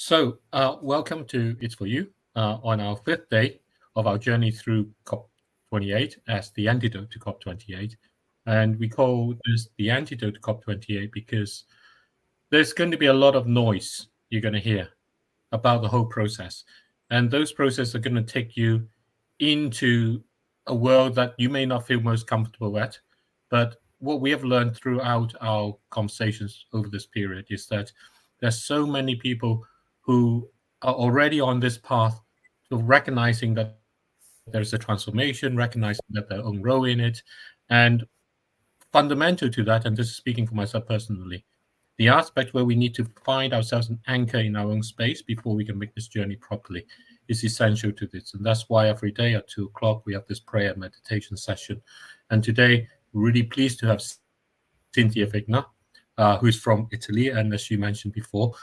So, welcome to It's For You on our fifth day of our journey through COP28 as the antidote to COP28. And we call this the antidote to COP28 because there's going to be a lot of noise you're going to hear about the whole process. And those processes are going to take you into a world that you may not feel most comfortable at. But what we have learned throughout our conversations over this period is that there's so many people who are already on this path of recognizing that there's a transformation, recognizing that their own role in it. And fundamental to that, and this is speaking for myself personally, the aspect where we need to find ourselves an anchor in our own space before we can make this journey properly is essential to this. And that's why every day at 2 o'clock, we have this prayer and meditation session. And today, we're really pleased to have Cinzia Vigna, who's from Italy, and as you mentioned before,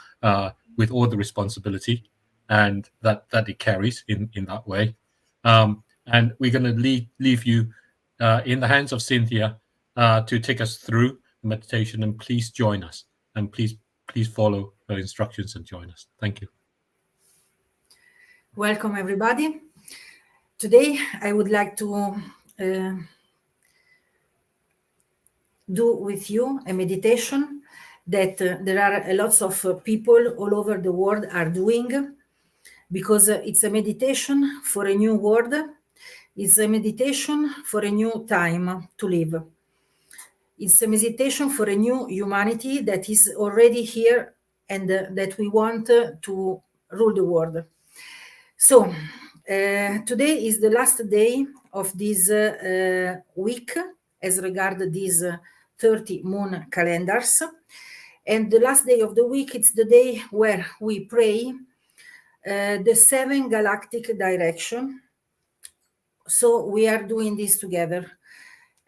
with all the responsibility and that it carries in that way. And we're going to leave you in the hands of Cinzia to take us through the meditation, and please join us, and please follow her instructions and join us. Thank you. Welcome, everybody. Today, I would like to do with you a meditation that there are lots of people all over the world are doing, because it's a meditation for a new world. It's a meditation for a new time to live. It's a meditation for a new humanity that is already here and that we want to rule the world. So today is the last day of this week as regard these 30 moon calendars. And the last day of the week, it's the day where we pray the 7 galactic direction. So we are doing this together.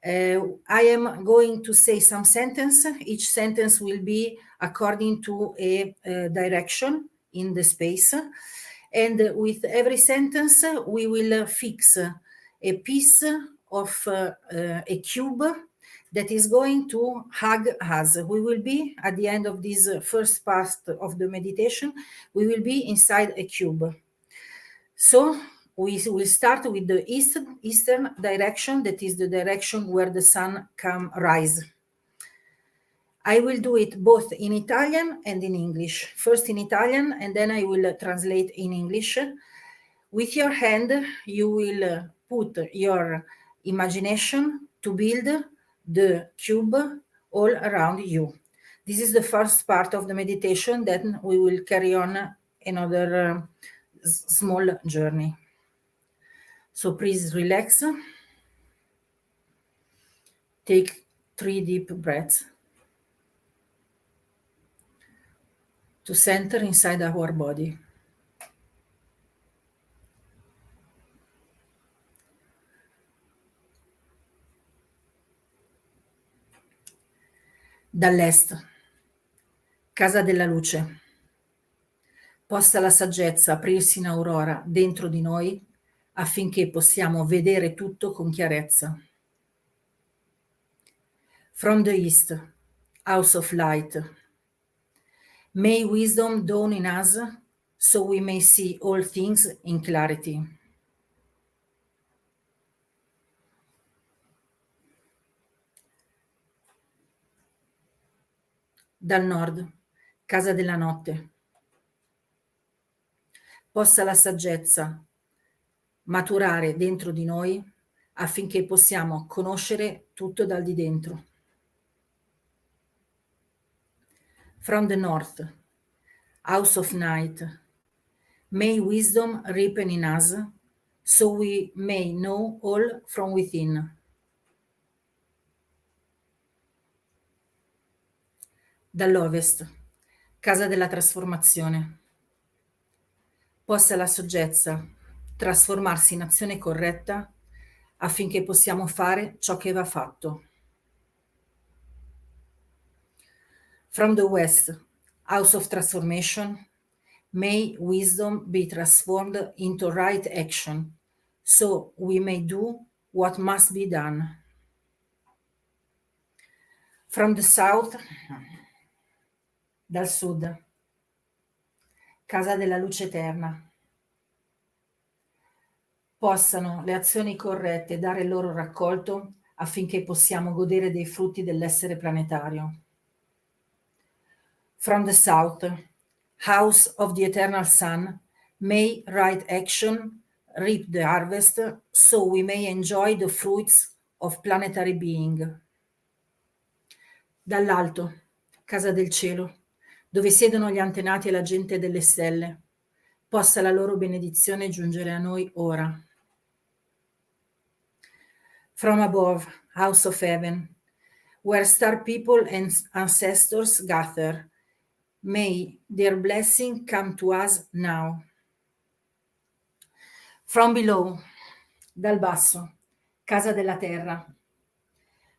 I am going to say some sentence. Each sentence will be according to a direction in the space. And with every sentence, we will fix a piece of a cube that is going to hug us. We will be, at the end of this first part of the meditation, we will be inside a cube. So we will start with the eastern direction, that is the direction where the sun can rise. I will do it both in Italian and in English. First in Italian, and then I will translate in English. With your hand, you will put your imagination to build the cube all around you. This is the first part of the meditation. Then we will carry on another small journey. So please relax. Take 3 deep breaths to center inside our body. Dall'est, casa della luce, possa la saggezza aprirsi in aurora dentro di noi affinché possiamo vedere tutto con chiarezza. From the east, house of light, may wisdom dawn in us so we may see all things in clarity. Dal nord, casa della notte, possa la saggezza maturare dentro di noi affinché possiamo conoscere tutto dal di dentro. From the north, house of night, may wisdom ripen in us so we may know all from within. Dall'ovest, casa della trasformazione, possa la saggezza trasformarsi in azione corretta affinché possiamo fare ciò che va fatto. From the west, house of transformation, may wisdom be transformed into right action so we may do what must be done. From the south, dal sud, casa della luce eterna. Possano le azioni corrette dare il loro raccolto affinché possiamo godere dei frutti dell'essere planetario. From the south, house of the eternal sun, may right action reap the harvest, so we may enjoy the fruits of planetary being. Dall'alto, casa del cielo, dove siedono gli antenati e la gente delle stelle, possa la loro benedizione giungere a noi ora. From above, house of heaven, where star people and ancestors gather, may their blessing come to us now. From below, dal basso, casa della terra,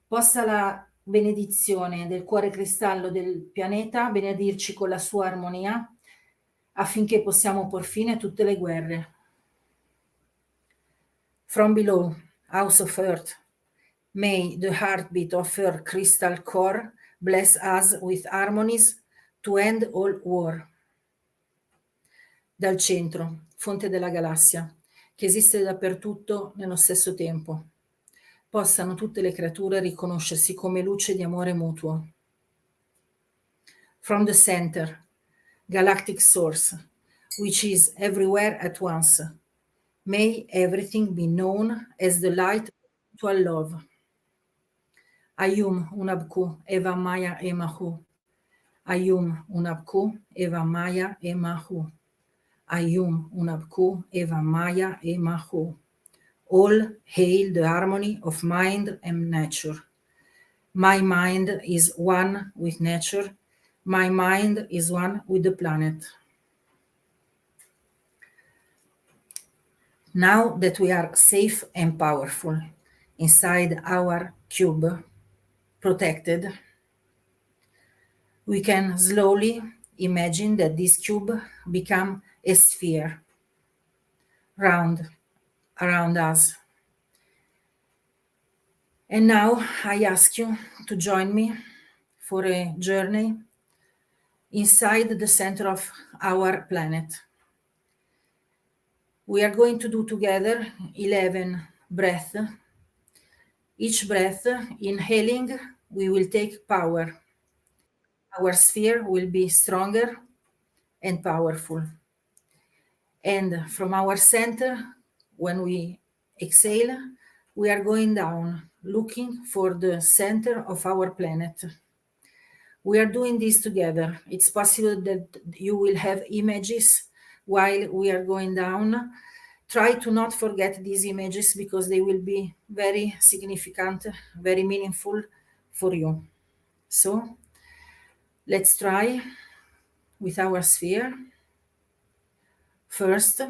possa la benedizione del cuore cristallo del pianeta benedirci con la sua armonia affinché possiamo por fine a tutte le guerre. From below, house of earth, may the heartbeat of her crystal core bless us with harmonies to end all war. Dal centro, fonte della galassia, che esiste dappertutto nello stesso tempo, possano tutte le creature riconoscersi come luce di amore mutuo. From the center, galactic source, which is everywhere at once, may everything be known as the light of mutual love. Ayum Unabku Eva Maya Emahu. Ayum Unabku Eva Maya Emahu. Ayum Unabku Eva Maya Emahu. All hail the harmony of mind and nature. My mind is one with nature. My mind is one with the planet. Now that we are safe and powerful inside our cube, protected, we can slowly imagine that this cube become a sphere round around us. And now I ask you to join me for a journey inside the center of our planet. We are going to do together 11 breaths. Each breath, inhaling, we will take power. Our sphere will be stronger and powerful. And from our center, when we exhale, we are going down, looking for the center of our planet. We are doing this together. It's possible that you will have images while we are going down. Try to not forget these images because they will be very significant, very meaningful for you. So let's try with our sphere. First,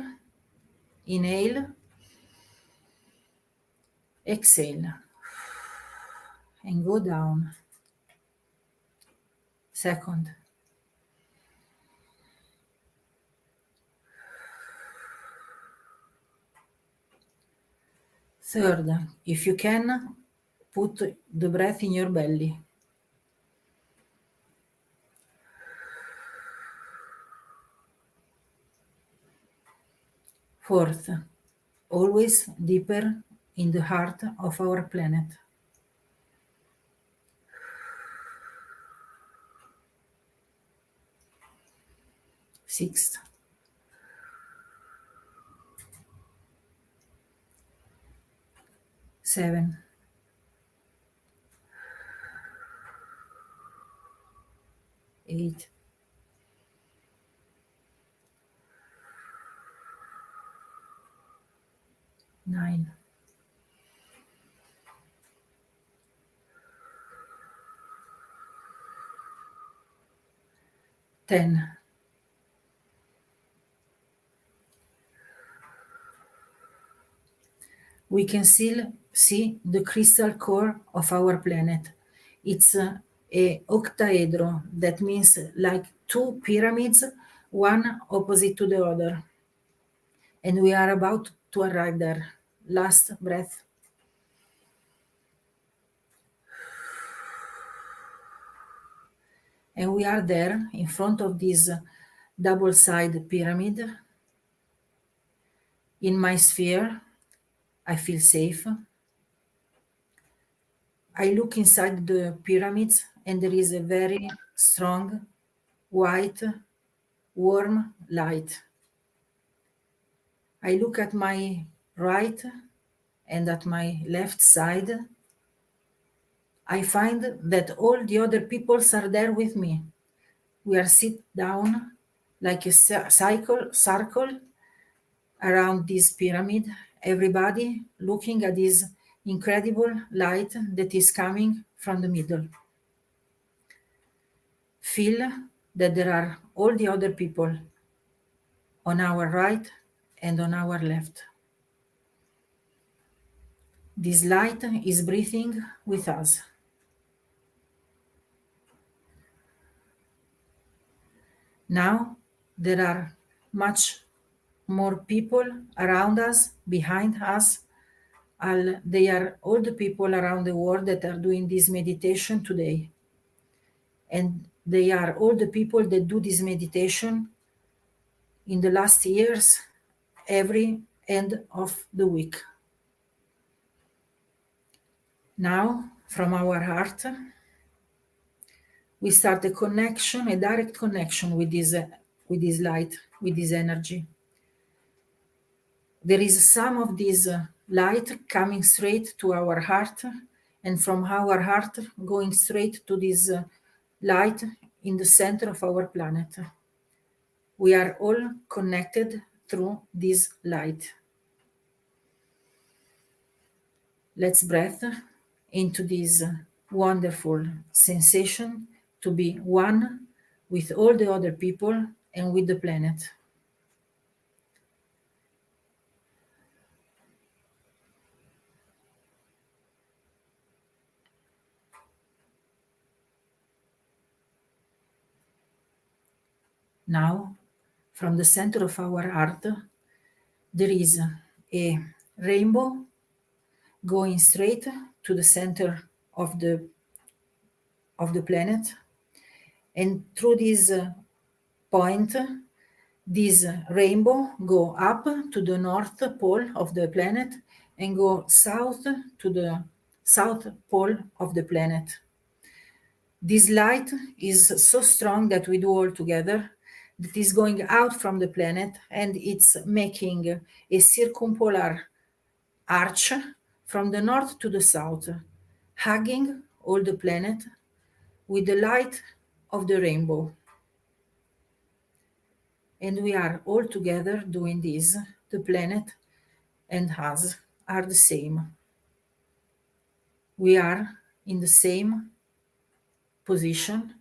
inhale, exhale, and go down. Second, third, if you can, put the breath in your belly. Fourth, always deeper in the heart of our planet. Sixth, seven, eight, 9, 10. We can still see the crystal core of our planet. It's a octaedro, that means like two pyramids, one opposite to the other. And we are about to arrive there. Last breath. And we are there in front of this double-sided pyramid. In my sphere, I feel safe. I look inside the pyramids and there is a very strong, white, warm light. I look at my right and at my left side. I find that all the other peoples are there with me. We are sit down like a circle around this pyramid, everybody looking at this incredible light that is coming from the middle. Feel that there are all the other people on our right and on our left. This light is breathing with us. Now there are much more people around us, behind us. They are all the people around the world that are doing this meditation today. And they are all the people that do this meditation in the last years, every end of the week. Now, from our heart, we start a connection, a direct connection with this light, with this energy. There is some of this light coming straight to our heart, and from our heart going straight to this light in the center of our planet. We are all connected through this light. Let's breathe into this wonderful sensation to be one with all the other people and with the planet. Now, from the center of our heart, there is a rainbow going straight to the center of the planet, and through this point, this rainbow go up to the north pole of the planet and go south to the south pole of the planet. This light is so strong that we do all together, that is going out from the planet, and it's making a circumpolar arch from the north to the south, hugging all the planet with the light of the rainbow. And we are all together doing this. The planet and us are the same. We are in the same position.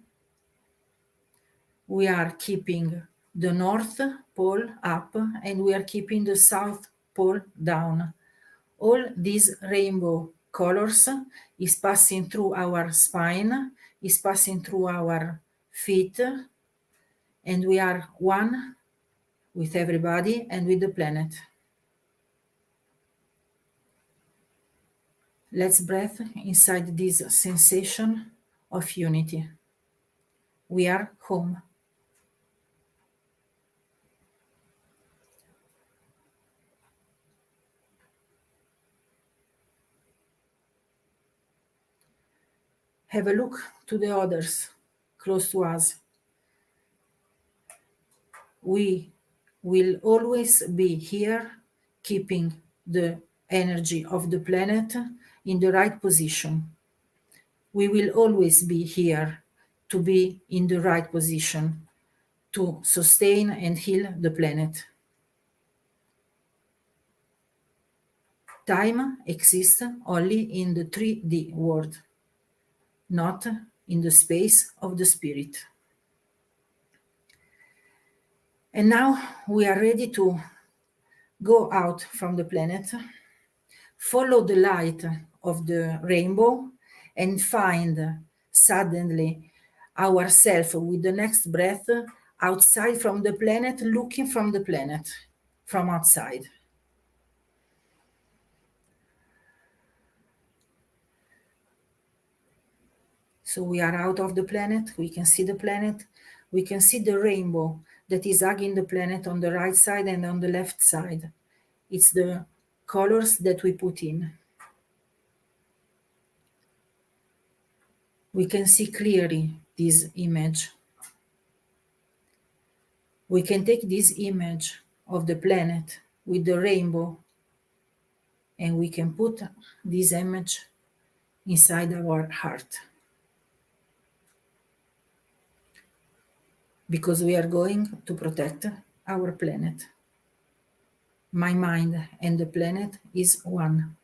We are keeping the North Pole up and we are keeping the South Pole down. All these rainbow colors is passing through our spine, is passing through our feet, and we are one with everybody and with the planet. Let's breathe inside this sensation of unity. We are home. Have a look to the others close to us. We will always be here, keeping the energy of the planet in the right position. We will always be here to be in the right position to sustain and heal the planet. Time exists only in the 3D world, not in the space of the spirit. And now we are ready to go out from the planet, follow the light of the rainbow, and find suddenly ourselves with the next breath outside from the planet, looking from the planet from outside. So we are out of the planet, we can see the planet, we can see the rainbow that is hugging the planet on the right side and on the left side. It's the colors that we put in. We can see clearly this image. We can take this image of the planet with the rainbow and we can put this image inside our heart. Because we are going to protect our planet. My mind and the planet is one.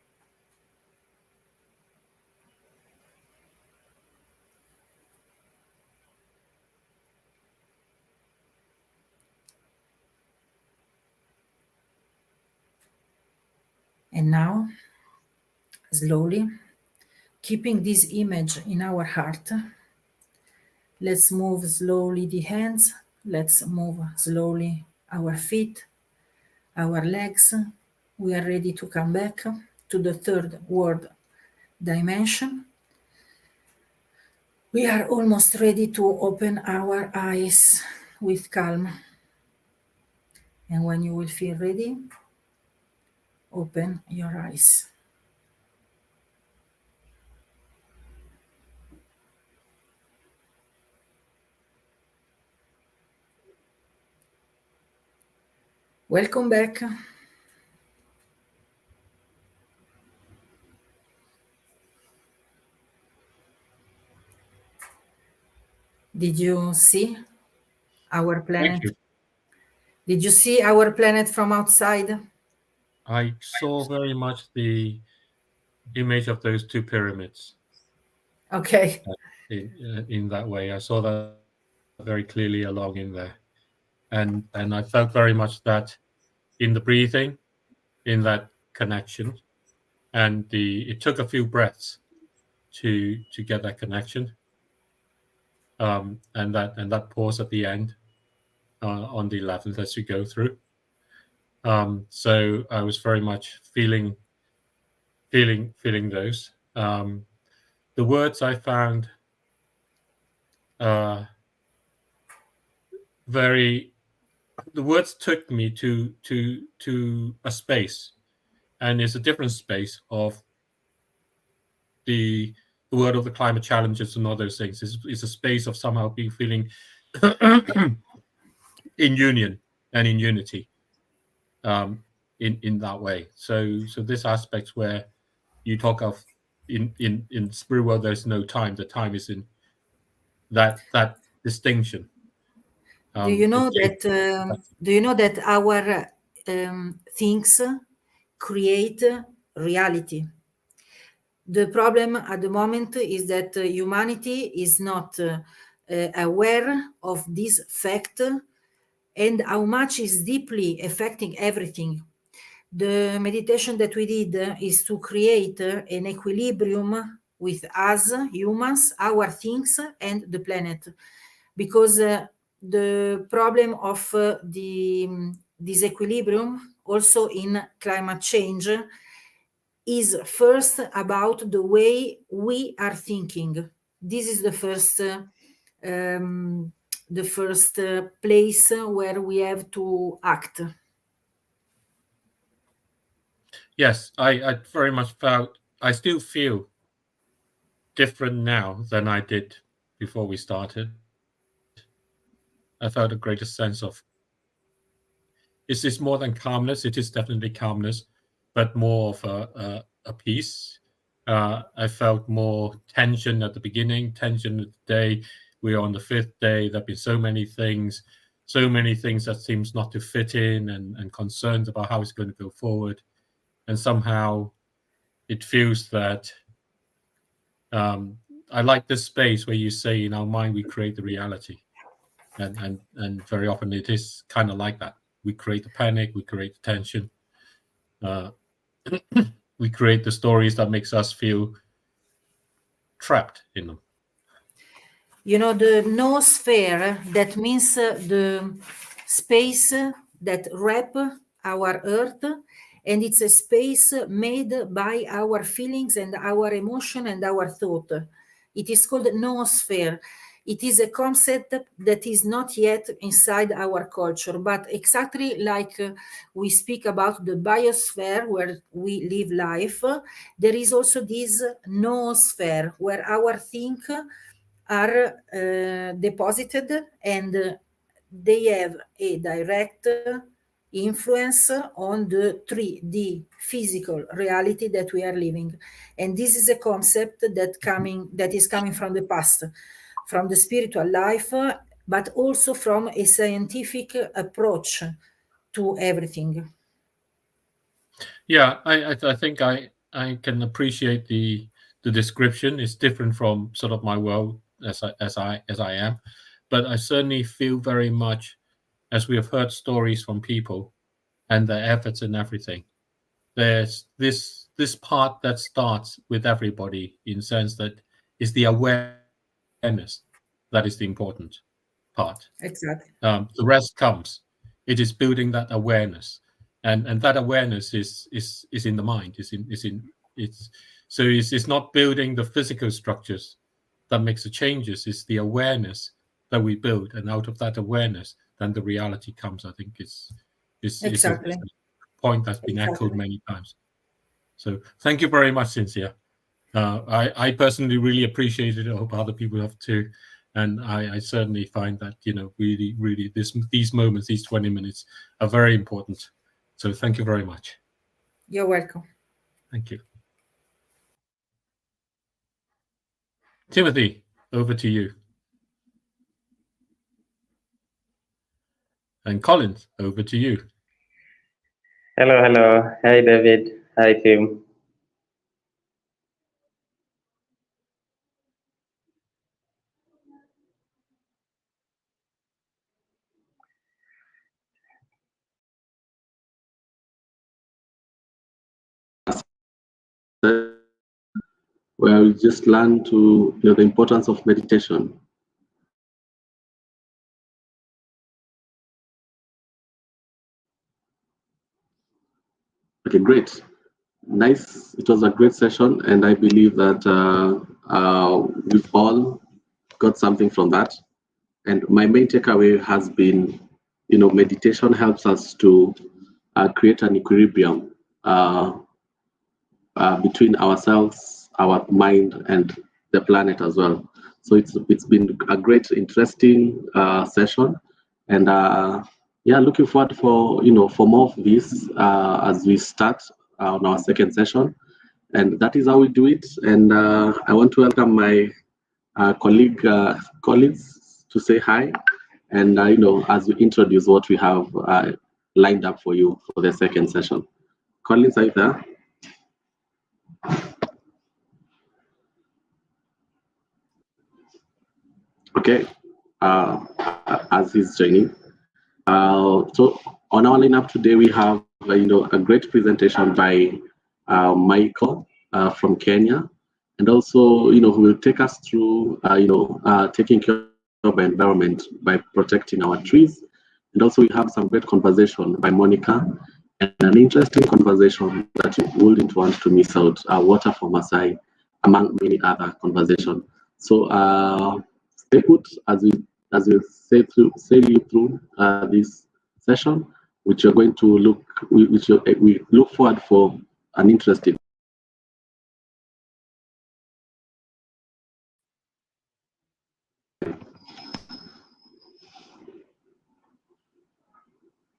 And now, slowly, keeping this image in our heart, let's move slowly the hands, let's move slowly our feet, our legs. We are ready to come back to the third world dimension. We are almost ready to open our eyes with calm. And when you will feel ready, open your eyes. Welcome back. Did you see our Thank planet? you. Did you see our planet from outside? I saw very much the image of those two pyramids Okay. in that way. I saw that very clearly along in there, and I felt very much that in the breathing, in that connection, and it took a few breaths to get that connection, and that pause at the end on the 11th as you go through. So I was very much feeling those. The words I found very. The words took me to a space, and it's a different space of the world of the climate challenges and all those things. It's a space of somehow being feeling in union and in unity, in that way. So this aspect where you talk of in spirit world, there's no time. The time is in that distinction. Do you know It that? Do you know that our things create reality? The problem at the moment is that humanity is not aware of this fact and how much is deeply affecting everything. The meditation that we did is to create an equilibrium with us humans, our things, and the planet, because the problem of the disequilibrium also in climate change is first about the way we are thinking. This is the first place where we have to act. Yes, I very much felt. I still feel different now than I did before we started. I felt a greater sense of. Is this more than calmness? It is definitely calmness, but more of a peace. I felt more tension at the beginning, tension at the day. We're on the fifth day. There've been so many things that seems not to fit in, and concerns about how it's going to go forward. And somehow it feels that I like this space where you say in our mind we create the reality, and very often it is kind of like that. We create the panic, we create the tension, we create the stories that makes us feel trapped in them. You know, the noosphere, that means the space that wrap our earth, and it's a space made by our feelings and our emotion and our thought. It is called noosphere. it is a concept that is not yet inside our culture, but exactly like we speak about the biosphere where we live life, there is also this noosphere where our think are deposited, and they have a direct influence on the 3D physical reality that we are living. And this is a concept that is coming from the past, from the spiritual life, but also from a scientific approach to everything. Yeah, I think I can appreciate the description. It's different from sort of my world as I am, but I certainly feel very much, as we have heard stories from people and their efforts and everything. There's this part that starts with everybody in sense that is the awareness that is the important part. Exactly. The rest comes. It is building that awareness, and that awareness is in the mind. It's so it's not building the physical structures that makes the changes. It's the awareness that we build, and out of that awareness, then the reality comes. I think is a Exactly. point that's been echoed Exactly. many times. So thank you very much, Cinzia. I personally really appreciate it. I hope other people have too. And I certainly find that, really these moments, these 20 minutes are very important. So thank you very much. You're welcome. Thank you. Timothy, over to you. And Collins, over to you. Hello, hello. Hi, David. Hi, Tim. Where we just learn to the importance of meditation. Okay, great, nice. It was a great session, and I believe that we've all got something from that. And my main takeaway has been, meditation helps us to create an equilibrium between ourselves, our mind, and the planet as well. So it's been a great, interesting session, and yeah, looking forward for more of this as we start on our second session, and that is how we do it. And I want to welcome my colleague Collins to say hi, and as we introduce what we have lined up for you for the second session. Collins, are you there? Okay, as he's joining. So on our lineup today, we have a great presentation by Michael from Kenya, and also who will take us through taking care of the environment by protecting our trees. And also we have some great conversation by Monica, and an interesting conversation that you wouldn't want to miss out. Water for Masai, among many other conversations. So stay put as we sail you through this session, which you're going to we look forward for an interesting.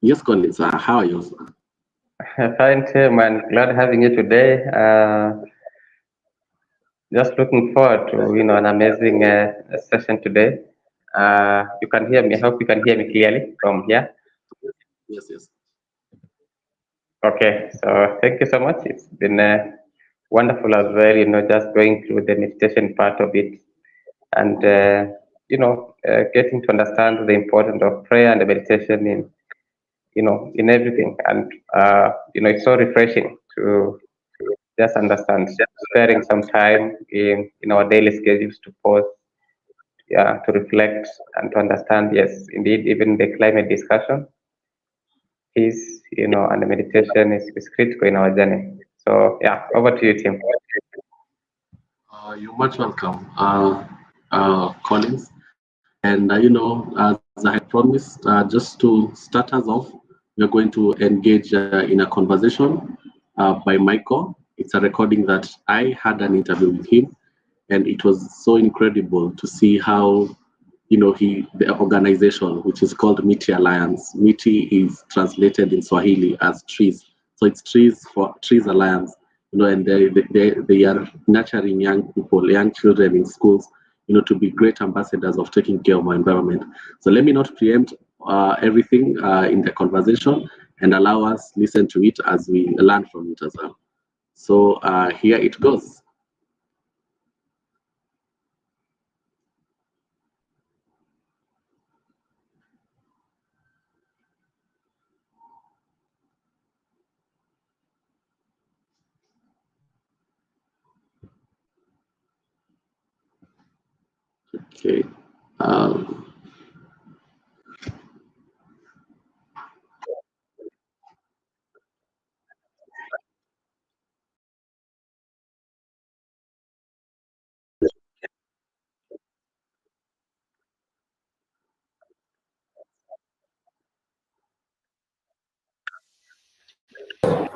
Yes, Collins, how are you? Fine, Tim, and glad having you today. Just looking forward to an amazing session today. You can hear me. I hope you can hear me clearly from here. Yes, yes. Okay, so thank you so much. It's been wonderful as well. Just going through the meditation part of it, and getting to understand the importance of prayer and the meditation in everything. And it's so refreshing to just understand, sparing some time in our daily schedules to pause, to reflect and to understand. Yes, indeed, even the climate discussion is, and the meditation is critical in our journey. So yeah, over to you, Tim. You're much welcome, Collins. And as I had promised, just to start us off, we're going to engage in a conversation by Michael. It's a recording that I had an interview with him, and it was so incredible to see how the organization, which is called Miti Alliance. Miti is translated in Swahili as trees, so it's trees for Trees Alliance. And they are nurturing young people, young children in schools, to be great ambassadors of taking care of our environment. So let me not preempt everything in the conversation, and allow us listen to it as we learn from it as well. So here it goes. Okay.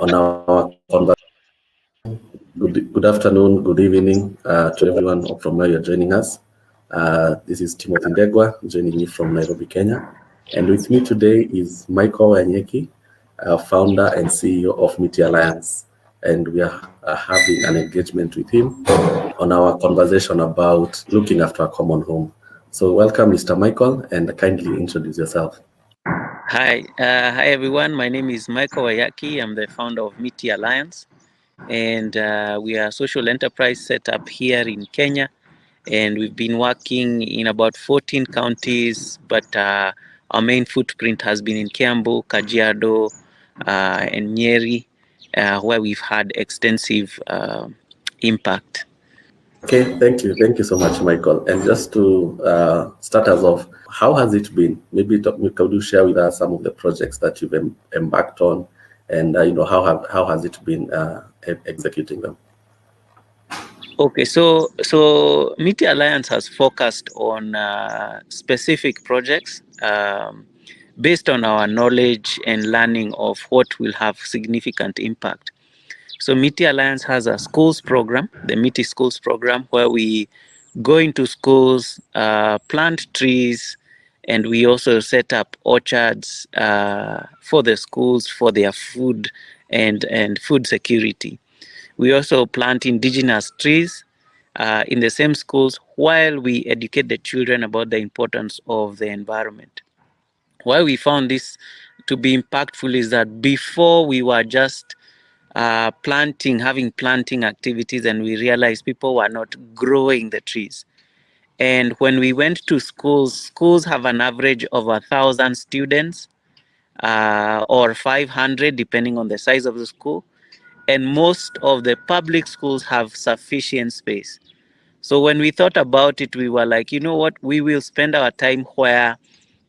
On our conversation. Good afternoon, good evening to everyone from where you're joining us. This is Timothy Ndegwa, joining you from Nairobi, Kenya. And with me today is Michael Wanyeki, founder and CEO of Miti Alliance. And we are having an engagement with him on our conversation about looking after a common home. So welcome, Mr. Michael, and kindly introduce yourself. Hi everyone. My name is Michael Wanyeki. I'm the founder of Miti Alliance. And we are a social enterprise set up here in Kenya, and we've been working in about 14 counties, but our main footprint has been in Kiambu, Kajiado, and Nyeri, where we've had extensive impact. Okay, thank you so much, Michael. And just to start us off, how has it been? Maybe could you share with us some of the projects that you've embarked on, and how has it been executing them? Okay, so Miti Alliance has focused on specific projects based on our knowledge and learning of what will have significant impact. So Miti Alliance has a schools program, the Miti Schools program, where we go into schools, plant trees, and we also set up orchards for the schools for their food and food security. We also plant indigenous trees in the same schools while we educate the children about the importance of the environment. Why we found this to be impactful is that before we were just having planting activities, and we realized people were not growing the trees. And when we went to schools have an average of 1,000 students or 500, depending on the size of the school. And most of the public schools have sufficient space. So when we thought about it, we were like, you know what, we will spend our time where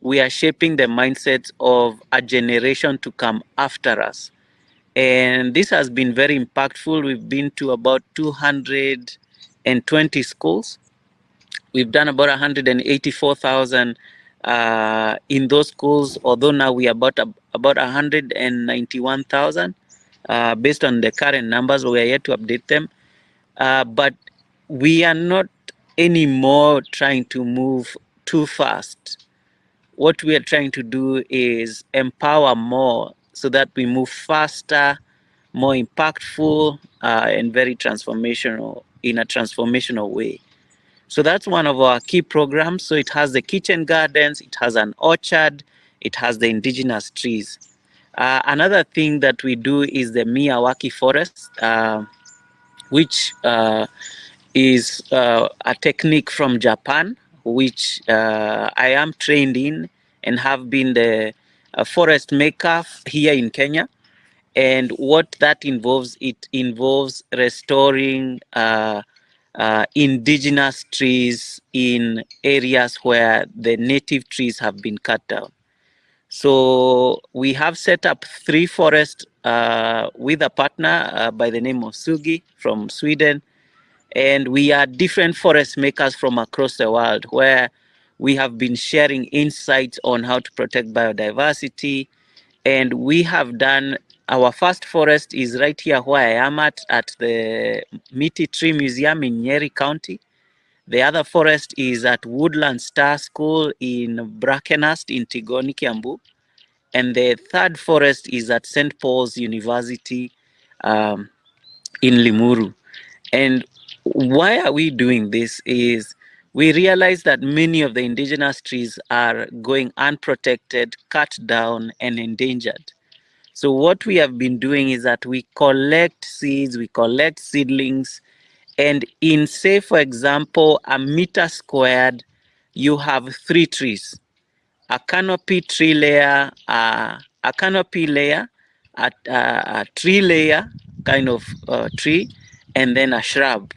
we are shaping the mindsets of a generation to come after us. And this has been very impactful. We've been to about 220 schools. We've done about 184,000 in those schools, although now we are about 191,000 based on the current numbers. We are yet to update them. But we are not anymore trying to move too fast. What we are trying to do is empower more so that we move faster, more impactful, and very transformational, in a transformational way. So that's one of our key programs. So it has the kitchen gardens, it has an orchard, it has the indigenous trees. Another thing that we do is the Miyawaki forest, which is a technique from Japan, which I am trained in and have been the forest maker here in Kenya. And what that involves, it involves restoring indigenous trees in areas where the native trees have been cut down. So we have set up 3 forests with a partner by the name of Sugi from Sweden. And we are different forest makers from across the world, where we have been sharing insights on how to protect biodiversity. And we have done, our first forest is right here where I am at the Miti Tree Museum in Nyeri County. The other forest is at Woodland Star School in Brackenhurst in Tigoni, Kiambu. And the third forest is at St. Paul's University in Limuru. And why are we doing this is we realize that many of the indigenous trees are going unprotected, cut down, and endangered. So what we have been doing is that we collect seeds, we collect seedlings, and in, say, for example, a meter squared, you have 3 trees: a canopy tree layer, a canopy layer, a tree layer kind of tree, and then a shrub.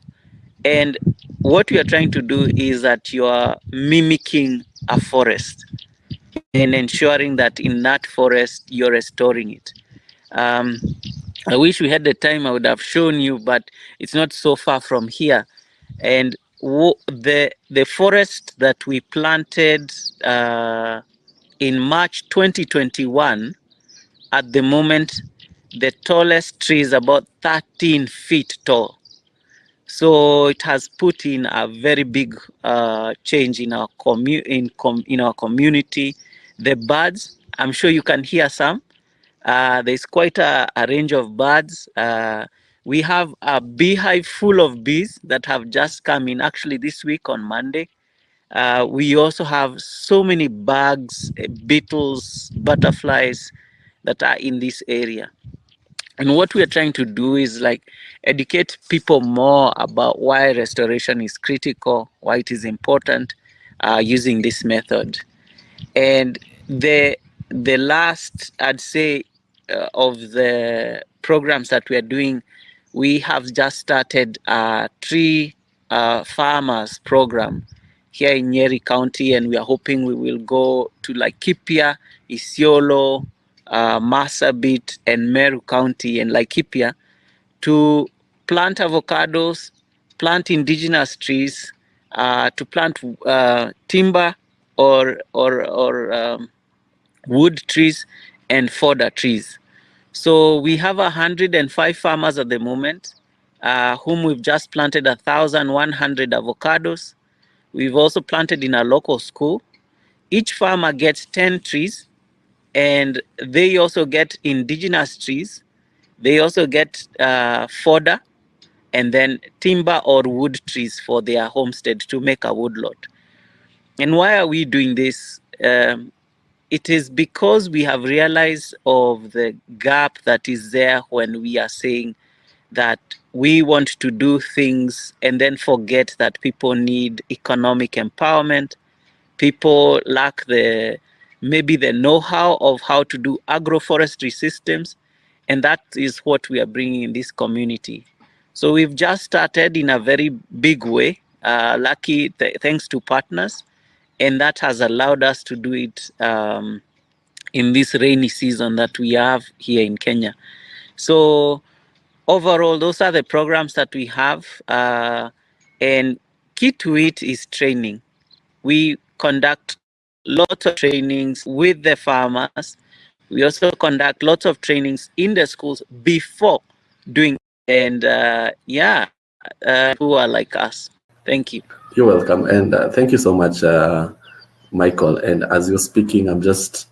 And what we are trying to do is that you are mimicking a forest and ensuring that in that forest you're restoring it. I wish we had the time, I would have shown you, but it's not so far from here. And the forest that we planted in March 2021, at the moment, the tallest tree is about 13 feet tall. So it has put in a very big change in our in our community. The birds, I'm sure you can hear some. There's quite a range of birds. We have a beehive full of bees that have just come in actually this week on Monday. We also have so many bugs, beetles, butterflies that are in this area. And what we are trying to do is like educate people more about why restoration is critical, why it is important using this method. And the last, I'd say, of the programs that we are doing, we have just started a tree farmers program here in Nyeri County, and we are hoping we will go to Laikipia, Isiolo, Marsabit, and Meru County and Laikipia to plant avocados, plant indigenous trees, to plant timber or wood trees and fodder trees. So we have 105 farmers at the moment, whom we've just planted 1,100 avocados. We've also planted in a local school. Each farmer gets 10 trees, and they also get indigenous trees. They also get fodder, and then timber or wood trees for their homestead to make a woodlot. And why are we doing this? It is because we have realized of the gap that is there when we are saying that we want to do things and then forget that people need economic empowerment. People lack maybe the know-how of how to do agroforestry systems, and that is what we are bringing in this community. So we've just started in a very big way, lucky thanks to partners, and that has allowed us to do it in this rainy season that we have here in Kenya. So overall, those are the programs that we have, and key to it is training. We conduct lots of trainings with the farmers. We also conduct lots of trainings in the schools before doing, and who are like us. Thank you. You're welcome, and thank you so much, Michael. And as you're speaking, I'm just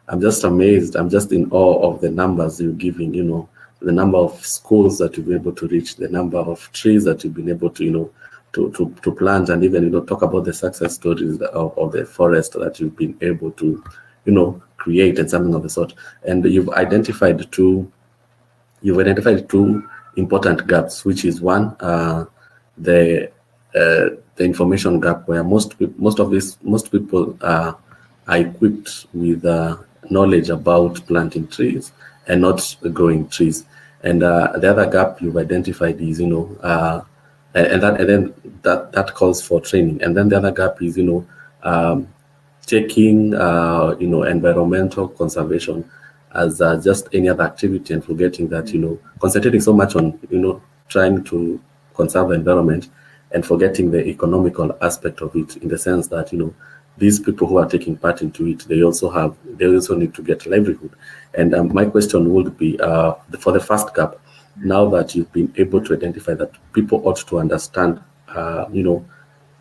amazed. I'm just in awe of the numbers you're giving. You know, the number of schools that you've been able to reach, the number of trees that you've been able to, you know, to plant, and even, you know, talk about the success stories of the forest that you've been able to, you know, create and something of the sort. And you've identified two important gaps, which is one, the information gap, where most people are equipped with knowledge about planting trees and not growing trees. And the other gap you've identified is, you know, and then that calls for training. And then the other gap is, you know, taking you know, environmental conservation as just any other activity, and forgetting that, you know, concentrating so much on, you know, trying to conserve the environment and forgetting the economical aspect of it, in the sense that, you know, these people who are taking part into it, they also need to get livelihood. And my question would be, for the first gap, now that you've been able to identify that people ought to understand,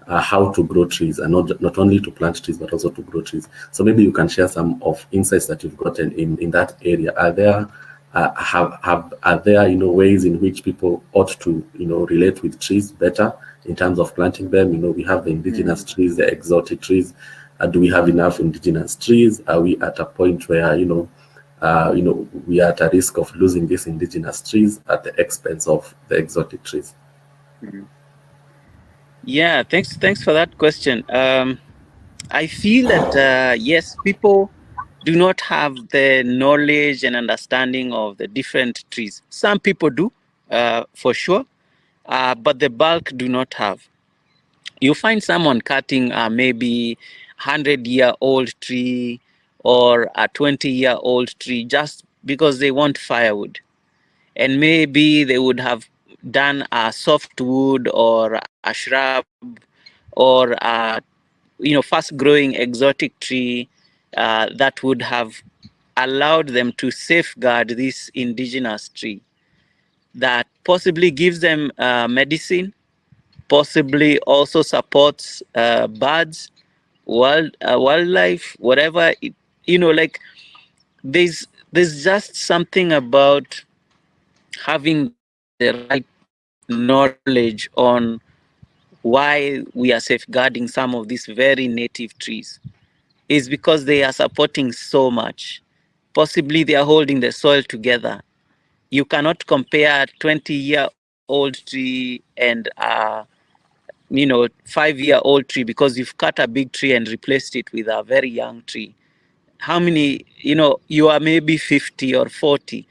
how to grow trees, and not only to plant trees but also to grow trees. So maybe you can share some of insights that you've gotten in that area. Are there are there ways in which people ought to relate with trees better in terms of planting them? We have the indigenous trees, the exotic trees. Do we have enough indigenous trees? Are we at a point where we are at a risk of losing these indigenous trees at the expense of the exotic trees? Yeah, thanks for that question. I feel that yes, people do not have the knowledge and understanding of the different trees. Some people do, for sure, but the bulk do not have. You find someone cutting maybe 100-year-old tree or a 20-year-old tree just because they want firewood, and maybe they would have done a softwood or a shrub or a fast-growing exotic tree that would have allowed them to safeguard this indigenous tree that possibly gives them medicine, possibly also supports birds, wildlife, whatever. Like there's just something about having the right knowledge on why we are safeguarding some of these very native trees is because they are supporting so much. Possibly they are holding the soil together. You cannot compare a 20-year-old tree and a 5-year-old tree because you've cut a big tree and replaced it with a very young tree. How many, you are maybe 50 or 40.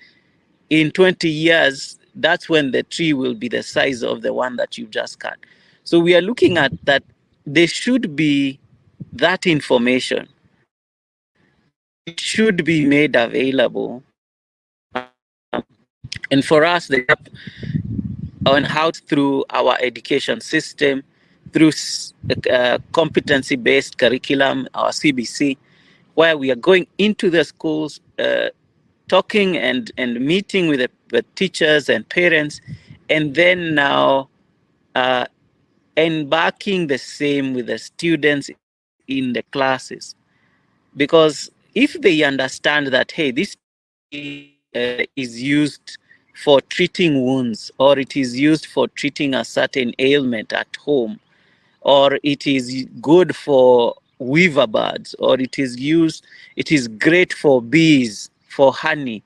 In 20 years, that's when the tree will be the size of the one that you just cut. So we are looking at that. There should be that information. It should be made available. And for us, the gap on how through our education system, through competency-based curriculum, our CBC, where we are going into the schools, talking and meeting with the teachers and parents, and then now embarking the same with the students in the classes. Because if they understand that, hey, this is used for treating wounds, or it is used for treating a certain ailment at home, or it is good for weaver birds, or it is great for bees, for honey.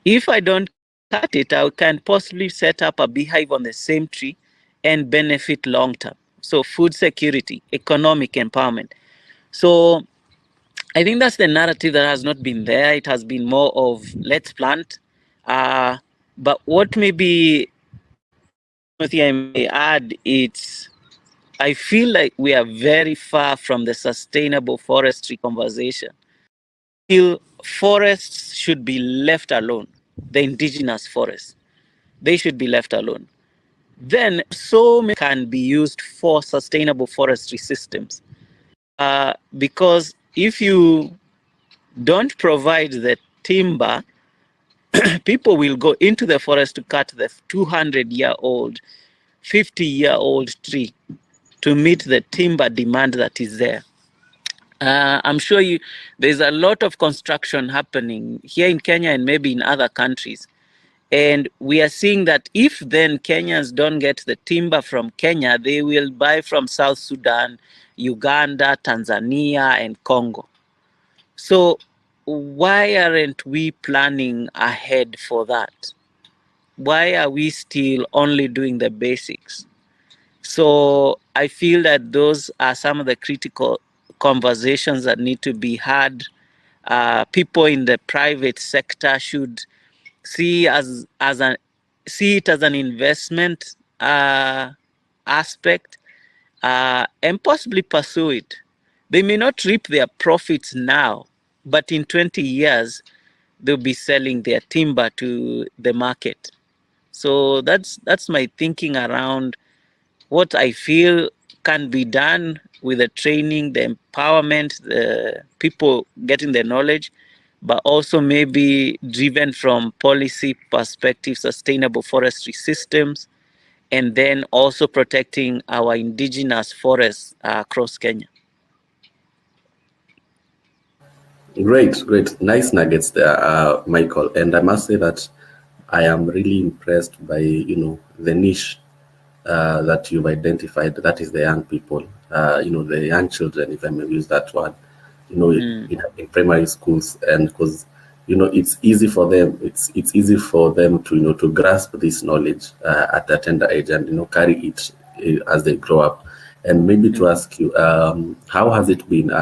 If I don't cut it, I can possibly set up a beehive on the same tree and benefit long term. So food security, economic empowerment. So I think that's the narrative that has not been there. It has been more of let's plant. But what maybe Timothy, I may add, I feel like we are very far from the sustainable forestry conversation. I feel forests should be left alone, the indigenous forests. They should be left alone. Then so many can be used for sustainable forestry systems. Because if you don't provide the timber, people will go into the forest to cut the 200-year-old, 50-year-old tree to meet the timber demand that is there. I'm sure there's a lot of construction happening here in Kenya and maybe in other countries. And we are seeing that if then Kenyans don't get the timber from Kenya, they will buy from South Sudan, Uganda, Tanzania, and Congo. So why aren't we planning ahead for that? Why are we still only doing the basics? So I feel that those are some of the critical conversations that need to be had. People in the private sector should see it as an investment aspect, and possibly pursue it. They may not reap their profits now, but in 20 years, they'll be selling their timber to the market. So that's my thinking around what I feel can be done with the training, the empowerment, the people getting the knowledge, but also maybe driven from policy perspective, sustainable forestry systems, and then also protecting our indigenous forests across Kenya. Great, great. Nice nuggets there, Michael. And I must say that I am really impressed by, the niche that you've identified. That is the young people, the young children, if I may use that word, in primary schools. And because, it's easy for them, it's easy for them to, to grasp this knowledge at a tender age and, carry it as they grow up. And maybe to ask you, how has it been?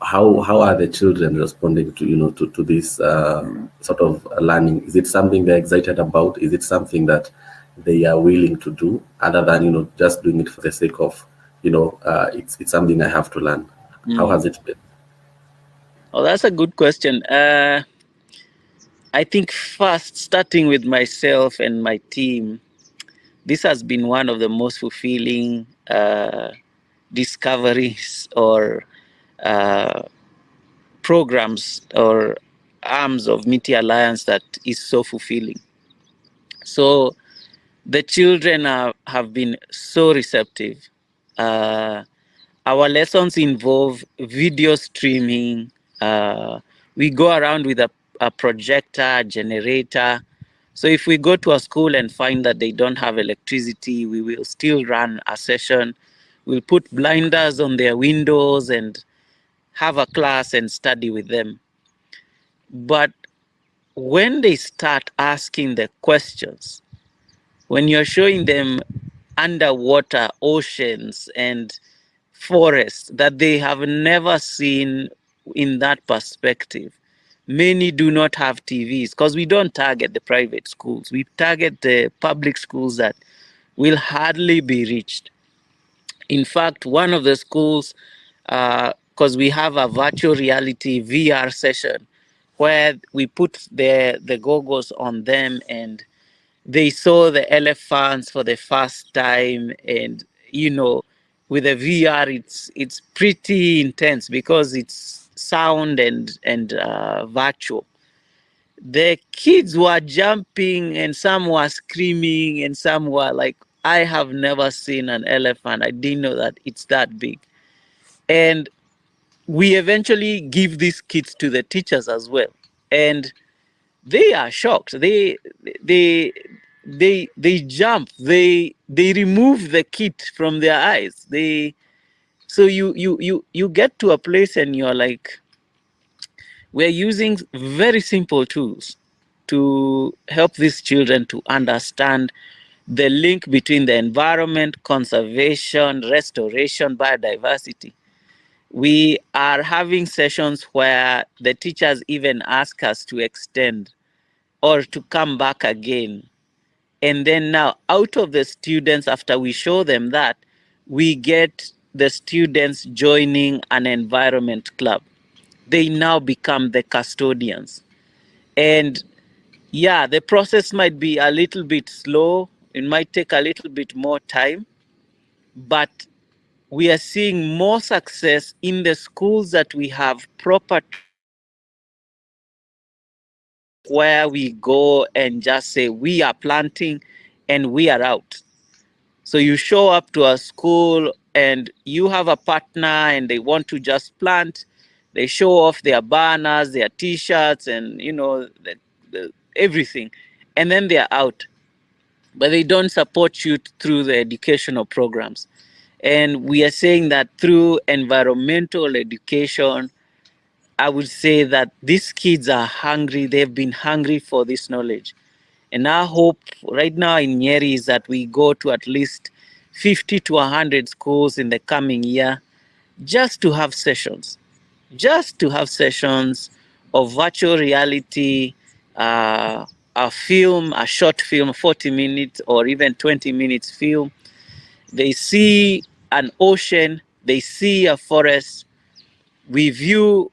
How are the children responding to to this sort of learning? Is it something they're excited about? Is it something that they are willing to do, other than just doing it for the sake of it's something I have to learn? How has it been? Oh, that's a good question. I think first, starting with myself and my team, this has been one of the most fulfilling discoveries or programs or arms of Miti Alliance that is so fulfilling. So the children have been so receptive. Our lessons involve video streaming. We go around with a projector, generator. So if we go to a school and find that they don't have electricity, we will still run a session. We'll put blinders on their windows and have a class and study with them. But when they start asking the questions, when you're showing them underwater oceans and forests that they have never seen in that perspective, many do not have TVs because we don't target the private schools. We target the public schools that will hardly be reached. In fact, one of the schools, because we have a virtual reality VR session where we put the goggles on them and they saw the elephants for the first time. And with the VR, it's pretty intense because it's sound and virtual. The kids were jumping and some were screaming and some were like, I have never seen an elephant. I didn't know that it's that big. And we eventually give these kids to the teachers as well. And they are shocked. They jump. They remove the kit from their eyes. So you get to a place and you're like, we're using very simple tools to help these children to understand the link between the environment, conservation, restoration, biodiversity. We are having sessions where the teachers even ask us to extend or to come back again. And then now out of the students, after we show them that, we get the students joining an environment club. They now become the custodians. And yeah, the process might be a little bit slow. It might take a little bit more time, but we are seeing more success in the schools that we have proper where we go and just say we are planting and we are out. So you show up to a school and you have a partner and they want to just plant. They show off their banners, their t-shirts and everything, and then they're out. But they don't support you through the educational programs. And we are saying that through environmental education, I would say that these kids are hungry. They've been hungry for this knowledge. And our hope right now in Nyeri is that we go to at least 50 to 100 schools in the coming year just to have sessions. Just to have sessions of virtual reality, a film, a short film, 40 minutes or even 20 minutes film. They see an ocean, they see a forest. We view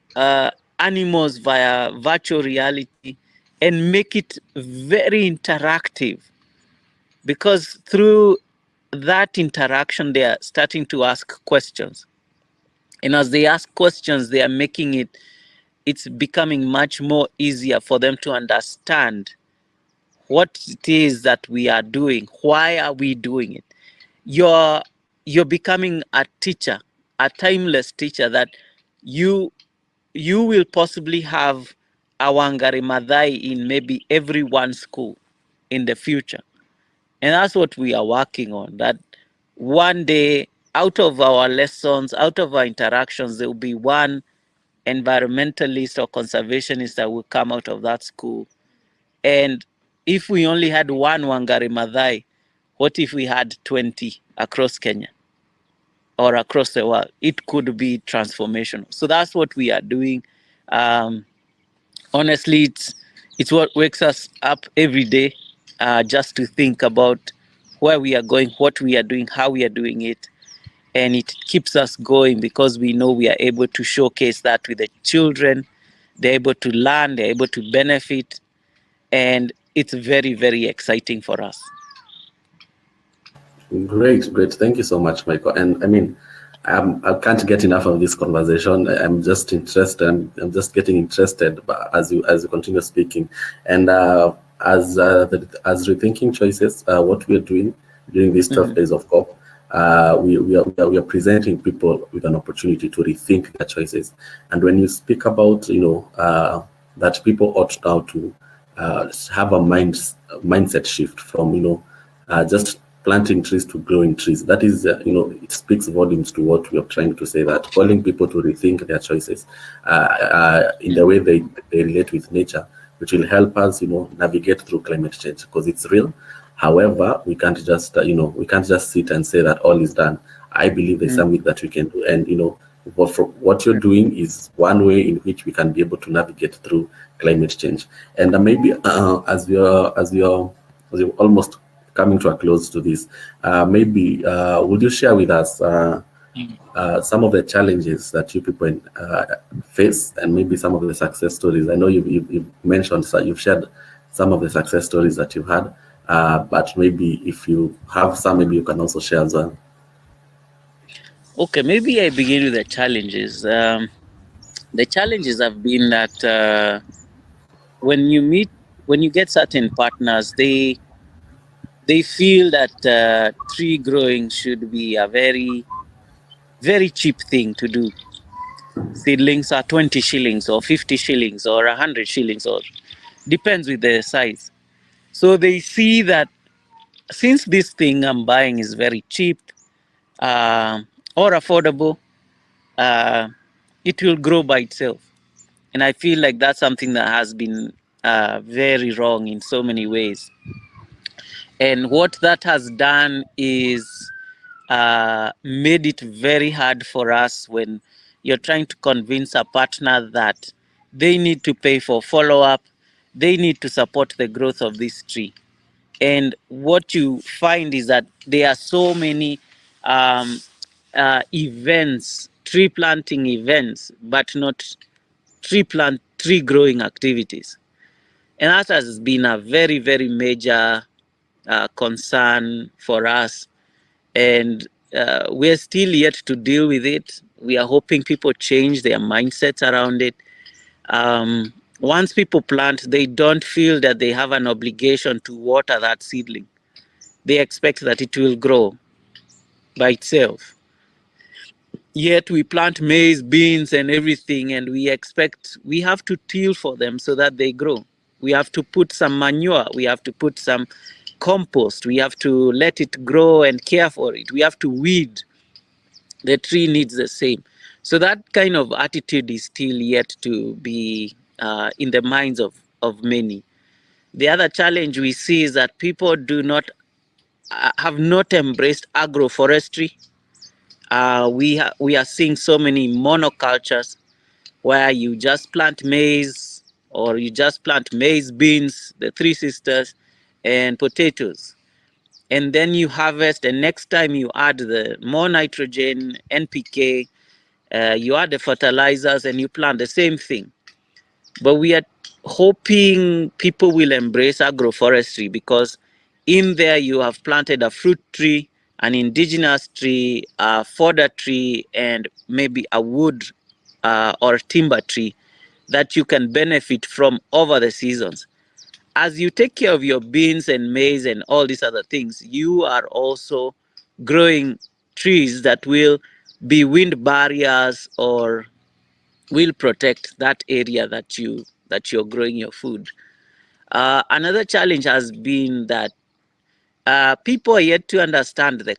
animals via virtual reality and make it very interactive, because through that interaction, they are starting to ask questions. And as they ask questions, they are making it's becoming much more easier for them to understand what it is that we are doing. Why are we doing it? You're becoming a teacher, a timeless teacher, that you will possibly have a Wangari Maathai in maybe every one school in the future. And that's what we are working on, that one day, out of our lessons, out of our interactions, there will be one environmentalist or conservationist that will come out of that school. And if we only had one Wangari Maathai, what if we had 20 across Kenya or across the world? It could be transformational. So that's what we are doing. Honestly, it's what wakes us up every day, just to think about where we are going, what we are doing, how we are doing it. And it keeps us going because we know we are able to showcase that with the children. They're able to learn, they're able to benefit, and it's very, very exciting for us. Great. Thank you so much, Michael. And I mean, I can't get enough of this conversation. I'm just interested. I'm just getting interested as you continue speaking. And as rethinking choices, what we're doing during these 12 days of COP, we are presenting people with an opportunity to rethink their choices. And when you speak about that people ought now to have a mindset shift from just planting trees to growing trees, that is it speaks volumes to what we are trying to say, that calling people to rethink their choices in the way they relate with nature, which will help us navigate through climate change, because it's real. However, we can't just sit and say that all is done. I believe there's something that we can do, and what you're doing is one way in which we can be able to navigate through climate change. And maybe as you're almost coming to a close to this, maybe would you share with us some of the challenges that you people face, and maybe some of the success stories? I know you've mentioned, you've shared some of the success stories that you've had, but maybe if you have some, maybe you can also share as well. Okay, maybe I begin with the challenges. The challenges have been that when you get certain partners, they feel that tree growing should be a very, very cheap thing to do. Seedlings are 20 shillings or 50 shillings or 100 shillings, or depends with the size. So they see that since this thing I'm buying is very cheap or affordable, it will grow by itself. And I feel like that's something that has been very wrong in so many ways. And what that has done is made it very hard for us when you're trying to convince a partner that they need to pay for follow-up, they need to support the growth of this tree. And what you find is that there are so many events, tree planting events, but not tree growing activities. And that has been a very, very major concern for us. And we're still yet to deal with it. We are hoping people change their mindsets around it. Once people plant, they don't feel that they have an obligation to water that seedling. They expect that it will grow by itself. Yet we plant maize, beans, and everything, and we have to till for them so that they grow. We have to put some manure, we have to put some compost, we have to let it grow and care for it. We have to weed. The tree needs the same. So that kind of attitude is still yet to be in the minds of many. The other challenge we see is that people have not embraced agroforestry. We are seeing so many monocultures where you just plant maize, or you just plant maize, beans, the three sisters, and potatoes. And then you harvest, and next time you add the more nitrogen, NPK, you add the fertilizers, and you plant the same thing. But we are hoping people will embrace agroforestry, because in there you have planted a fruit tree, an indigenous tree, a fodder tree, and maybe a wood or timber tree that you can benefit from over the seasons. As you take care of your beans and maize and all these other things, you are also growing trees that will be wind barriers or will protect that area that you're growing your food. Another challenge has been that people are yet to understand the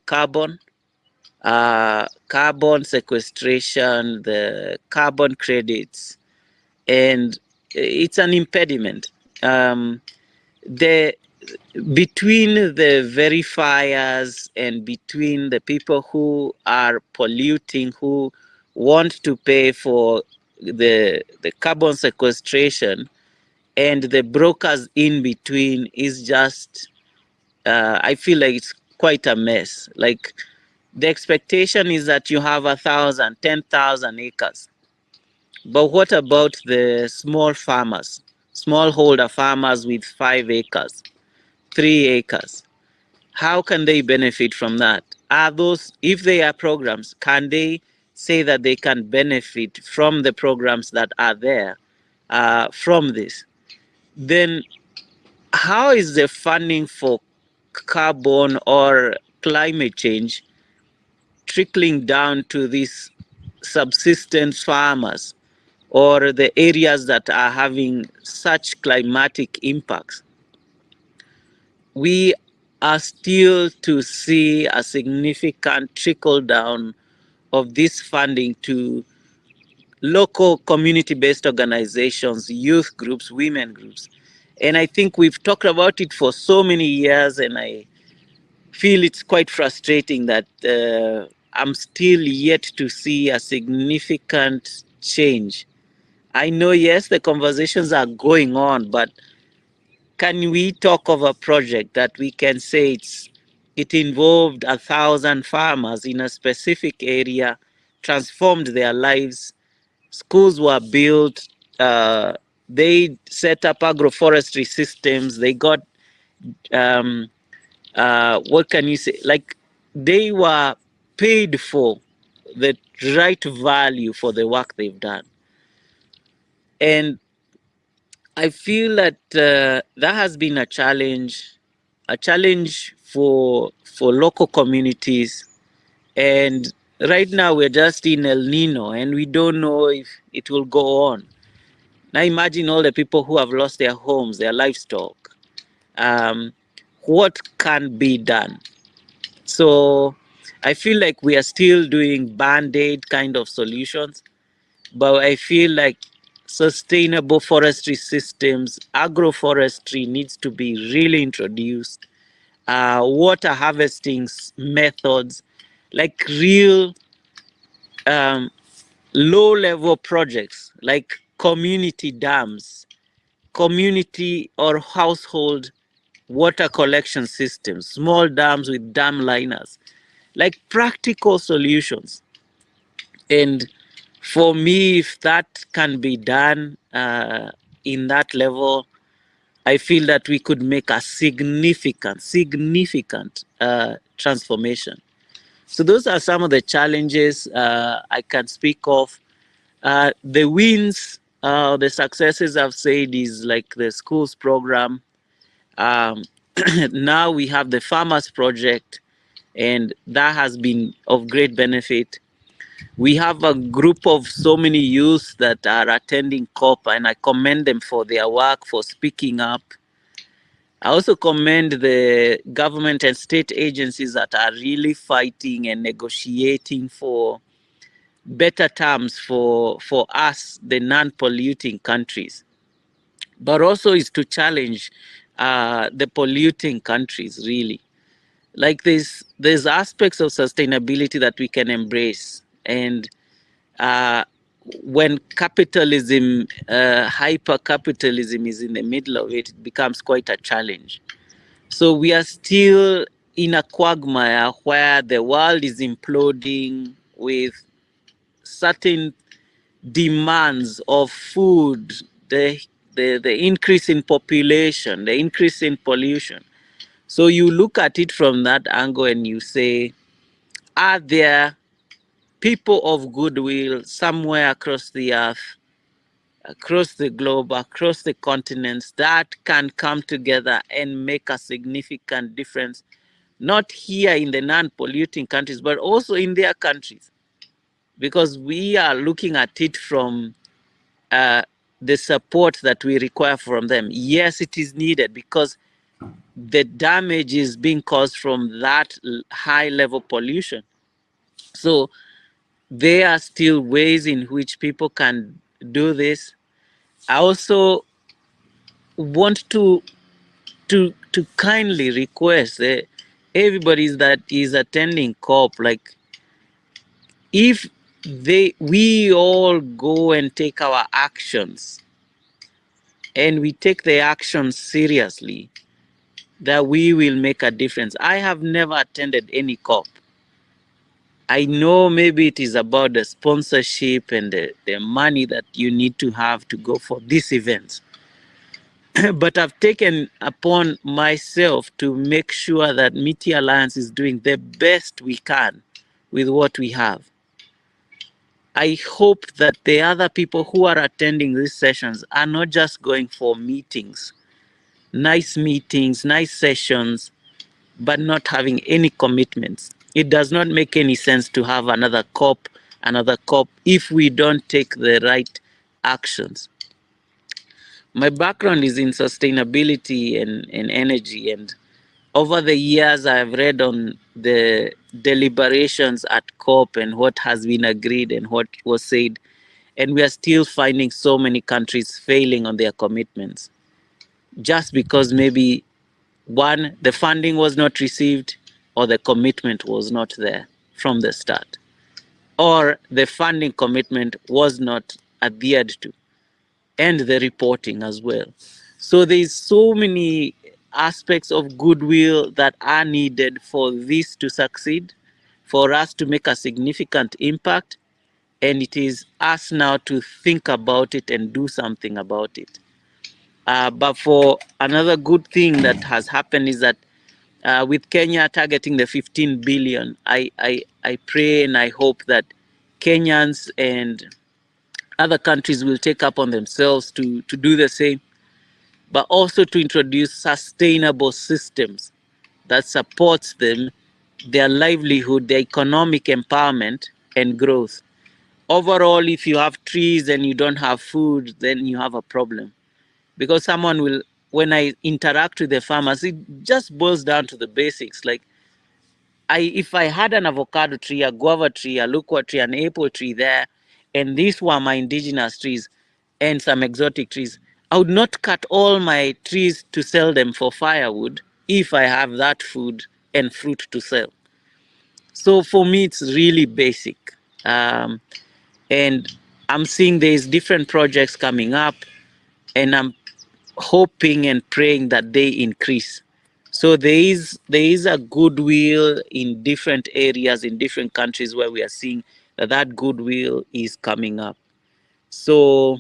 carbon sequestration, the carbon credits, and it's an impediment. The between the verifiers and between the people who are polluting, who want to pay for the carbon sequestration, and the brokers in between is just I feel like it's quite a mess. Like, the expectation is that you have 1,000, 10,000 acres. But what about the small farmers, smallholder farmers with 5 acres, 3 acres? How can they benefit from that? Are those, if they are programs, can they say that they can benefit from the programs that are there from this? Then how is the funding for carbon or climate change trickling down to these subsistence farmers or the areas that are having such climatic impacts? We are still to see a significant trickle down of this funding to local community-based organizations, youth groups, women groups. And I think we've talked about it for so many years, and I feel it's quite frustrating that I'm still yet to see a significant change. I know, yes, the conversations are going on, but can we talk of a project that we can say it involved 1,000 farmers in a specific area, transformed their lives, schools were built, they set up agroforestry systems, they got what can you say, like, they were paid for the right value for the work they've done. And I feel that that has been a challenge for local communities. And right now we're just in El Nino and we don't know if it will go on. Now imagine all the people who have lost their homes, their livestock. What can be done? So I feel like we are still doing band-aid kind of solutions, but I feel like sustainable forestry systems, agroforestry needs to be really introduced. Water harvesting methods, like real low-level projects, like community dams, community or household water collection systems, small dams with dam liners, like practical solutions. And for me, if that can be done in that level, I feel that we could make a significant transformation. So those are some of the challenges I can speak of. The wins, the successes I've said is like the schools program. Now we have the farmers project, and that has been of great benefit. We have a group of so many youth that are attending COP, and I commend them for their work, for speaking up. I also commend the government and state agencies that are really fighting and negotiating for better terms for us, the non-polluting countries. But also is to challenge the polluting countries, really. Like there's aspects of sustainability that we can embrace, and when capitalism, hyper capitalism is in the middle of it, it becomes quite a challenge. So we are still in a quagmire where the world is imploding with certain demands of food, the increase in population, the increase in pollution. So you look at it from that angle and you say, are there people of goodwill somewhere across the earth, across the globe, across the continents that can come together and make a significant difference, not here in the non-polluting countries, but also in their countries? Because we are looking at it from the support that we require from them. Yes, it is needed because the damage is being caused from that high level pollution. So there are still ways in which people can do this. I also want to kindly request everybody that is attending COP, like, if we all go and take our actions and we take the actions seriously, that we will make a difference. I have never attended any COP. I know maybe it is about the sponsorship and the money that you need to have to go for these events. But I've taken upon myself to make sure that Meteor Alliance is doing the best we can with what we have. I hope that the other people who are attending these sessions are not just going for meetings, nice sessions, but not having any commitments. It does not make any sense to have another COP, if we don't take the right actions. My background is in sustainability and energy, and over the years I've read on the deliberations at COP and what has been agreed and what was said, and we are still finding so many countries failing on their commitments just because maybe one, the funding was not received, or the commitment was not there from the start, or the funding commitment was not adhered to, and the reporting as well. So there's so many aspects of goodwill that are needed for this to succeed, for us to make a significant impact, and it is us now to think about it and do something about it. But for another good thing that has happened is that with Kenya targeting the 15 billion, I pray and I hope that Kenyans and other countries will take up on themselves to do the same, but also to introduce sustainable systems that supports them, their livelihood, their economic empowerment and growth. Overall, if you have trees and you don't have food, then you have a problem. Because someone will, when I interact with the farmers, it just boils down to the basics. Like, if I had an avocado tree, a guava tree, a lukwa tree, an apple tree there, and these were my indigenous trees and some exotic trees, I would not cut all my trees to sell them for firewood if I have that food and fruit to sell. So for me, it's really basic. And I'm seeing there's different projects coming up, and I'm hoping and praying that they increase. So there is a goodwill in different areas, in different countries, where we are seeing that goodwill is coming up. So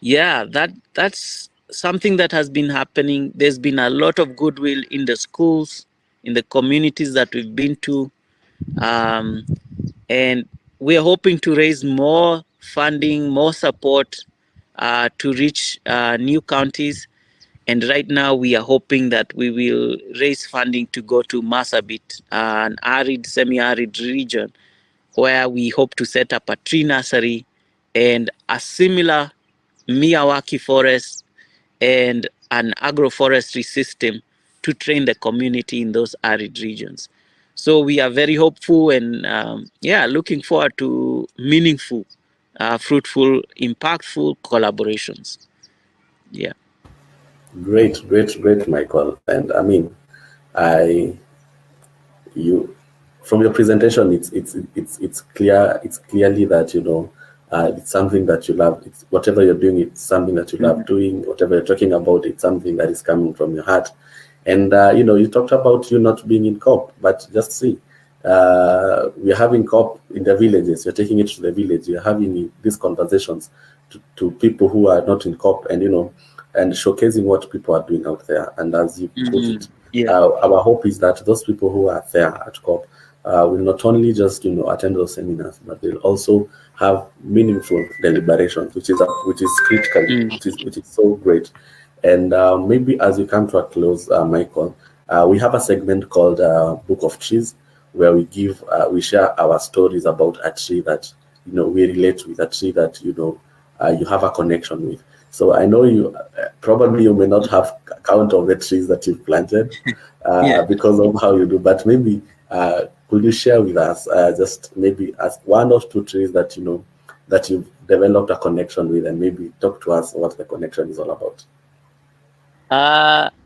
yeah, that's something that has been happening. There's been a lot of goodwill in the schools, in the communities that we've been to, and we're hoping to raise more funding, more support to reach new counties. And right now we are hoping that we will raise funding to go to Marsabit, an arid, semi-arid region, where we hope to set up a tree nursery and a similar Miyawaki forest and an agroforestry system to train the community in those arid regions. So we are very hopeful and looking forward to meaningful, fruitful, impactful collaborations. Yeah. Great, Michael. And I mean, from your presentation, it's clear. It's clearly that it's something that you love. It's whatever you're doing. It's something that you love doing. Whatever you're talking about, it's something that is coming from your heart. And you talked about you not being in COP, but just see, we're having COP in the villages. You're taking it to the village. You're having these conversations to people who are not in COP, and and showcasing what people are doing out there. And as you put it, Yeah. Our hope is that those people who are there at COP will not only just attend those seminars, but they'll also have meaningful deliberations, which is critical, which is so great. And maybe as we come to a close, Michael, we have a segment called Book of Trees, where we share our stories about a tree that we relate with, a tree that you have a connection with. So I know you probably you may not have count of the trees that you've planted Yeah. because of how you do, but maybe could you share with us just maybe as one or two trees that that you've developed a connection with, and maybe talk to us what the connection is all about.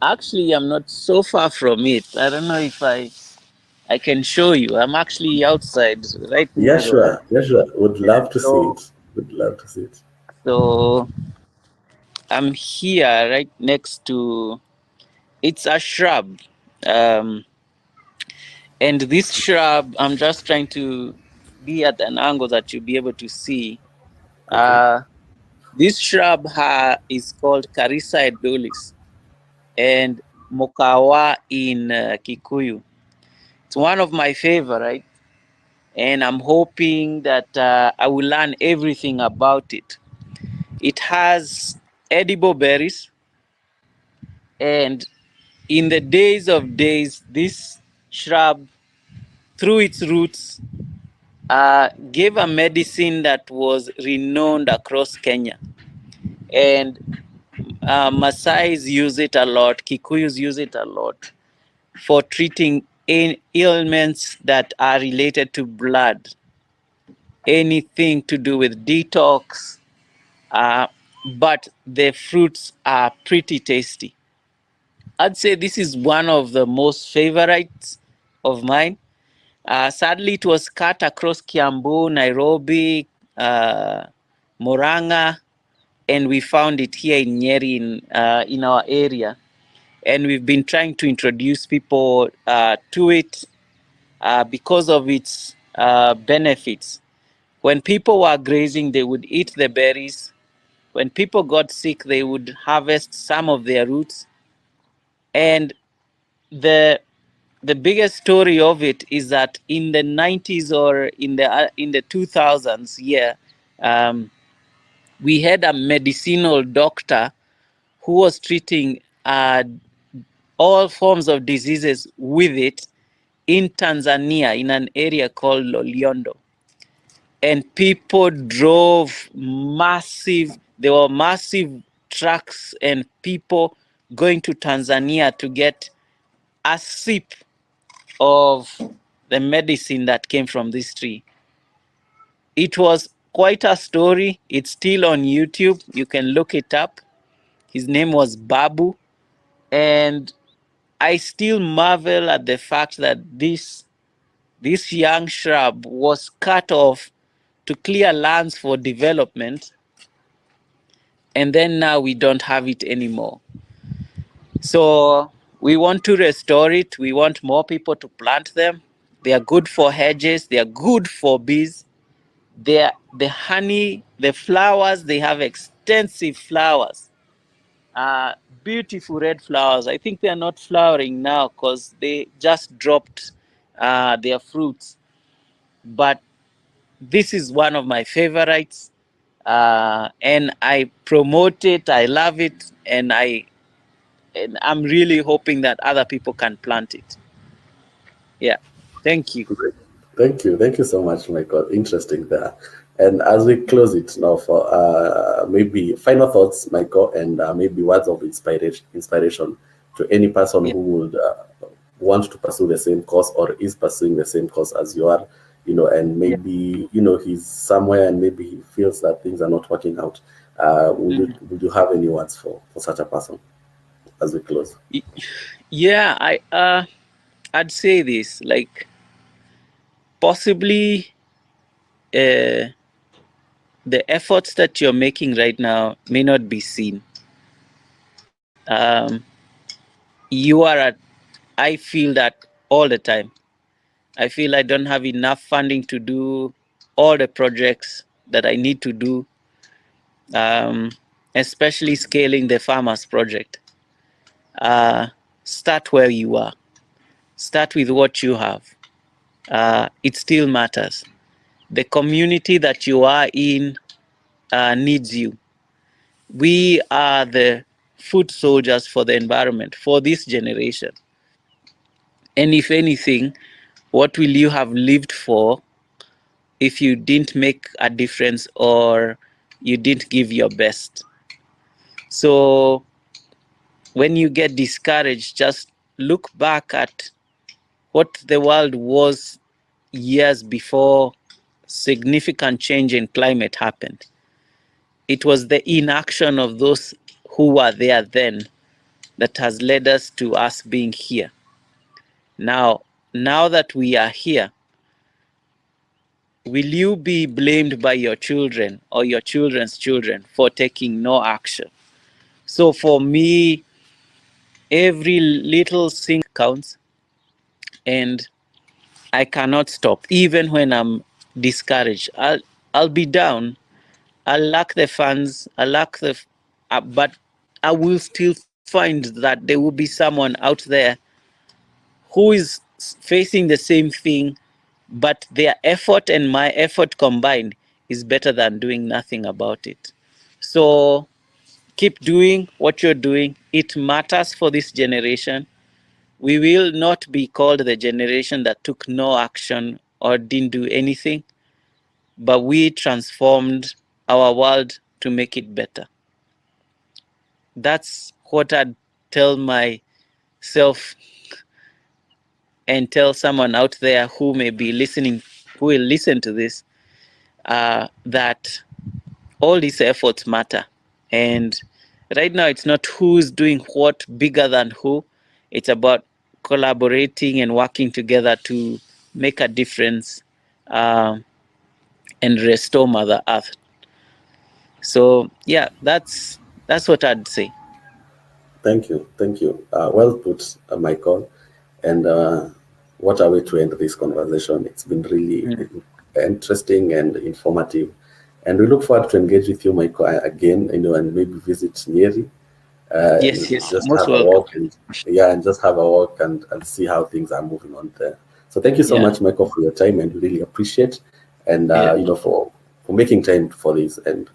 Actually, I'm not so far from it. I don't know if I can show you. I'm actually outside right Yeah, now. sure. Yeah, sure. Would love to see So, it. Would love to see it. so I'm here right next to. It's a shrub, and this shrub. I'm just trying to be at an angle that you'll be able to see. Okay. This shrub is called Carissa edulis and Mokawa in Kikuyu. It's one of my favorite, and I'm hoping that I will learn everything about it. It has edible berries, and in the days of days, this shrub, through its roots, gave a medicine that was renowned across Kenya. And Maasai's use it a lot, Kikuyus use it a lot for treating ailments that are related to blood, anything to do with detox, but the fruits are pretty tasty. I'd say this is one of the most favorites of mine. Sadly, it was cut across Kiambu, Nairobi, Murang'a, and we found it here in Nyeri in our area. And we've been trying to introduce people to it because of its benefits. When people were grazing, they would eat the berries. When people got sick, they would harvest some of their roots. And the biggest story of it is that in the 90s or in the 2000s, we had a medicinal doctor who was treating all forms of diseases with it in Tanzania, in an area called Loliondo. And people drove there were massive trucks and people going to Tanzania to get a sip of the medicine that came from this tree. It was quite a story. It's still on YouTube. You can look it up. His name was Babu. And I still marvel at the fact that this young shrub was cut off to clear lands for development, and then now we don't have it anymore. So we want to restore it. We want more people to plant them. They are good for hedges. They are good for bees. The honey, the flowers, they have extensive flowers. Beautiful red flowers. I think they are not flowering now because they just dropped their fruits. But this is one of my favorites, and I promote it. I love it, and I'm really hoping that other people can plant it. Yeah, thank you. Great. Thank you so much, Michael. Interesting there. And as we close it now, for maybe final thoughts, Michael, and maybe words of inspiration to any person who would want to pursue the same course or is pursuing the same course as you are, and maybe he's somewhere and maybe he feels that things are not working out. Would you have any words for such a person as we close? Yeah, I'd say this, like, possibly the efforts that you're making right now may not be seen. I feel that all the time. I feel I don't have enough funding to do all the projects that I need to do, especially scaling the farmers project. start where you are. Start with what you have. It still matters. The community that you are in needs you. We are the foot soldiers for the environment, for this generation. And if anything, what will you have lived for if you didn't make a difference or you didn't give your best? So when you get discouraged, just look back at what the world was years before significant change in climate happened. It was the inaction of those who were there then that has led us to us being here. Now that we are here, will you be blamed by your children or your children's children for taking no action? So for me, every little thing counts, and I cannot stop. Even when I'm discouraged, I'll be down. I lack the funds. I lack the, but I will still find that there will be someone out there who is facing the same thing, but their effort and my effort combined is better than doing nothing about it. So keep doing what you're doing. It matters for this generation. We will not be called the generation that took no action or didn't do anything, but we transformed our world to make it better. That's what I'd tell myself and tell someone out there who may be listening, who will listen to this, that all these efforts matter. And right now, it's not who's doing what bigger than who. It's about collaborating and working together to make a difference and restore Mother Earth. So yeah, that's what I'd say. Thank you. Well put, Michael. And what a way to end this conversation. It's been really interesting and informative. And we look forward to engage with you, Michael, again, and maybe visit Nyeri. Yes, just most have welcome. a walk and just have a walk and see how things are moving on there. So thank you so much, Michael, for your time, and we really appreciate and for making time for this, and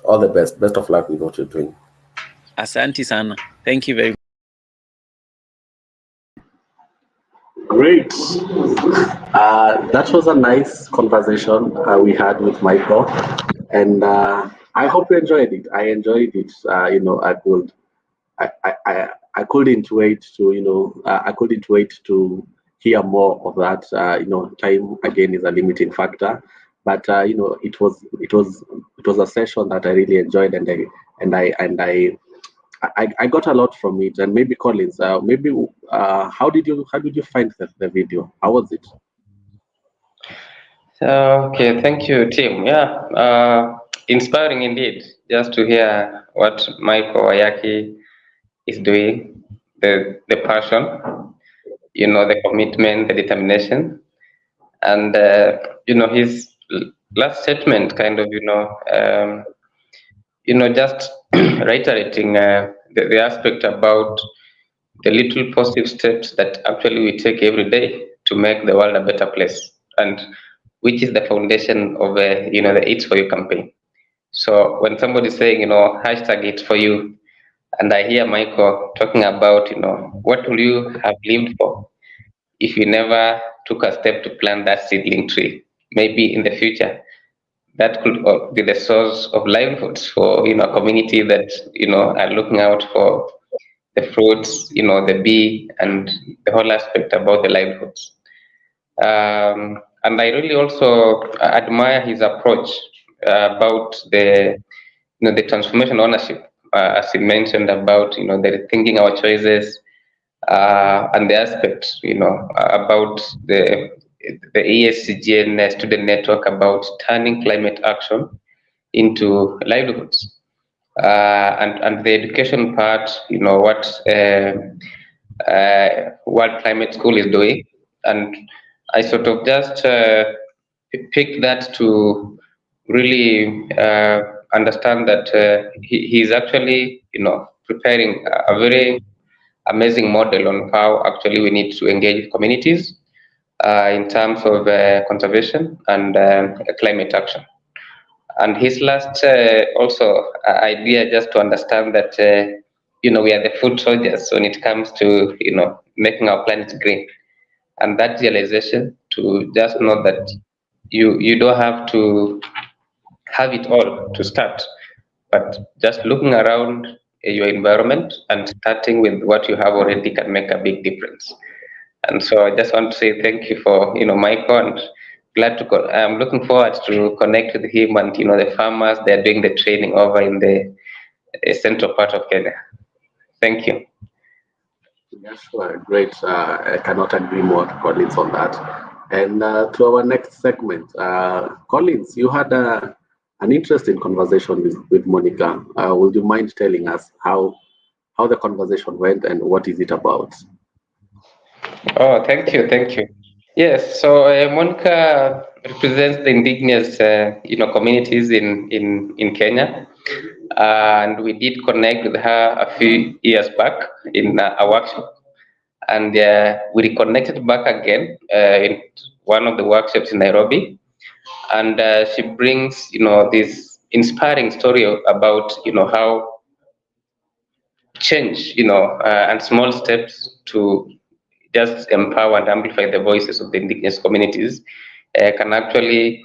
all the best of luck with what you're doing. Asante sana. Thank you very much. Great. That was a nice conversation we had with Michael, and I hope you enjoyed it. I enjoyed it. I couldn't wait to I couldn't wait to hear more of that. Time again is a limiting factor, but it was a session that I really enjoyed, and I got a lot from it. And maybe Collins, how did you find the video? How was it? Okay, thank you, Tim. Yeah, inspiring indeed, just to hear what Michael Wayaki is doing, the passion, the commitment, the determination, and his last statement, kind of, just reiterating the aspect about the little positive steps that actually we take every day to make the world a better place, and which is the foundation of the It's For You campaign. So when somebody is saying, hashtag It's For You, and I hear Michael talking about, what will you have lived for if you never took a step to plant that seedling tree? Maybe in the future, that could be the source of livelihoods for a community that are looking out for the fruits, the bee, and the whole aspect about the livelihoods. And I really also admire his approach about the transformation ownership, as he mentioned about the thinking our choices, and the aspect about the ESCGN student network about turning climate action into livelihoods. And the education part, what World Climate School is doing, and I sort of just pick that to really understand that he's actually, preparing a very amazing model on how actually we need to engage communities in terms of conservation and climate action. And his last also idea, just to understand that we are the foot soldiers when it comes to making our planet green, and that realization to just know that you don't have to have it all to start, but just looking around your environment and starting with what you have already can make a big difference. And so I just want to say thank you for Michael, and I'm looking forward to connect with him and the farmers. They're doing the training over in the central part of Kenya. Thank you. Yeah, sure. Great. I cannot agree more, Collins, on that. And to our next segment, Collins, you had an interesting conversation with Monica. Would you mind telling us how the conversation went and what is it about? Oh, thank you. Yes, so Monica represents the indigenous, communities in Kenya, and we did connect with her a few years back in a workshop, and we reconnected back again in one of the workshops in Nairobi, and she brings, this inspiring story about, how change, and small steps to just empower and amplify the voices of the indigenous communities can actually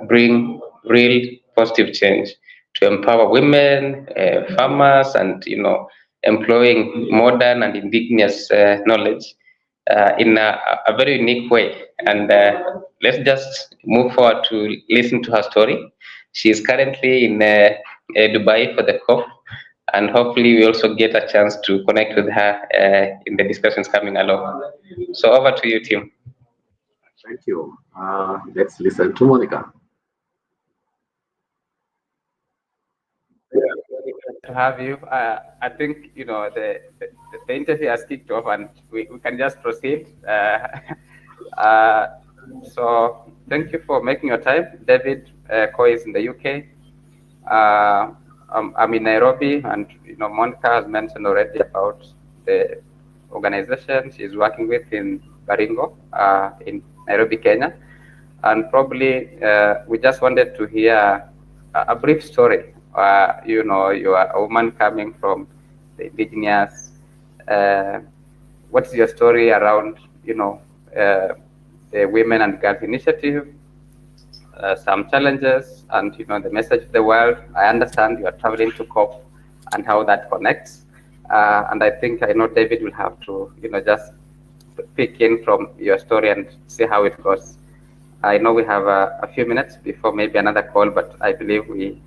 bring real positive change to empower women, farmers, and employing modern and indigenous knowledge in a very unique way. And let's just move forward to listen to her story. She is currently in Dubai for the COP, and hopefully we also get a chance to connect with her in the discussions coming along. So over to you, Tim. Thank you. Let's listen to Monica. To have you. I think the interview has kicked off, and we can just proceed. So thank you for making your time. David Coy is in the UK. I'm in Nairobi, and Monica has mentioned already about the organization she's working with in Baringo, in Nairobi, Kenya. And probably we just wanted to hear a brief story. You are a woman coming from the indigenous. What's your story around, the Women and Girls Initiative? Some challenges and the message to the world. I understand you are traveling to COP and how that connects. And I know David will have to just pick in from your story and see how it goes. I know we have a few minutes before maybe another call, but I believe we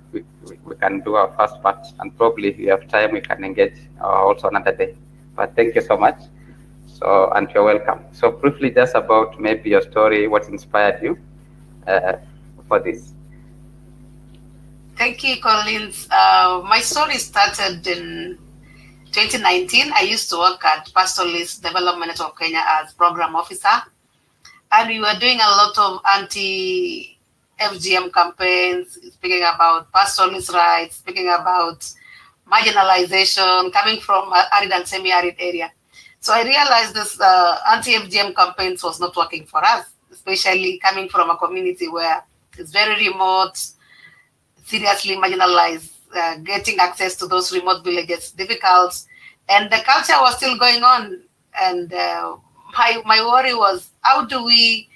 can do our first part, and probably if you have time we can engage also another day. But thank you so much. So, and you're welcome. So briefly, just about maybe your story, what inspired you for this. Thank you, Collins. My story started in 2019. I used to work at Pastoralist Development of Kenya as program officer, and we were doing a lot of anti-FGM campaigns, speaking about pastoralist rights, speaking about marginalization, coming from arid and semi-arid area. So I realized this anti-FGM campaigns was not working for us, especially coming from a community where it's very remote, seriously marginalized, getting access to those remote villages difficult, and the culture was still going on. And my worry was, how do we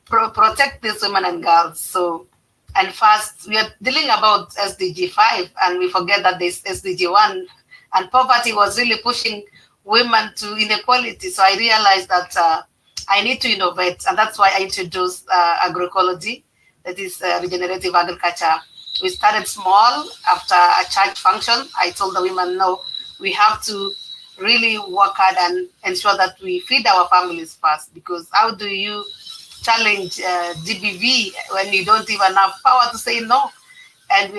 protect these women and girls? So, and first we are dealing about SDG 5, and we forget that there's SDG 1, and poverty was really pushing women to inequality. So I realized that I need to innovate, and that's why I introduced agroecology, that is regenerative agriculture. We started small. After a church function, I told the women, no, we have to really work hard and ensure that we feed our families first, because how do you challenge GBV when you don't even have power to say no? And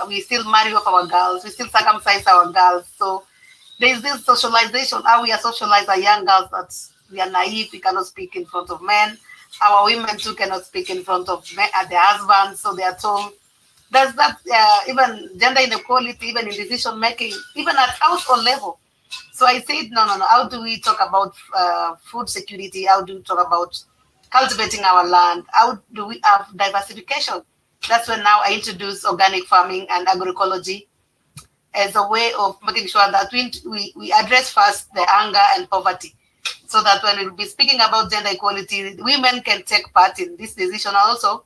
we still marry off our girls, we still circumcise our girls. So there's this socialization, how we are socialized as young girls, that we are naive, we cannot speak in front of men. Our women too cannot speak in front of men, their husbands, so they are told. There's that even gender inequality, even in decision making, even at household level. So I said, no. How do we talk about food security? How do we talk about cultivating our land? How do we have diversification? That's when now I introduced organic farming and agroecology as a way of making sure that we address first the hunger and poverty, so that when we'll be speaking about gender equality, women can take part in this decision, also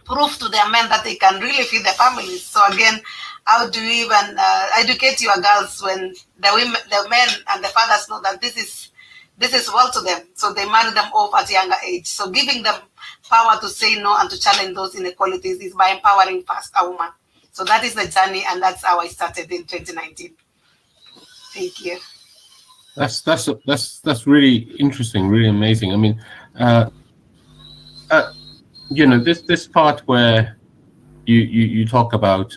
prove to their men that they can really feed their families. So again, how do you even educate your girls when the men and the fathers know that this is well to them, so they marry them off at a younger age. So giving them power to say no and to challenge those inequalities is by empowering first a woman. So that is the journey, and that's how I started in 2019. Thank you. That's really interesting, really amazing. I mean, this part where you talk about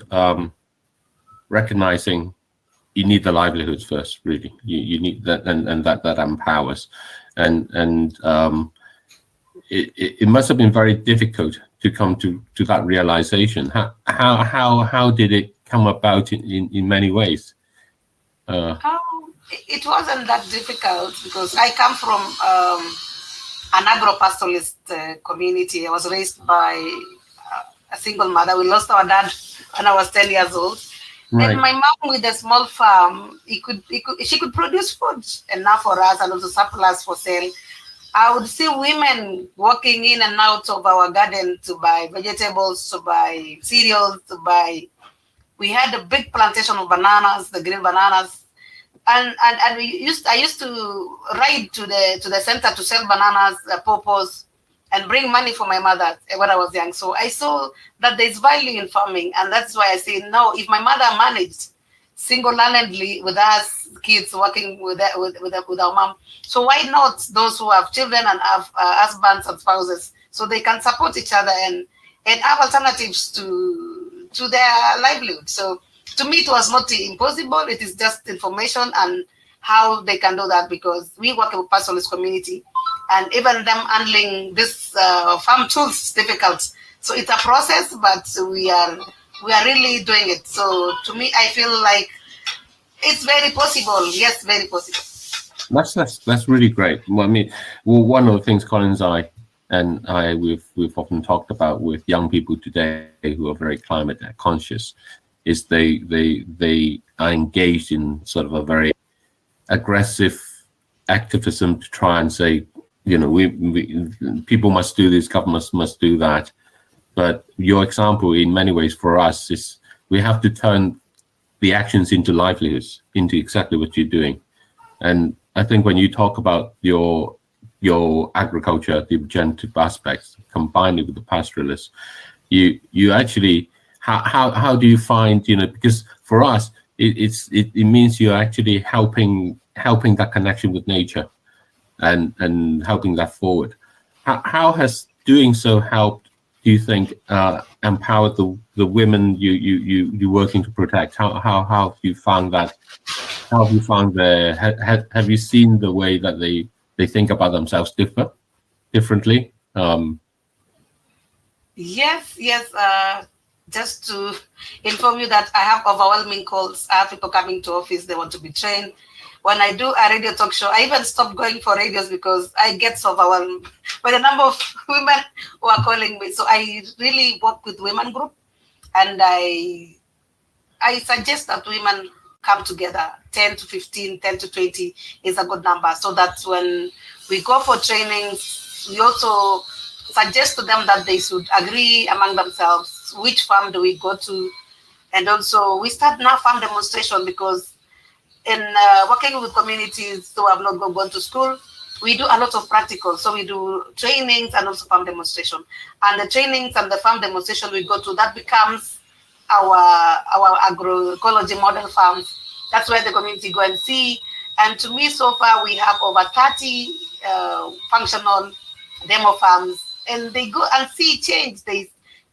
recognizing you need the livelihoods first. Really, you need that, and that empowers, and it must have been very difficult to come to that realization. How did it come about in many ways? It wasn't that difficult because I come from an agro-pastoralist community. I was raised by a single mother. We lost our dad when I was 10 years old. Right. And my mom, with a small farm, she could produce food enough for us and also surplus for sale. I would see women walking in and out of our garden to buy vegetables, to buy cereals, we had a big plantation of bananas, the green bananas. And I used to ride to the center to sell bananas, pawpaws, and bring money for my mother when I was young. So I saw that there's value in farming, and that's why I say no. If my mother managed single-handedly with us kids working with our mom, so why not those who have children and have husbands and spouses, so they can support each other and have alternatives to their livelihood. So to me, it was not impossible. It is just information and how they can do that, because we work with pastoralist community, and even them handling this farm tools is difficult. So it's a process, but we are really doing it. So to me, I feel like it's very possible. Yes, very possible. That's really great. Well, I mean, one of the things Collins and I we've often talked about with young people today who are very climate conscious is they are engaged in sort of a very aggressive activism to try and say, people must do this, governments must do that. But your example, in many ways, for us is we have to turn the actions into livelihoods, into exactly what you're doing. And I think when you talk about your agriculture, the regenerative aspects, combined with the pastoralists, you actually, how do you find, because for us it means you're actually helping that connection with nature and helping that forward. How has doing so helped, do you think, empower the women you're working to protect? How have you found that? How have you found have you seen the way that they think about themselves differently? Yes. Just to inform you that I have overwhelming calls. I have people coming to office, they want to be trained. When I do a radio talk show, I even stopped going for radios because I get so overwhelmed by the number of women who are calling me. So I really work with women group, and I suggest that women come together. 10 to 15, 10 to 20 is a good number, so that when we go for trainings, we also suggest to them that they should agree among themselves which farm do we go to. And also we start now farm demonstration, because in working with communities who have not gone to school, we do a lot of practical. So we do trainings and also farm demonstration. And the trainings and the farm demonstration we go to, that becomes our agroecology model farms. That's where the community go and see. And to me, so far, we have over 30 functional demo farms, and they go and see change.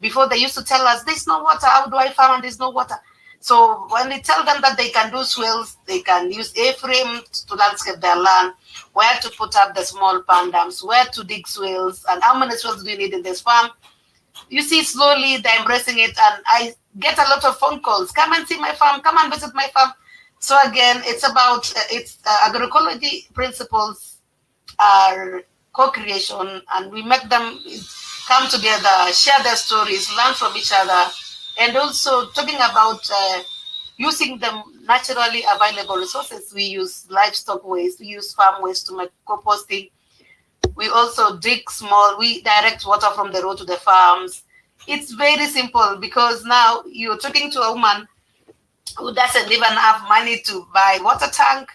Before they used to tell us, there's no water, how do I farm and there's no water? So when we tell them that they can do swales, they can use A-frame to landscape their land, where to put up the small pan dams, where to dig swales, and how many swales do you need in this farm? You see, slowly they're embracing it, and I get a lot of phone calls. Come and see my farm, come and visit my farm. So again, it's about agroecology principles are co-creation, and we make them come together, share their stories, learn from each other, and also talking about using them naturally available resources. We use livestock waste, we use farm waste to make composting. We also dig small, we direct water from the road to the farms. It's very simple, because now you're talking to a woman who doesn't even have money to buy water tank.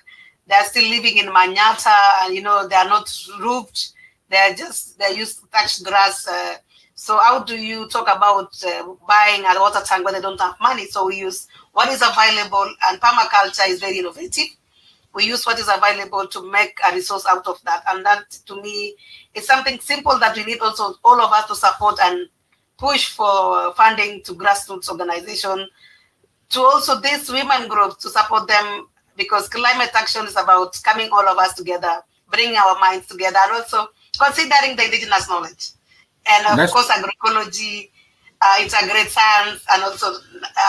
They're still living in Manyatta, and they're not roofed. They're used to touch grass. So how do you talk about buying a water tank when they don't have money? So we use what is available, and permaculture is very innovative. We use what is available to make a resource out of that. And that, to me, is something simple that we need also all of us to support and push for funding to grassroots organization, to also these women groups, to support them, because climate action is about coming all of us together, bringing our minds together, and also considering the indigenous knowledge. And of course, agroecology, integrate science, and also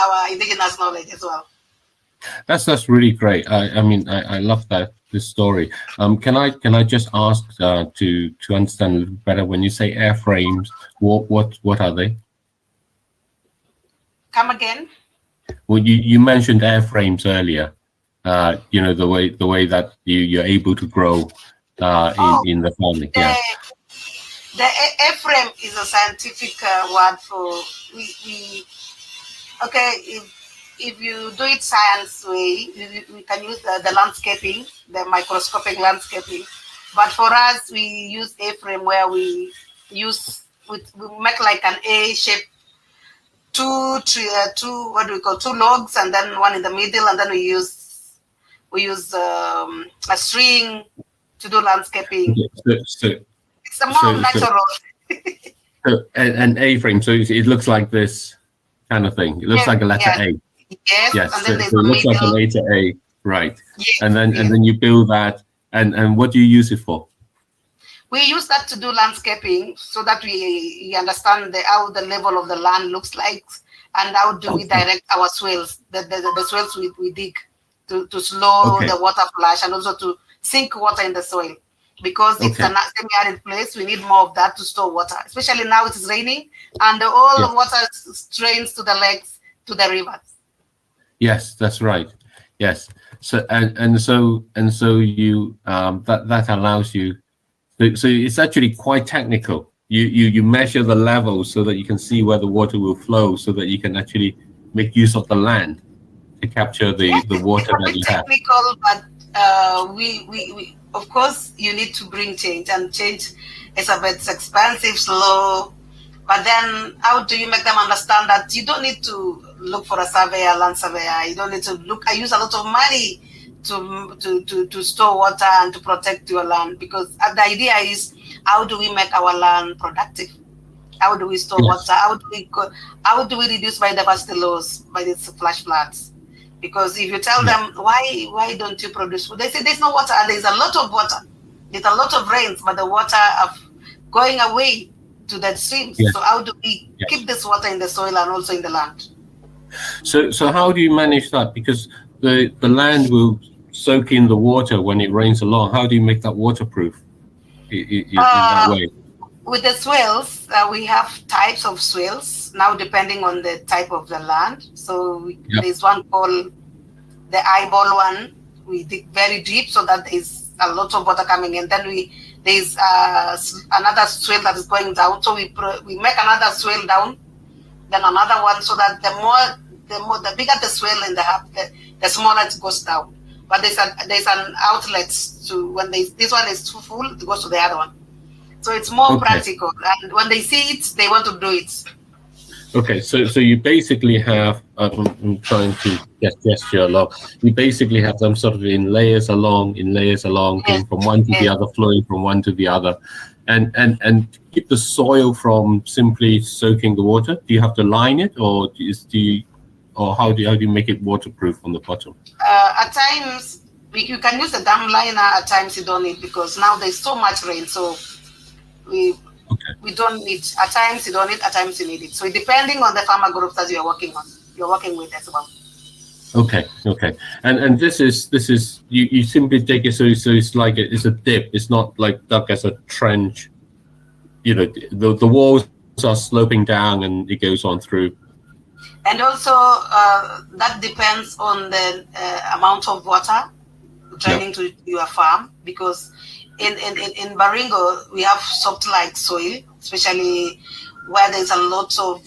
our indigenous knowledge as well. That's really great. I mean, I love this story. Can I just ask to understand a little better, when you say airframes, what are they? Come again? Well, you mentioned airframes earlier. The way that you're able to grow in the farming. Yeah. The airframe is a scientific word for if you do it science way, we can use the landscaping, the microscopic landscaping. But for us, we use A-frame, where we make like an A shape, two logs, and then one in the middle, and then we use a string to do landscaping. It's a more natural. An A-frame, so it looks like this kind of thing. It looks like a letter A. Yes. And then so it looks like a letter A, right? Yes, and then you build that, and what do you use it for? We use that to do landscaping, so that we understand how the level of the land looks like, and how do we direct our swales, the swales we dig to slow the water flush, and also to sink water in the soil, because it's a semi-arid place. We need more of that to store water, especially now it is raining, and all the water drains to the lakes, to the rivers. Yes, that's right. Yes. So so you that allows you. So it's actually quite technical. You measure the level so that you can see where the water will flow, so that you can actually make use of the land to capture the water that you have. Technical, but we of course you need to bring change, and change is a bit expensive, slow. But then, how do you make them understand that you don't need to look for a surveyor, land surveyor? You don't need to look. I use a lot of money to store water and to protect your land, because the idea is, how do we make our land productive? How do we store water? How do we reduce biodiversity loss by these flash floods? Because if you tell them why don't you produce food, they say there's no water, and there's a lot of water. There's a lot of rains, but the water are going away to the streams. So how do we keep this water in the soil and also in the land? So how do you manage that? Because the land will soak in the water when it rains a lot. How do you make that waterproof in that way? With the swales, we have types of swales now, depending on the type of the land. So there's one called the eyeball one. We dig very deep so that there's a lot of water coming in. Then there's another swale that is going down. So we make another swale down, then another one, so that the bigger the swale in the hub, the smaller it goes down. But there's an outlet to when this one is too full, it goes to the other one. So it's more practical, and when they see it, they want to do it. Okay, so you basically have, I'm trying to gesture along. You basically have them sort of in layers along, going from one to the other, flowing from one to the other, and keep the soil from simply soaking the water. Do you have to line it, or how do you make it waterproof on the bottom? At times you can use the dam liner. At times you don't need, because now there's so much rain. So we don't need. At times you don't need. At times you need it. So depending on the farmer groups that you're working with as well. Okay, okay, and this is you simply dig it, so it's like it's a dip. It's not like dug as a trench. You know, the walls are sloping down and it goes on through. And also that depends on the amount of water draining to your farm, because in Baringo we have soft-like soil, especially where there's a lot of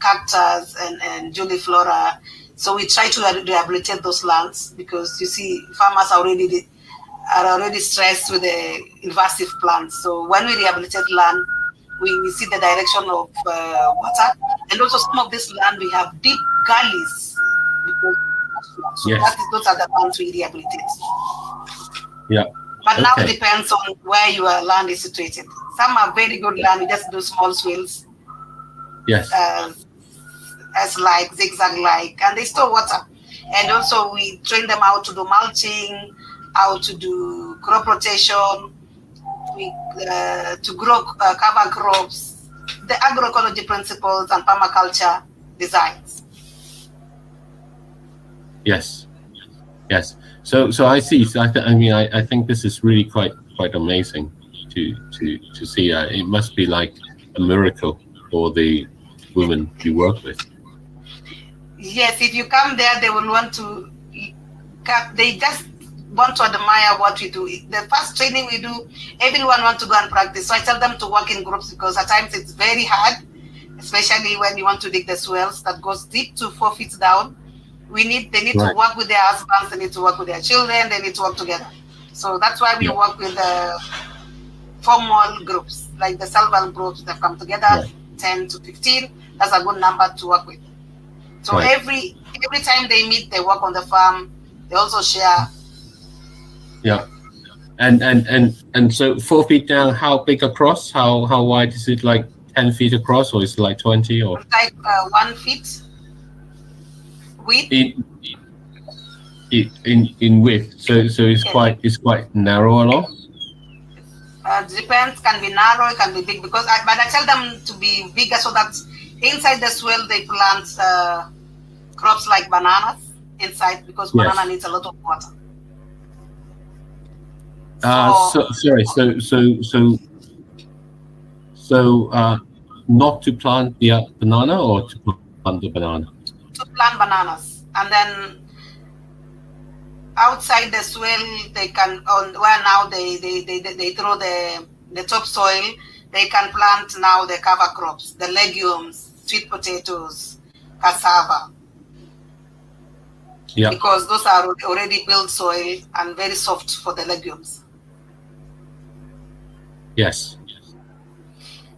cactus and juliflora. So we try to rehabilitate those lands, because you see farmers are already stressed with the invasive plants. So when we rehabilitate land, we see the direction of water, and also some of this land we have deep gullies, because those are the lands we rehabilitate. Yeah. But now it depends on where your land is situated. Some are very good land, we just do small swales. Yes. As like zigzag-like, and they store water. And also we train them how to do mulching, how to do crop rotation, to grow cover crops, the agroecology principles and permaculture designs. Yes, yes. So I see. So I think this is really quite amazing to see. It must be like a miracle for the women you work with. Yes, if you come there, they will want to. They just want to admire what we do. The first training we do, everyone wants to go and practice. So I tell them to work in groups, because at times it's very hard, especially when you want to dig the swells that goes deep to 4 feet down. They need to work with their husbands, they need to work with their children, they need to work together. So that's why we work with the formal groups, like the self-help groups that come together, 10 to 15. That's a good number to work with. So every time they meet, they work on the farm, they also share. Yeah. And so 4 feet down, how big across? How wide is it? Like 10 feet across, or is it like 20? Or like 1 feet width. In width. So it's quite narrow along. Depends. Can be narrow, it can be big. But I tell them to be bigger, so that inside the swell they plant crops like bananas inside, because banana needs a lot of water. So not to plant the banana, or to plant the banana? To plant bananas, and then outside the swell they can, where now they throw the topsoil, they can plant now the cover crops, the legumes, sweet potatoes, cassava. Yeah. Because those are already built soil and very soft for the legumes. Yes.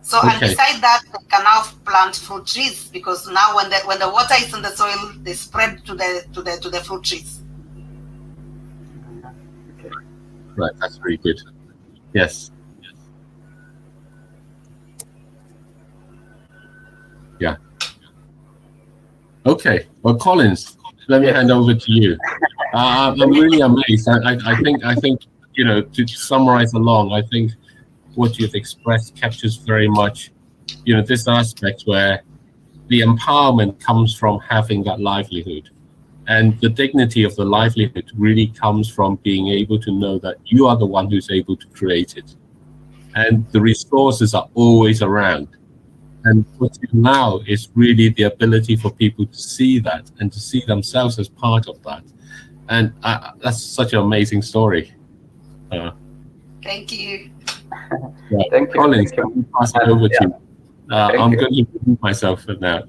So and beside that, they can now plant fruit trees, because now when the water is in the soil, they spread to the fruit trees. Right, that's very good. Yes. Yeah. Okay. Well, Collins, let me hand over to you. I'm really amazed. I think to summarize along, I think what you've expressed captures very much, this aspect where the empowerment comes from having that livelihood, and the dignity of the livelihood really comes from being able to know that you are the one who's able to create it, and the resources are always around. And what you allow is really the ability for people to see that and to see themselves as part of that. And that's such an amazing story. Thank you. Thank you. Collins, let me pass it over to you. I'm going to remove myself for now.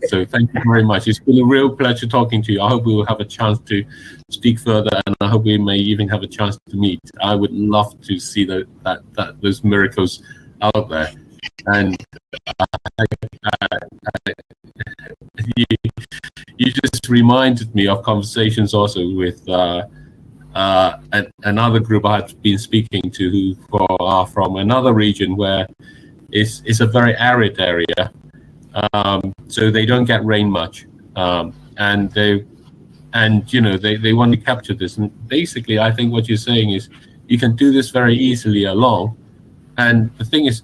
So thank you very much. It's been a real pleasure talking to you. I hope we will have a chance to speak further, and I hope we may even have a chance to meet. I would love to see those miracles out there. And you just reminded me of conversations also with another group I had been speaking to, who are from another region where it's a very arid area, so they don't get rain much, and they want to capture this. And basically, I think what you're saying is you can do this very easily along. And the thing is,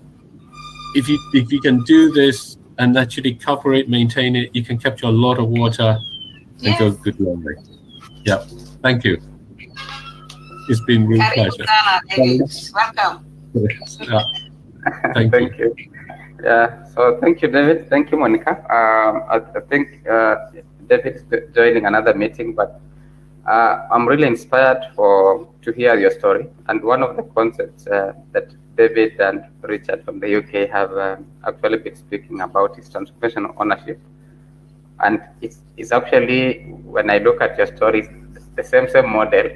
if you can do this and actually cover it, maintain it, you can capture a lot of water and go good long way. Yeah, thank you. It's been a real pleasure. Welcome. Thank you. Yeah, so thank you, David. Thank you, Monica. I think David is joining another meeting, but I'm really inspired to hear your story. And one of the concepts that David and Richard from the UK have actually been speaking about is transformational ownership. And it's actually, when I look at your story, it's the same model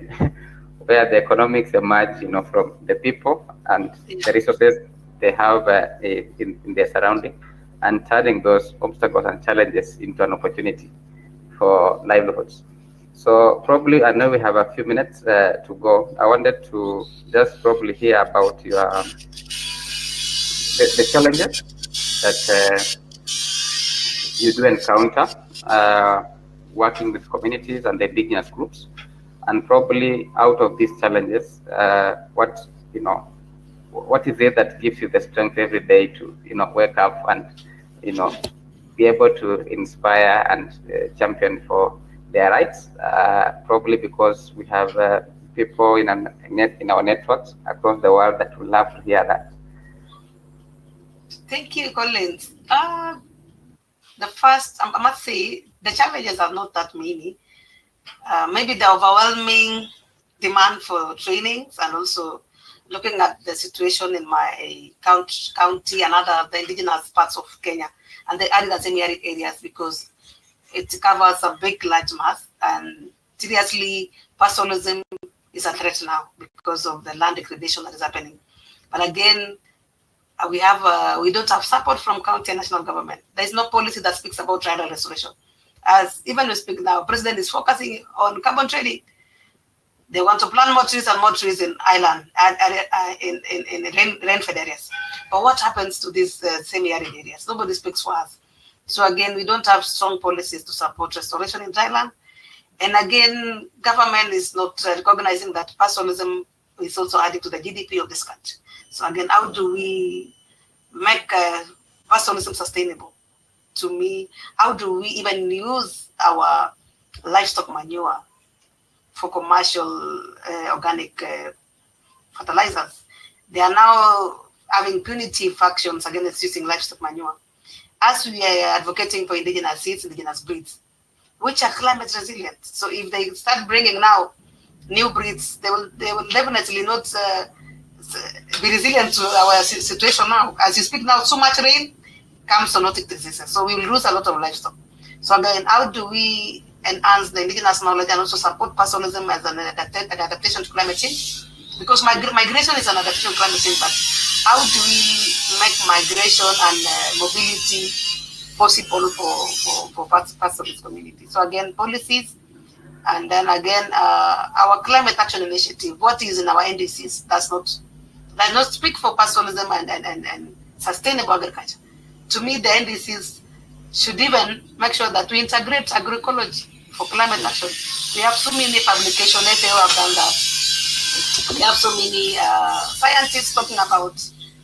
where the economics emerge, from the people and the resources they have in their surrounding, and turning those obstacles and challenges into an opportunity for livelihoods. So probably, I know we have a few minutes to go. I wanted to just probably hear about your the challenges that you do encounter working with communities and the indigenous groups, and probably out of these challenges, what is it that gives you the strength every day to wake up and be able to inspire and champion for their rights? Probably because we have people in our networks across the world that would love to hear that. Thank you, Collins. The first, I must say, the challenges are not that many. Maybe the overwhelming demand for trainings, and also looking at the situation in my county and the indigenous parts of Kenya and the arid and semi-arid areas, because it covers a big large mass, and seriously, pastoralism is a threat now because of the land degradation that is happening. But again, we don't have support from county and national government. There is no policy that speaks about tidal restoration. As even we speak now, President is focusing on carbon trading. They want to plant more trees in island and in rain-fed areas. But what happens to these semi-arid areas? Nobody speaks for us. So again, we don't have strong policies to support restoration in Thailand. And again, government is not recognizing that pastoralism is also adding to the GDP of this country. So again, how do we make pastoralism sustainable? To me, how do we even use our livestock manure for commercial organic fertilizers? They are now having punitive actions against using livestock manure. As we are advocating for indigenous seeds, indigenous breeds, which are climate resilient. So if they start bringing now new breeds, they will definitely not be resilient to our situation now. As you speak now, so much rain comes zoonotic diseases. So we will lose a lot of livestock. So again, how do we enhance the indigenous knowledge and also support pastoralism as an adaptation to climate change? Because migration is an adaptation to climate change, but how do we make migration and mobility possible for pastoralist community? So again, policies, and then again, our climate action initiative, what is in our NDCs does not speak for pastoralism and sustainable agriculture. To me, the NDCs should even make sure that we integrate agroecology for climate action. We have so many publications, FAO have done that. We have so many scientists talking about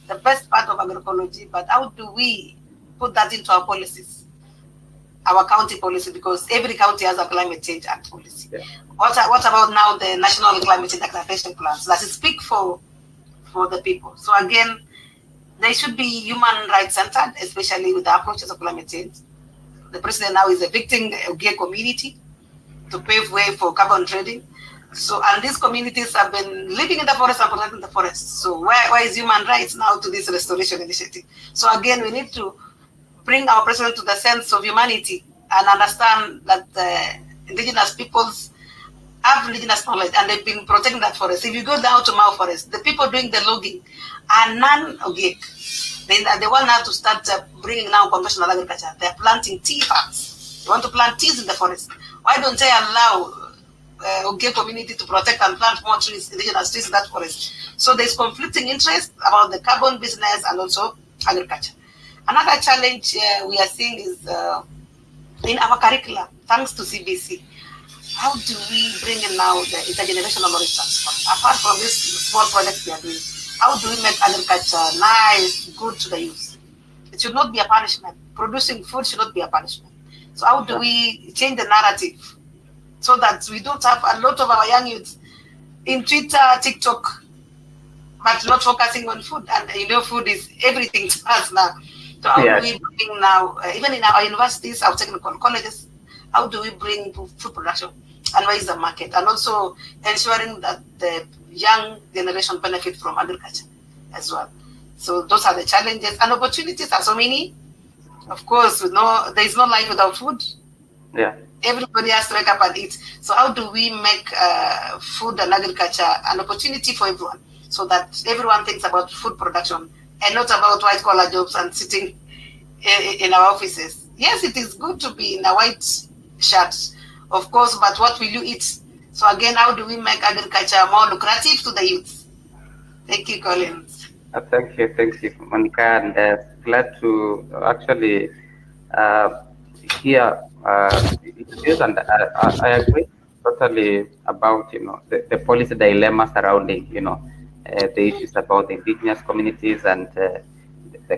the best part of agroecology, but how do we put that into our policies, our county policy, because every county has a climate change act policy. Yeah. What about now the national climate change adaptation plans? Does it speak for the people? So again, they should be human rights centered, especially with the approaches of climate change. The president now is evicting a gay community to pave way for carbon trading. So, and these communities have been living in the forest and protecting the forest. So why is human rights now to this restoration initiative? So again, we need to bring our president to the sense of humanity and understand that indigenous peoples have indigenous knowledge and they've been protecting that forest. If you go down to Mao Forest, the people doing the logging are non-organic. They want now to start bringing now conventional agriculture. They're planting tea farms. They want to plant teas in the forest. Why don't they allow Ogier community to protect and plant more trees, indigenous trees in that forest? So there's conflicting interest about the carbon business and also agriculture. Another challenge we are seeing is in our curricula, thanks to CBC. How do we bring in now the intergenerational knowledge transfer? Apart from this small project we are doing, how do we make agriculture nice, good to the youth? It should not be a punishment. Producing food should not be a punishment. So how do we change the narrative so that we don't have a lot of our young youth in Twitter, TikTok, but not focusing on food? And food is everything to us now. So how do we bring now, even in our universities, our technical colleges, how do we bring food production and raise the market, and also ensuring that the young generation benefit from agriculture as well? So those are the challenges, and opportunities are so many. Of course, there is no life without food. Yeah. Everybody has to wake up and eat. So how do we make food and agriculture an opportunity for everyone, so that everyone thinks about food production and not about white collar jobs and sitting in our offices? Yes, it is good to be in a white shirt, of course, but what will you eat? So again, how do we make agriculture more lucrative to the youth? Thank you, Collins. Thank you, Monica, and glad to actually hear this, and I agree totally about the policy dilemma surrounding the issues about the indigenous communities and the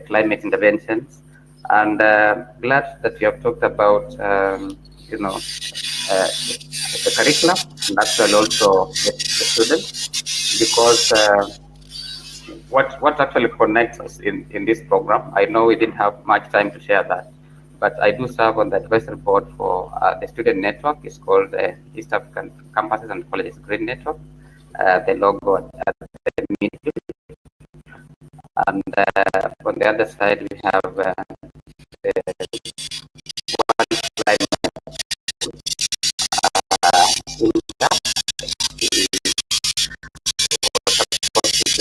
climate interventions, and glad that you have talked about the curriculum and actually also the students, because what actually connects us in this program, I know we didn't have much time to share that, but I do serve on the advisory board for the student network. It's called the East African Campuses and Colleges Green Network. The logo at the middle. And on the other side, we have the one slide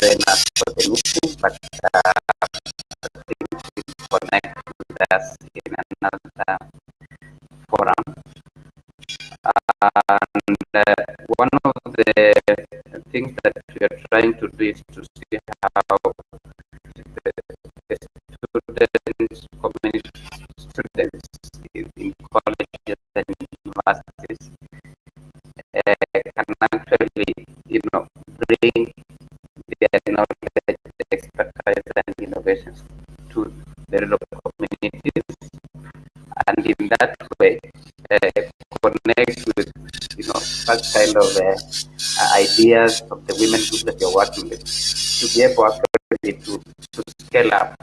join us for the meeting, but connect with us in another forum. And one of the things that we are trying to do is to see how the students, community students in colleges and universities can actually, bring their knowledge, expertise, and innovations to the local communities, and in that way connect with such kind of ideas of the women group that you're working with, to be able actually to scale up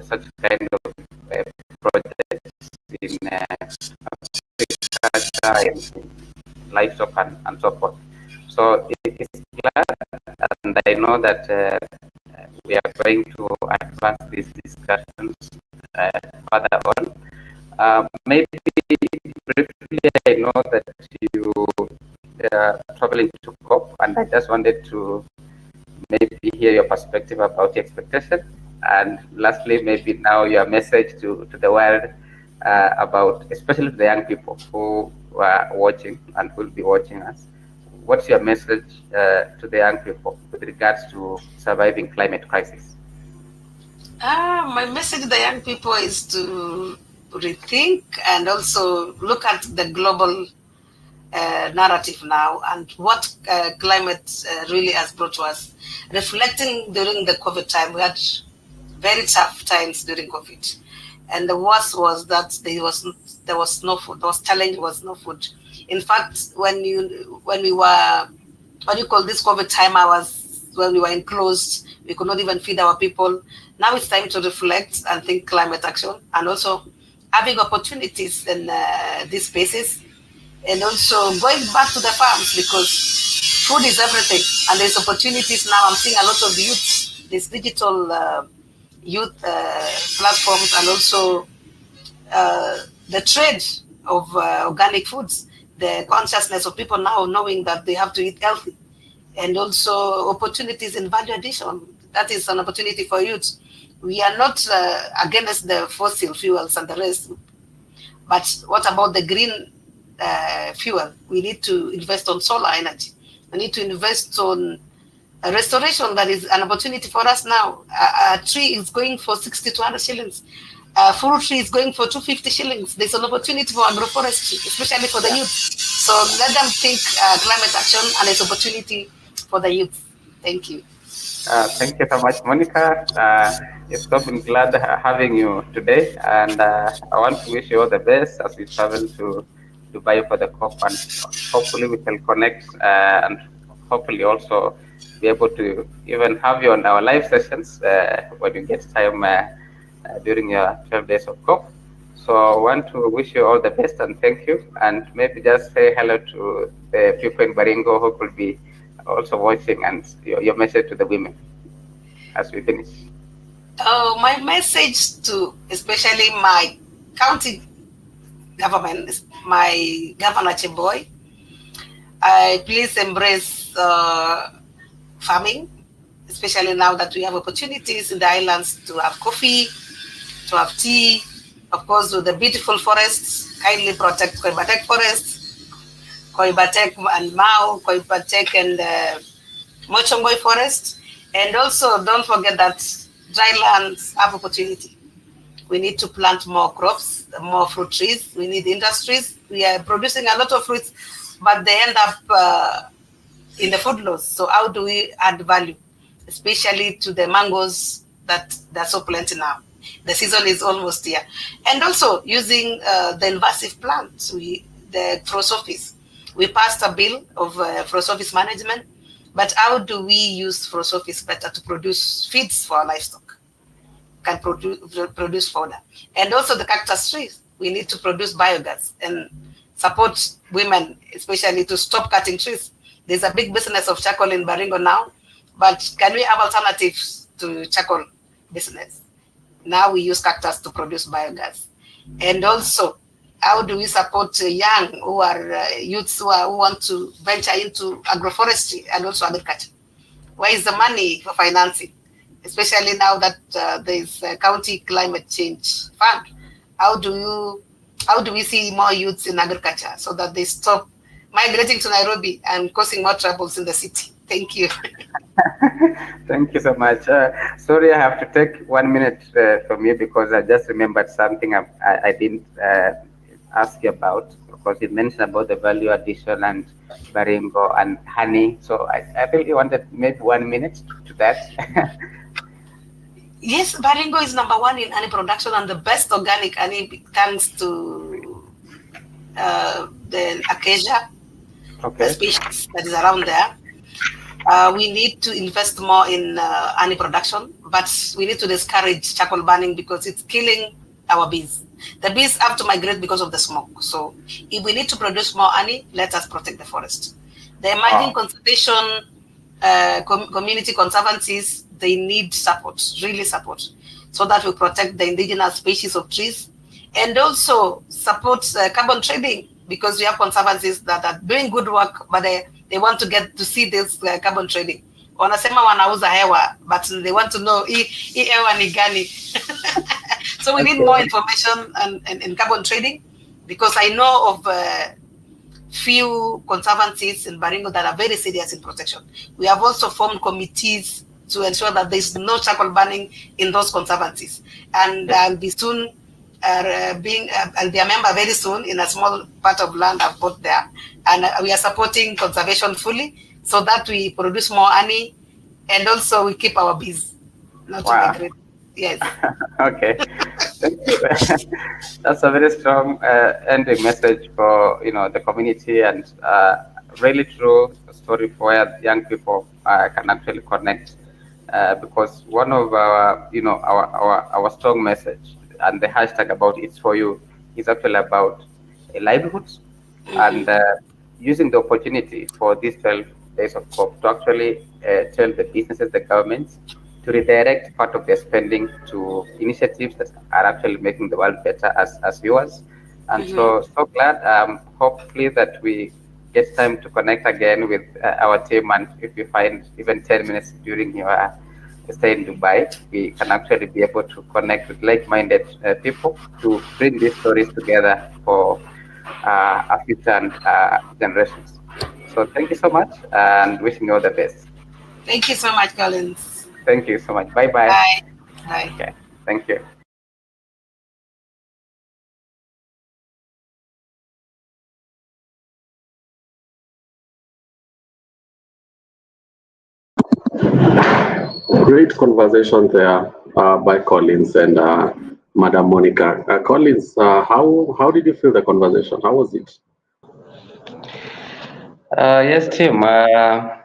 such kind of projects in agriculture and livestock and so forth. So it is glad, and I know that we are going to advance these discussions further on. Maybe briefly, I know that you are traveling to COP, and I just wanted to maybe hear your perspective about the expectation, and lastly, maybe now your message to the world about, especially the young people who are watching and will be watching us. What's your message to the young people with regards to surviving climate crisis? My message to the young people is to rethink and also look at the global narrative now and what climate really has brought to us. Reflecting during the COVID time, we had very tough times during COVID, and the worst was that there was no food. The challenge was no food. In fact, when we were, what do you call this COVID time hours, when we were enclosed, we could not even feed our people. Now it's time to reflect and think climate action, and also having opportunities in these spaces, and also going back to the farms, because food is everything, and there's opportunities now. I'm seeing a lot of youth, these digital youth platforms, and also the trade of organic foods, the consciousness of people now knowing that they have to eat healthy, and also opportunities in value addition. That is an opportunity for youth. We are not against the fossil fuels and the rest, but what about the green fuel? We need to invest on solar energy. We need to invest on a restoration. That is an opportunity for us now. A tree is going for 60 to 100 shillings. A fruit tree is going for 250 shillings. There's an opportunity for agroforestry, especially for the youth. So let them think climate action, and it's opportunity for the youth. Thank you. Thank you so much, Monica. It's so been glad having you today, and I want to wish you all the best as we travel to Dubai for the COP, and hopefully we can connect and hopefully also be able to even have you on our live sessions when you get time during your 12 days of COP. So I want to wish you all the best and thank you, and maybe just say hello to the people in Baringo who could be also watching, and your message to the women as we finish. My message to especially my county government, my governor Cheboy, please embrace farming, especially now that we have opportunities in the islands to have coffee, to have tea, of course, with the beautiful forests. Kindly protect Koibatek forests, Koibatek and Mau, Koibatek and Mochongoy forest. And also don't forget that dry lands have opportunity. We need to plant more crops, more fruit trees. We need industries. We are producing a lot of fruits, but they end up in the food loss. So how do we add value, especially to the mangoes that they're so plenty now? The season is almost here. And also using the invasive plants, the frost office. We passed a bill of frost office management, but how do we use frost office better to produce feeds for our livestock? Can produce fodder. And also the cactus trees. We need to produce biogas and support women, especially to stop cutting trees. There's a big business of charcoal in Baringo now, but can we have alternatives to charcoal business? Now we use cactus to produce biogas. And also, how do we support young who are youths who want to venture into agroforestry and also agriculture? Where is the money for financing? Especially now that there is a county climate change fund. How do we see more youths in agriculture so that they stop migrating to Nairobi and causing more troubles in the city? Thank you. Thank you so much. Sorry, I have to take 1 minute from you because I just remembered something I didn't ask you about, because you mentioned about the value addition and Baringo and honey. So I really wanted maybe 1 minute to that. Yes, Baringo is #1 in honey production and the best organic honey, thanks to the acacia, the species that is around there. We need to invest more in honey production, but we need to discourage charcoal burning because it's killing our bees. The bees have to migrate because of the smoke. So if we need to produce more honey, let us protect the forest. The emerging conservation community conservancies, they need support, really support, so that we protect the indigenous species of trees and also support carbon trading, because we have conservancies that are doing good work, but they want to get to see this carbon trading. Wanasema wanauza hewa, but they want to know hii hewa ni gani. So we need more information in carbon trading, because I know of few conservancies in Baringo that are very serious in protection. We have also formed committees to ensure that there's no charcoal burning in those conservancies. And I'll be soon I'll be a member very soon in a small part of land I've bought there. And we are supporting conservation fully so that we produce more honey and also we keep our bees. Not to migrate. Yes. Okay. Thank you. That's a very strong ending message for the community, and really true story for where young people can actually connect. Because one of our our strong message and the hashtag about It's For You is actually about livelihoods and using the opportunity for these 12 days of COP to actually tell the businesses, the governments, to redirect part of their spending to initiatives that are actually making the world better as viewers. And so glad, hopefully that we get time to connect again with our team, and if you find even 10 minutes during your stay in Dubai, we can actually be able to connect with like-minded people to bring these stories together for our future generations. So thank you so much, and wishing you all the best. Thank you so much, Collins. Thank you so much. Bye-bye. Bye. Bye. Okay. Thank you. Great conversation there by Collins and Madam Monica. Collins, how did you feel the conversation? How was it? Yes, Tim. I'm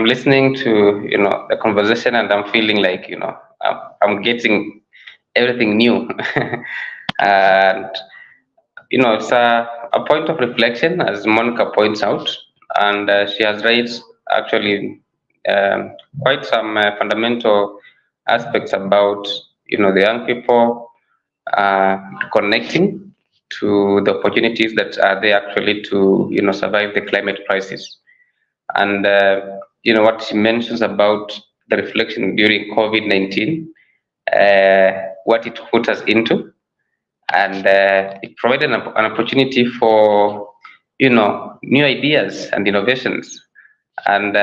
listening to the conversation, and I'm feeling like I'm getting everything new, and it's a point of reflection, as Monica points out, and she has raised actually quite some fundamental aspects about the young people connecting to the opportunities that are there actually to survive the climate crisis. And what she mentions about the reflection during COVID-19, what it put us into, and it provided an opportunity for new ideas and innovations. And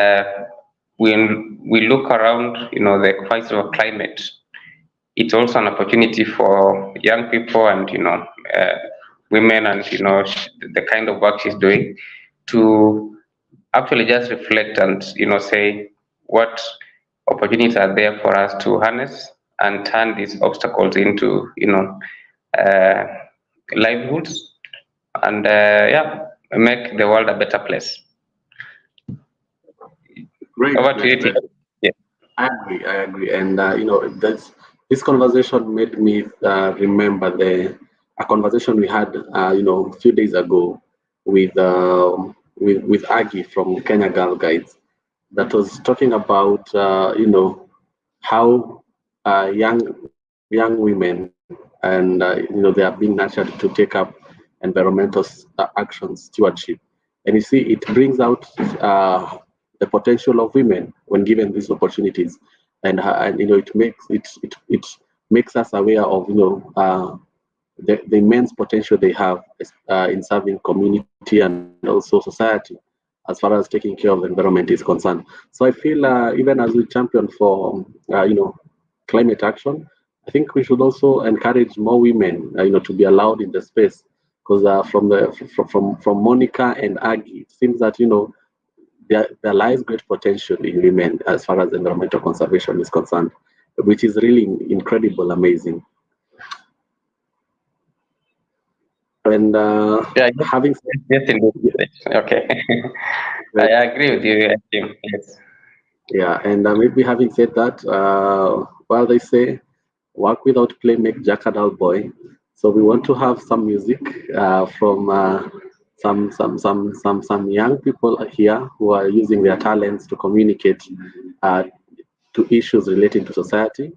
when we look around the crisis of climate, it's also an opportunity for young people and women and the kind of work she's doing to actually just reflect and say what opportunities are there for us to harness and turn these obstacles into uh, livelihoods and make the world a better place. Great. Over to you, Tim. Yeah. I agree. And this conversation made me remember a conversation we had a few days ago with Aggie from Kenya Girl Guides, that was talking about how young women and they are being nurtured to take up environmental action stewardship. And you see, it brings out the potential of women when given these opportunities, and it makes us aware of the immense potential they have in serving community and also society as far as taking care of the environment is concerned. So I feel even as we champion for climate action, I think we should also encourage more women to be allowed in the space, because from Monica and Aggie, it seems that there lies great potential in women as far as environmental conservation is concerned, which is really incredible, amazing. And having said, yes, indeed. Okay. I agree with you, Tim. Yes. Yeah, and maybe having said that, well, they say work without play make Jack a dull boy. So we want to have some music from some young people here who are using their talents to communicate to issues relating to society,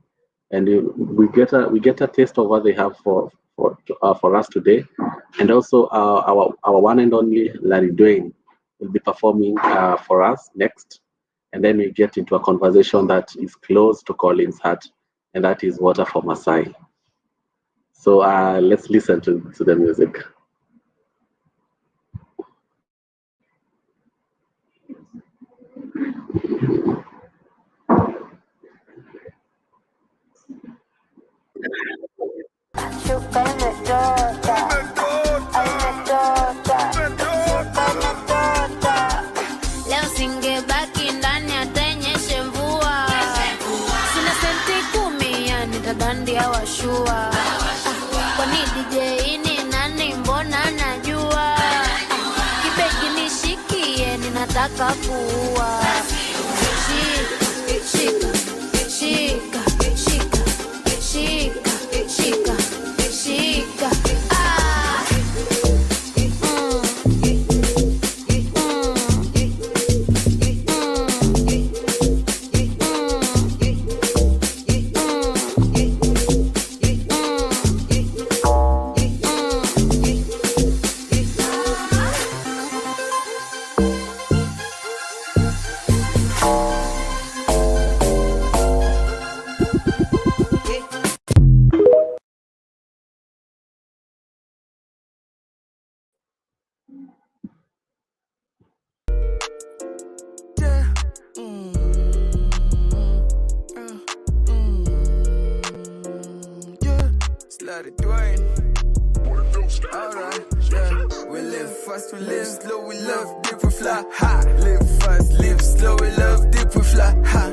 and we get a taste of what they have for us today. And also our one and only Larry Dwayne will be performing for us next, and then we get into a conversation that is close to Colin's heart, and that is Water for Masai. So let's listen to the music. Leo singebaki ndani hata inyeshe mvua, sina senti 10 yani nitadandia washua. Kwani DJ ni nani? Mbona najua kibegi nishikie, ninataka kuua. Shika, shika, shika, shika, shika, shika. Dwayne. Alright, yeah, we live fast, we live slow, we love deep, we fly high. Live fast, live slow, we love deep, we fly high.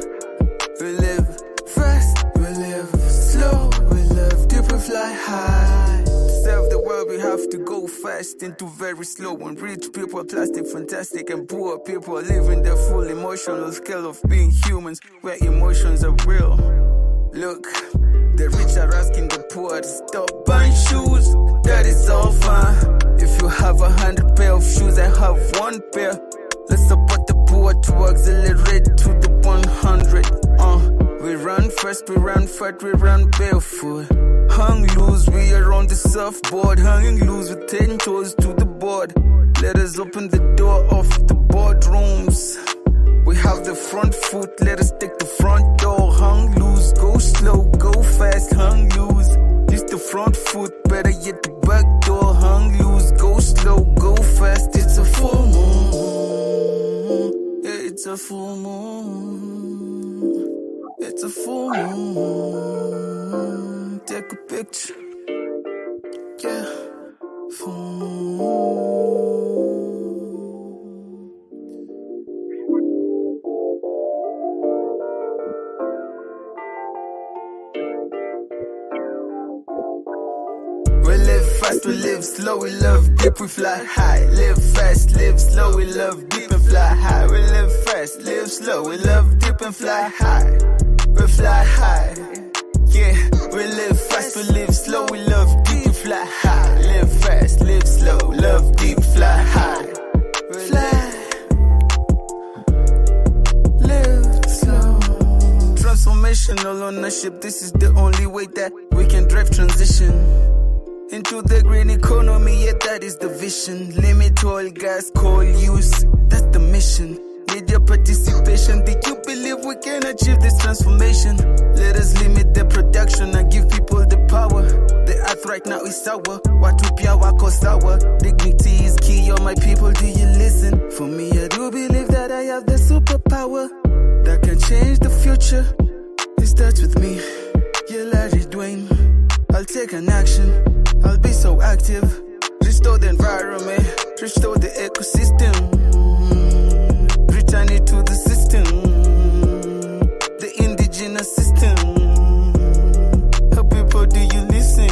We live fast, we live slow, we love deep, we fly high. To save the world, we have to go fast into very slow. And rich people, plastic, fantastic, and poor people living their full emotional scale of being humans, where emotions are real. Look, the rich are asking the poor to stop buying shoes. That is all fine. If you have 100 pair of shoes, I have 1 pair. Let's support the poor to accelerate to the 100. We run fast, we run fat, we run barefoot. Hung loose, we are on the surfboard. Hanging loose with 10 toes to the board. Let us open the door of the boardrooms. We have the front foot, let us take the front door. Hung loose, go slow, go fast, hung loose. Use the front foot, better yet the back door. Hung loose, go slow, go fast. It's a full moon. Yeah, it's a full moon. It's a full moon. Take a picture. Yeah, full moon. We live fast, we live slow, we love deep, we fly high. Live fast, live slow, we love deep and fly high. We live fast, live slow, we love deep and fly high. We fly high, yeah. We live fast, we live slow, we love deep, fly high. Live fast, live slow, love deep, fly high. Fly, live slow. Transformational ownership, this is the only way that we can drive transition into the green economy, yeah, that is the vision. Limit oil, gas, coal use, that's the mission. Media participation, do you believe we can achieve this transformation? Let us limit the production and give people the power. The earth right now is sour, watupia wako sawa. Dignity is key, all my people, do you listen? For me, I do believe that I have the superpower that can change the future. It starts with me, yeah, Larry Dwayne. I'll take an action, I'll be so active. Restore the environment, restore the ecosystem. Return it to the system, the indigenous system. How people, do you listen?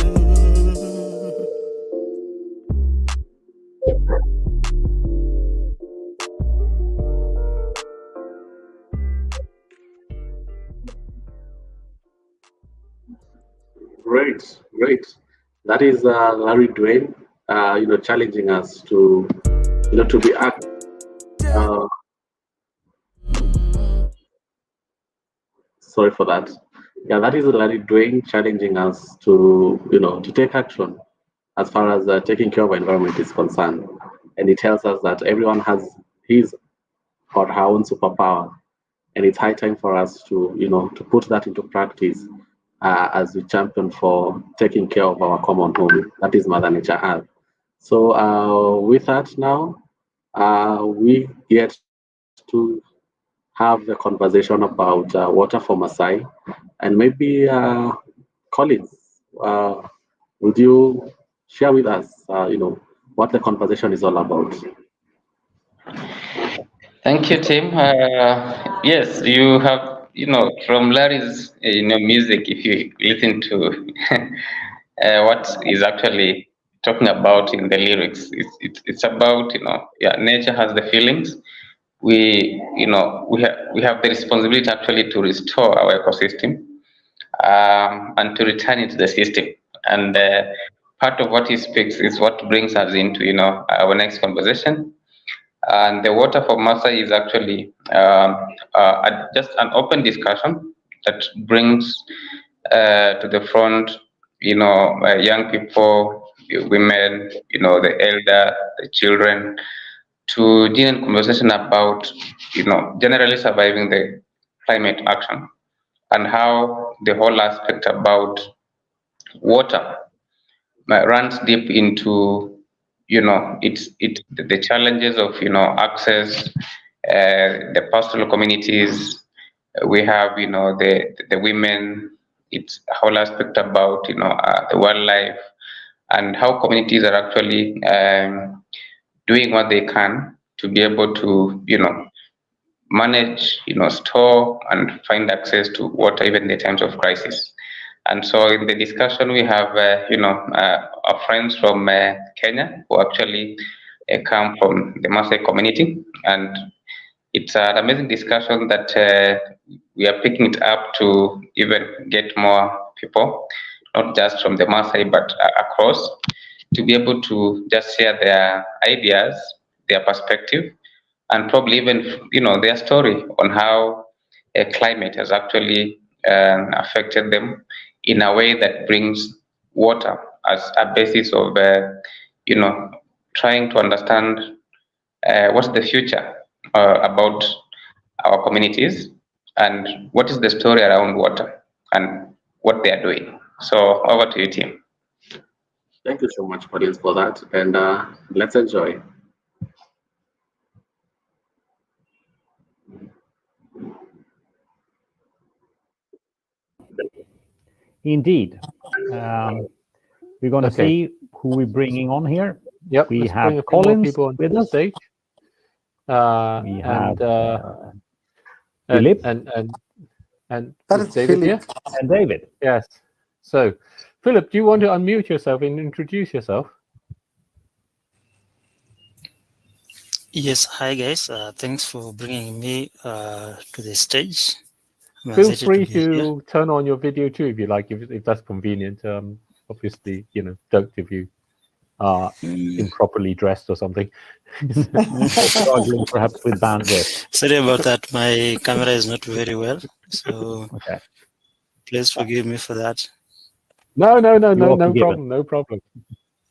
Great, great. That is Larry Dwayne, challenging us to, to be active. Sorry for that. Yeah, that is Larry Dwayne challenging us to, to take action as far as taking care of our environment is concerned. And it tells us that everyone has his or her own superpower. And it's high time for us to, to put that into practice as we champion for taking care of our common home, that is Mother Nature Earth. So with that now, we get to have the conversation about water for Maasai. And maybe Collins, would you share with us, what the conversation is all about? Thank you, Tim. Yes, you have, from Larry's, music, if you listen to what is actually talking about in the lyrics, it's about, nature has the feelings. We have the responsibility actually to restore our ecosystem and to return it to the system. And part of what he speaks is what brings us into, our next conversation. And the water for Maasai is actually just an open discussion that brings to the front, young people, women, the elder, the children, to genuine conversation about, generally surviving the climate action and how the whole aspect about water runs deep into, it's the challenges of, access, the pastoral communities. We have, the women. It's a whole aspect about, the wildlife and how communities are actually doing what they can to be able to, manage, store and find access to water even in the times of crisis. And so in the discussion, we have, our friends from Kenya who actually come from the Maasai community. And it's an amazing discussion that we are picking it up to even get more people, not just from the Maasai, but across, to be able to just share their ideas, their perspective, and probably even, their story on how climate has actually affected them in a way that brings water as a basis of, trying to understand what's the future about our communities and what is the story around water and what they are doing. So over to you, Tim. Thank you so much, audience, for that. And let's enjoy. Indeed. We're going to see who we're bringing on here. Yep, we let's have bring a few Collins more people on with the us. stage. We have Philip Philip and That is David here. Philip. and David. Yes. So, Philip, do you want to unmute yourself and introduce yourself? Yes, hi guys. Thanks for bringing me to the stage. I'm Feel excited free to be here. to turn on your video too if you like, if that's convenient. Obviously, don't if you are improperly dressed or something. Struggling perhaps with bandwidth. Sorry about that. My camera is not very well, so Okay. please forgive me for that. No are problem. No problem.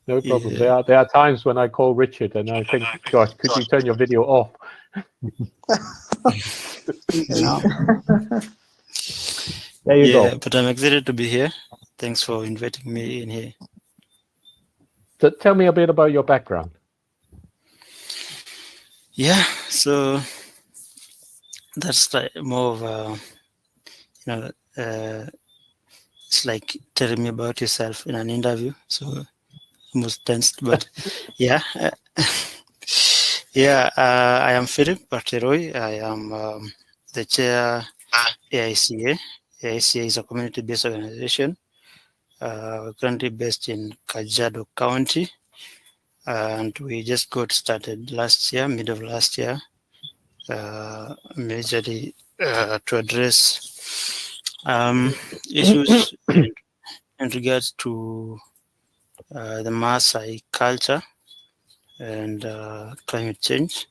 Yeah. There are times when I call Richard and I think, gosh, could you turn your video off? There you Yeah, go. but I'm excited to be here. Thanks for inviting me in here. So tell me a bit about your background. Yeah, so that's like more of a, it's like telling me about yourself in an interview. So almost tensed, but yeah. I am Philip Barteroy. I am the chair AICA. AICA is a community-based organization currently based in Kajiado County. And we just got started last year, mid of last year, majorly to address issues in regards to the Maasai culture and climate change.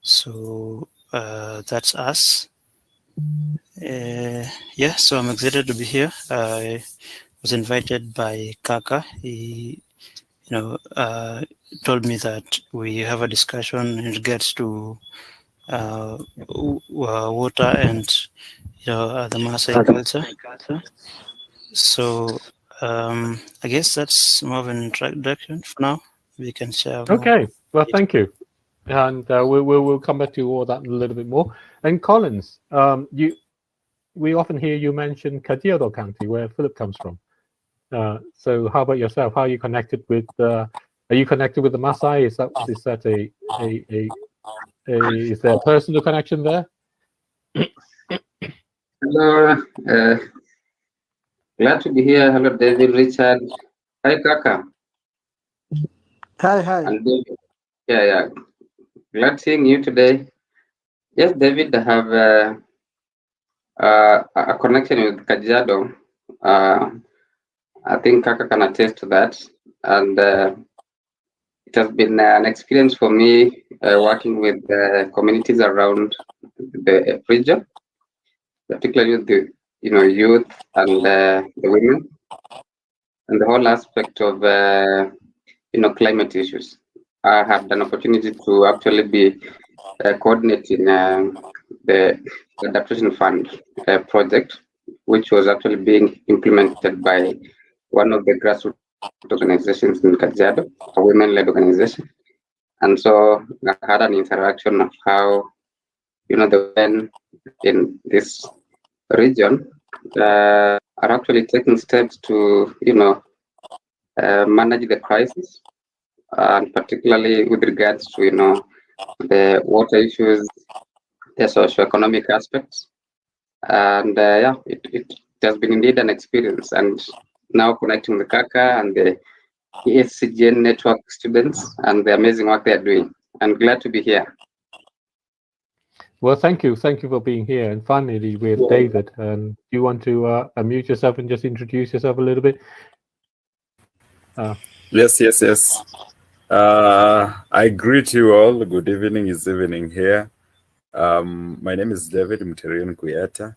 So that's us. So I'm excited to be here. I was invited by Kaka. He, told me that we have a discussion in regards to water and the Maasai culture. So I guess that's more of an introduction for now. We can share more. Okay, well, thank you. And we'll come back to all that a little bit more. And Collins, we often hear you mention Kajiado County, where Philip comes from. So how about yourself? How are you connected with? Are you connected with the Maasai? Is there a personal connection there? Hello, glad to be here. Hello, David, Richard. Hi, Kaka. Hi. And David. Yeah. Glad seeing you today. Yes, David, I have a connection with Kajiado. I think Kaka can attest to that. And it has been an experience for me working with communities around the region, particularly with the youth and the women, and the whole aspect of climate issues. I had an opportunity to actually be coordinating the Adaptation Fund project, which was actually being implemented by one of the grassroots organizations in Kajiado, a women-led organization. And so I had an interaction of how, the women in this region are actually taking steps to, manage the crisis and particularly with regards to the water issues, the socio-economic aspects, and yeah, it has been indeed an experience. And now connecting the Kaka and the ESCGN network students and the amazing work they are doing. I'm glad to be here. Well, thank you for being here. And finally, we have David. And do you want to unmute yourself and just introduce yourself a little bit? Yes. I greet you all. Good evening. It's evening here. My name is David Mterian Kuyata,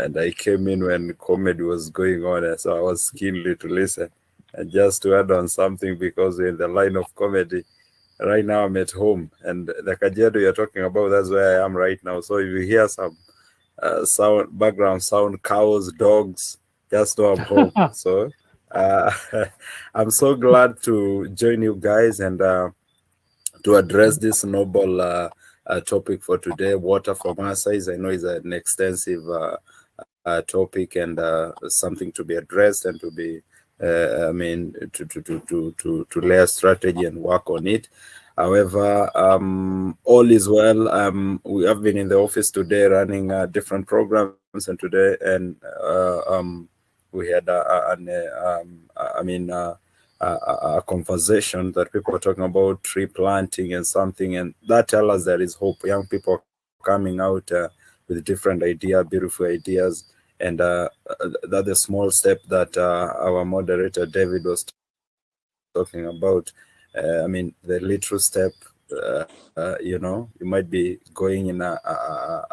and I came in when comedy was going on, so I was keenly to listen. And just to add on something, because we're in the line of comedy, right now I'm at home, and the Kajiado you're talking about, that's where I am right now. So if you hear some background sound, cows, dogs, just know I'm home. So I'm so glad to join you guys and to address this noble topic for today. Water for Maasai, I know, is an extensive topic and something to be addressed and to be, to lay a strategy and work on it. However, all is well. We have been in the office today running different programs, and today we had a conversation that people are talking about tree planting and something, and that tells us there is hope. Young people are coming out with different ideas, beautiful ideas, and that's a small step that our moderator David was talking about. The little step, you might be going in a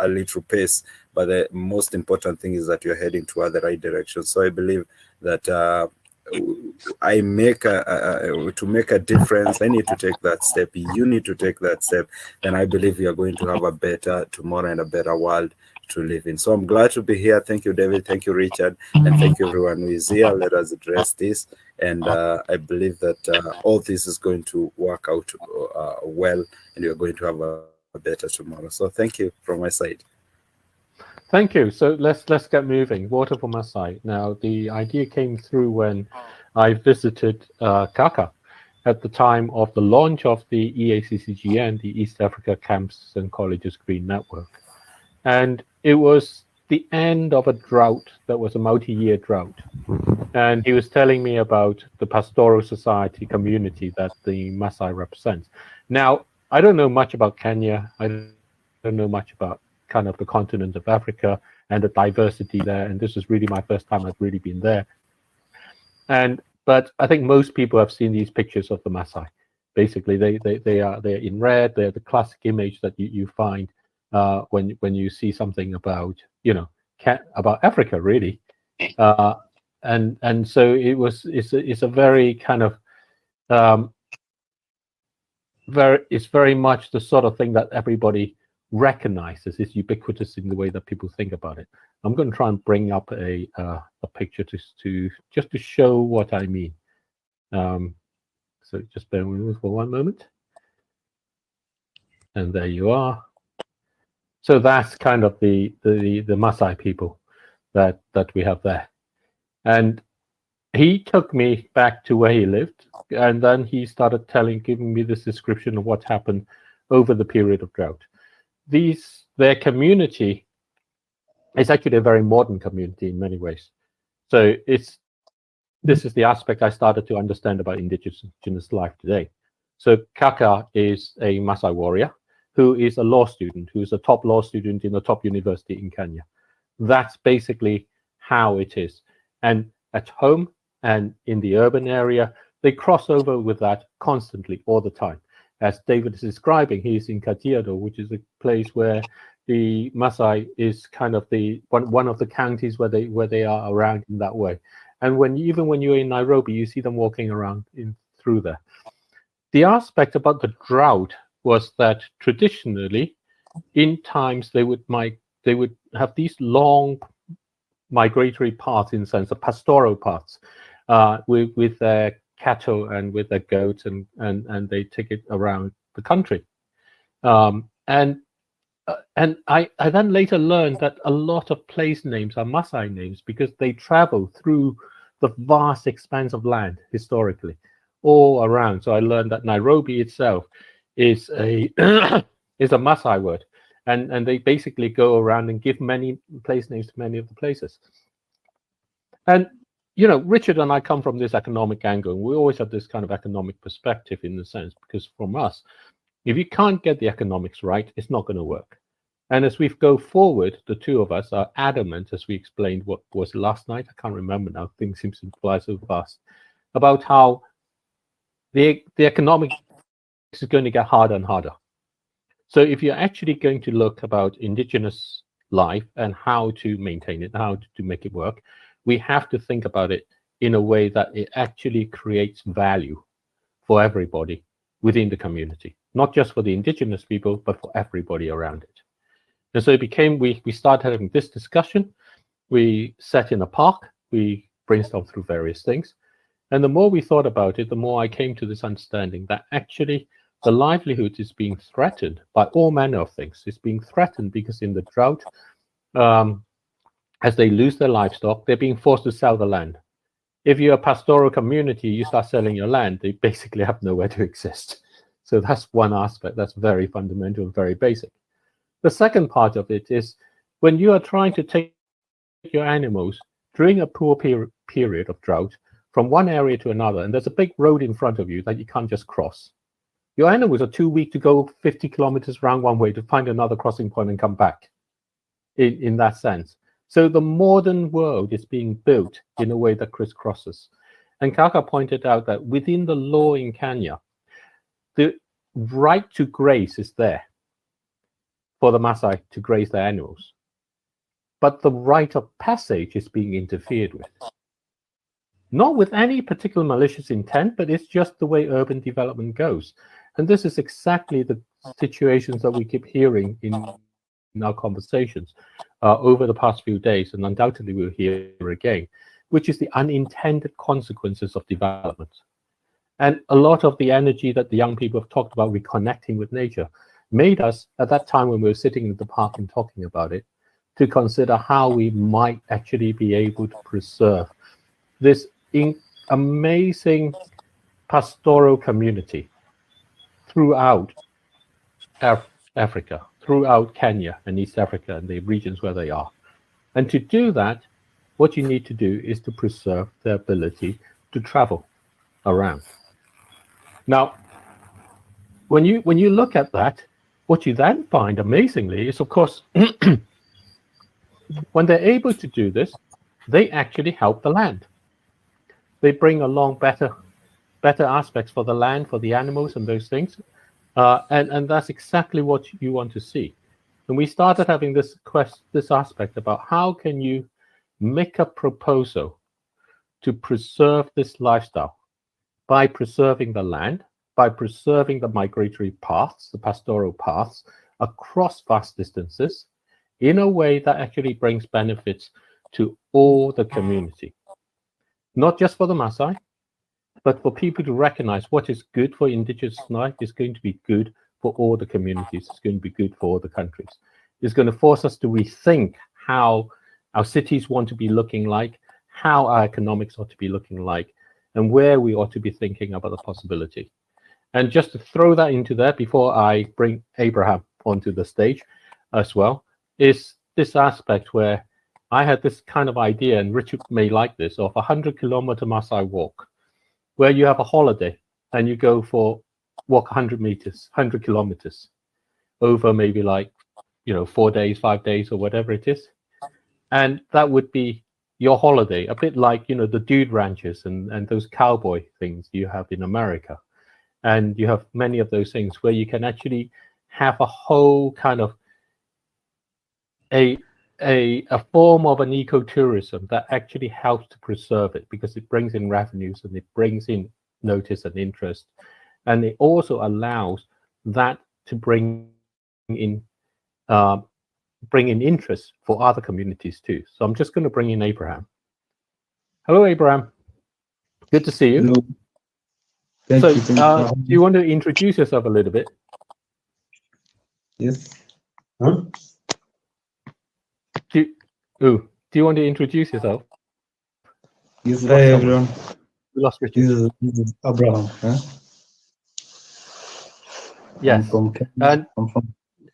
little pace, but the most important thing is that you're heading toward the right direction. So I believe that to make a difference, I need to take that step. You need to take that step. Then I believe we are going to have a better tomorrow and a better world to live in. So I'm glad to be here. Thank you, David. Thank you, Richard. And thank you, everyone who is here. Let us address this. And I believe that all this is going to work out well, and you're going to have a better tomorrow. So thank you from my side. Thank you. So let's get moving. Water for Maasai. Now, the idea came through when I visited Kaka at the time of the launch of the EACCGN, the East Africa Camps and Colleges Green Network. And it was the end of a drought that was a multi-year drought. And he was telling me about the pastoral society community that the Maasai represents. Now, I don't know much about Kenya. I don't know much about kind of the continent of Africa and the diversity there. And this is really my first time I've really been there. But I think most people have seen these pictures of the Maasai. Basically, they're in red. They're the classic image that you find when you see something about about Africa, really. And so it's a very kind of it's very much the sort of thing that everybody recognizes. It's ubiquitous in the way that people think about it. I'm going to try and bring up a picture just to show what I mean. So just bear with me for one moment. And there you are. So that's kind of the Maasai people that we have there. And he took me back to where he lived, and then he started giving me this description of what happened over the period of drought. Their community is actually a very modern community in many ways. So this is the aspect I started to understand about indigenous life today. So Kaka is a Maasai warrior who is a law student, who is a top law student in a top university in Kenya. That's basically how it is. And at home and in the urban area, they cross over with that constantly, all the time. As David is describing, he's in Kajiado, which is a place where the Maasai is kind of one of the counties where they are around in that way. And even when you're in Nairobi, you see them walking around through there. The aspect about the drought was that traditionally, in times they would have these long migratory paths, in a sense, the pastoral paths, with their cattle and with their goats, and they take it around the country. And I then later learned that a lot of place names are Maasai names because they travel through the vast expanse of land historically. all around. So I learned that Nairobi itself is a is a Maasai word, and they basically go around and give many place names to many of the places. And you know, Richard and I come from this economic angle, and we always have this kind of economic perspective in the sense, because from us, if you can't get the economics right, it's not going to work. And as we go forward, the two of us are adamant, as we explained what was last night, I can't remember now, things seem to fly so fast, about how the economics is going to get harder and harder. So if you're actually going to look about indigenous life and how to maintain it, how to make it work, we have to think about it in a way that it actually creates value for everybody within the community, not just for the indigenous people, but for everybody around it. And so it became, we started having this discussion. We sat in a park, we brainstormed through various things. And the more we thought about it, the more I came to this understanding that actually the livelihood is being threatened by all manner of things. It's being threatened because in the drought, as they lose their livestock, they're being forced to sell the land. If you're a pastoral community, you start selling your land, they basically have nowhere to exist. So that's one aspect that's very fundamental and very basic. The second part of it is when you are trying to take your animals during a poor period of drought from one area to another, and there's a big road in front of you that you can't just cross. Your animals are too weak to go 50 kilometers round one way to find another crossing point and come back in that sense. So the modern world is being built in a way that crisscrosses. And Kaka pointed out that within the law in Kenya, the right to graze is there for the Maasai to graze their animals. But the right of passage is being interfered with. Not with any particular malicious intent, but it's just the way urban development goes. And this is exactly the situations that we keep hearing in our conversations over the past few days, and undoubtedly we'll hear again, which is the unintended consequences of development. And a lot of the energy that the young people have talked about reconnecting with nature made us, at that time when we were sitting in the park and talking about it, to consider how we might actually be able to preserve this amazing pastoral community throughout Africa, throughout Kenya and East Africa and the regions where they are. And to do that, what you need to do is to preserve the ability to travel around. Now, when you look at that, what you then find amazingly is, of course, when they're able to do this, they actually help the land. They bring along better aspects for the land, for the animals and those things. And that's exactly what you want to see. And we started having this aspect about how can you make a proposal to preserve this lifestyle by preserving the land, by preserving the migratory paths, the pastoral paths across vast distances in a way that actually brings benefits to all the community. Not just for the Maasai, but for people to recognize what is good for indigenous life is going to be good for all the communities. It's going to be good for all the countries. It's going to force us to rethink how our cities want to be looking like, how our economics ought to be looking like, and where we ought to be thinking about the possibility. And just to throw that into there before I bring Abraham onto the stage as well, is this aspect where I had this kind of idea, and Richard may like this, of a 100-kilometer Maasai walk, where you have a holiday and you go for walk 100 meters, 100 kilometers over maybe 4 days, 5 days, or whatever it is. And that would be your holiday, a bit like, the dude ranches and those cowboy things you have in America. And you have many of those things where you can actually have a whole kind of a form of an ecotourism that actually helps to preserve it, because it brings in revenues and it brings in notice and interest, and it also allows that to bring in interest for other communities too. So I'm just going to bring in Abraham. Hello, Abraham. Good to see you. Hello. Thank you. Do you want to introduce yourself a little bit? Yes. Huh? Do you want to introduce yourself? Yes, hi everyone. We lost Richard. This is Abraham. Huh? Yes. I'm from Kenya. I'm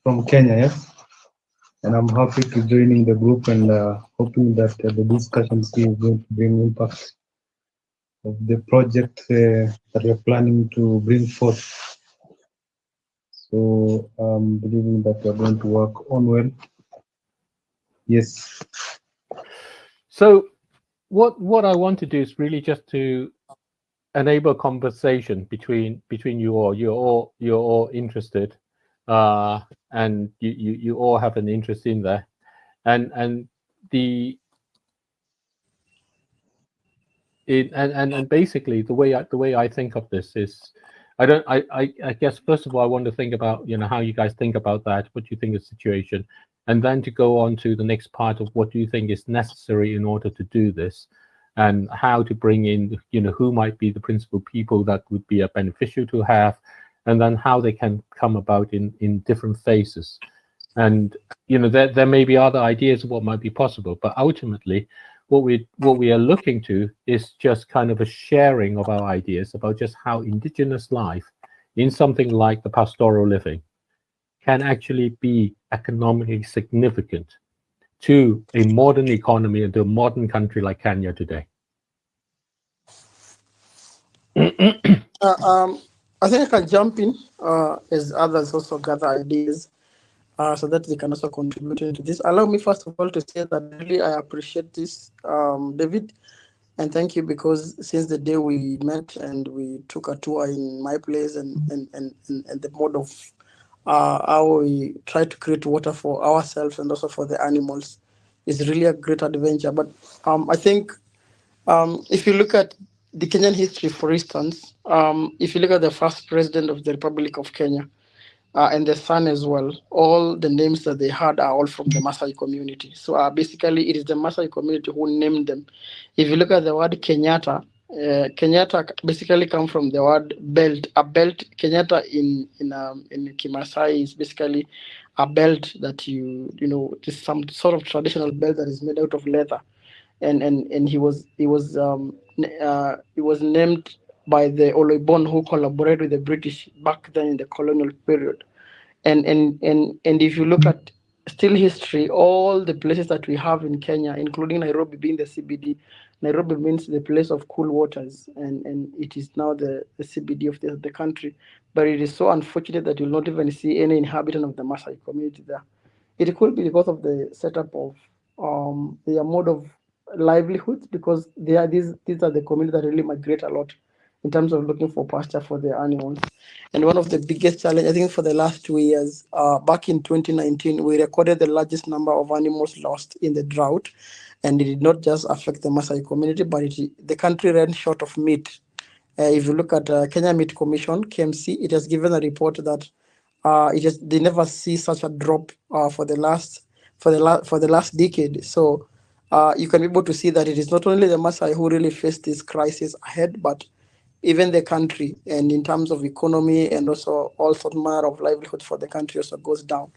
from Kenya, yes. And I'm happy to joining the group and hoping that the discussions here is going to bring impact of the project that we're planning to bring forth. So I'm believing that we're going to work on well. Yes. So what I want to do is really just to enable conversation between you all. You're all interested, and you all have an interest in there, and basically the way I think of this is, I guess first of all I want to think about how you guys think about that, what you think is the situation, and then to go on to the next part of what do you think is necessary in order to do this, and how to bring in who might be the principal people that would be a beneficial to have, and then how they can come about in different phases. And there may be other ideas of what might be possible, but ultimately what we are looking to is just kind of a sharing of our ideas about just how indigenous life in something like the pastoral living can actually be economically significant to a modern economy and to a modern country like Kenya today. I think I can jump in as others also gather ideas so that they can also contribute into this. Allow me first of all to say that really I appreciate this, David, and thank you, because since the day we met and we took a tour in my place and the mode of how we try to create water for ourselves and also for the animals is really a great adventure. But I think if you look at the Kenyan history, for instance, if you look at the first president of the Republic of Kenya and the son as well, all the names that they had are all from the Maasai community. So basically, it is the Maasai community who named them. If you look at the word Kenyatta, Kenyatta basically comes from the word belt. A belt, Kenyatta in Kimasai is basically a belt that just some sort of traditional belt that is made out of leather. And he was named by the Oloibon who collaborated with the British back then in the colonial period. And if you look at still history, all the places that we have in Kenya, including Nairobi being the CBD, Nairobi means the place of cool waters, and it is now the CBD of the country. But it is so unfortunate that you'll not even see any inhabitant of the Maasai community there. It could be because of the setup of their mode of livelihoods, because these are the communities that really migrate a lot in terms of looking for pasture for their animals. And one of the biggest challenges, I think, for the last 2 years, back in 2019, we recorded the largest number of animals lost in the drought. And it did not just affect the Maasai community, but the country ran short of meat. If you look at Kenya Meat Commission, KMC, it has given a report that they never see such a drop for the last decade. So you can be able to see that it is not only the Maasai who really face this crisis ahead, but even the country, and in terms of economy and also all sort of manner of livelihood for the country also goes down.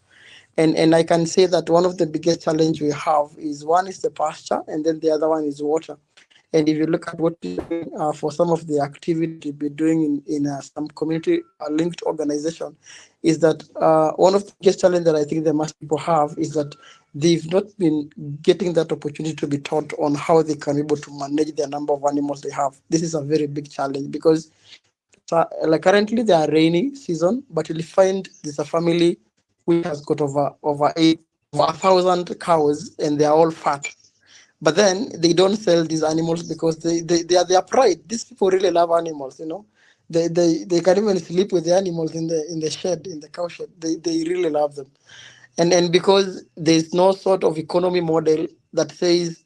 And I can say that one of the biggest challenge we have is, one is the pasture, and then the other one is water. And if you look at what for some of the activity we're doing in some community linked organization, is that one of the biggest challenges that I think the Maasai people have is that they've not been getting that opportunity to be taught on how they can be able to manage the number of animals they have. This is a very big challenge, because like currently they are rainy season, but you'll find there's a family which has got over 1,000 cows, and they are all fat. But then they don't sell these animals because they are their pride. These people really love animals, They can even sleep with the animals in the shed, in the cow shed. They really love them. And because there's no sort of economy model that says,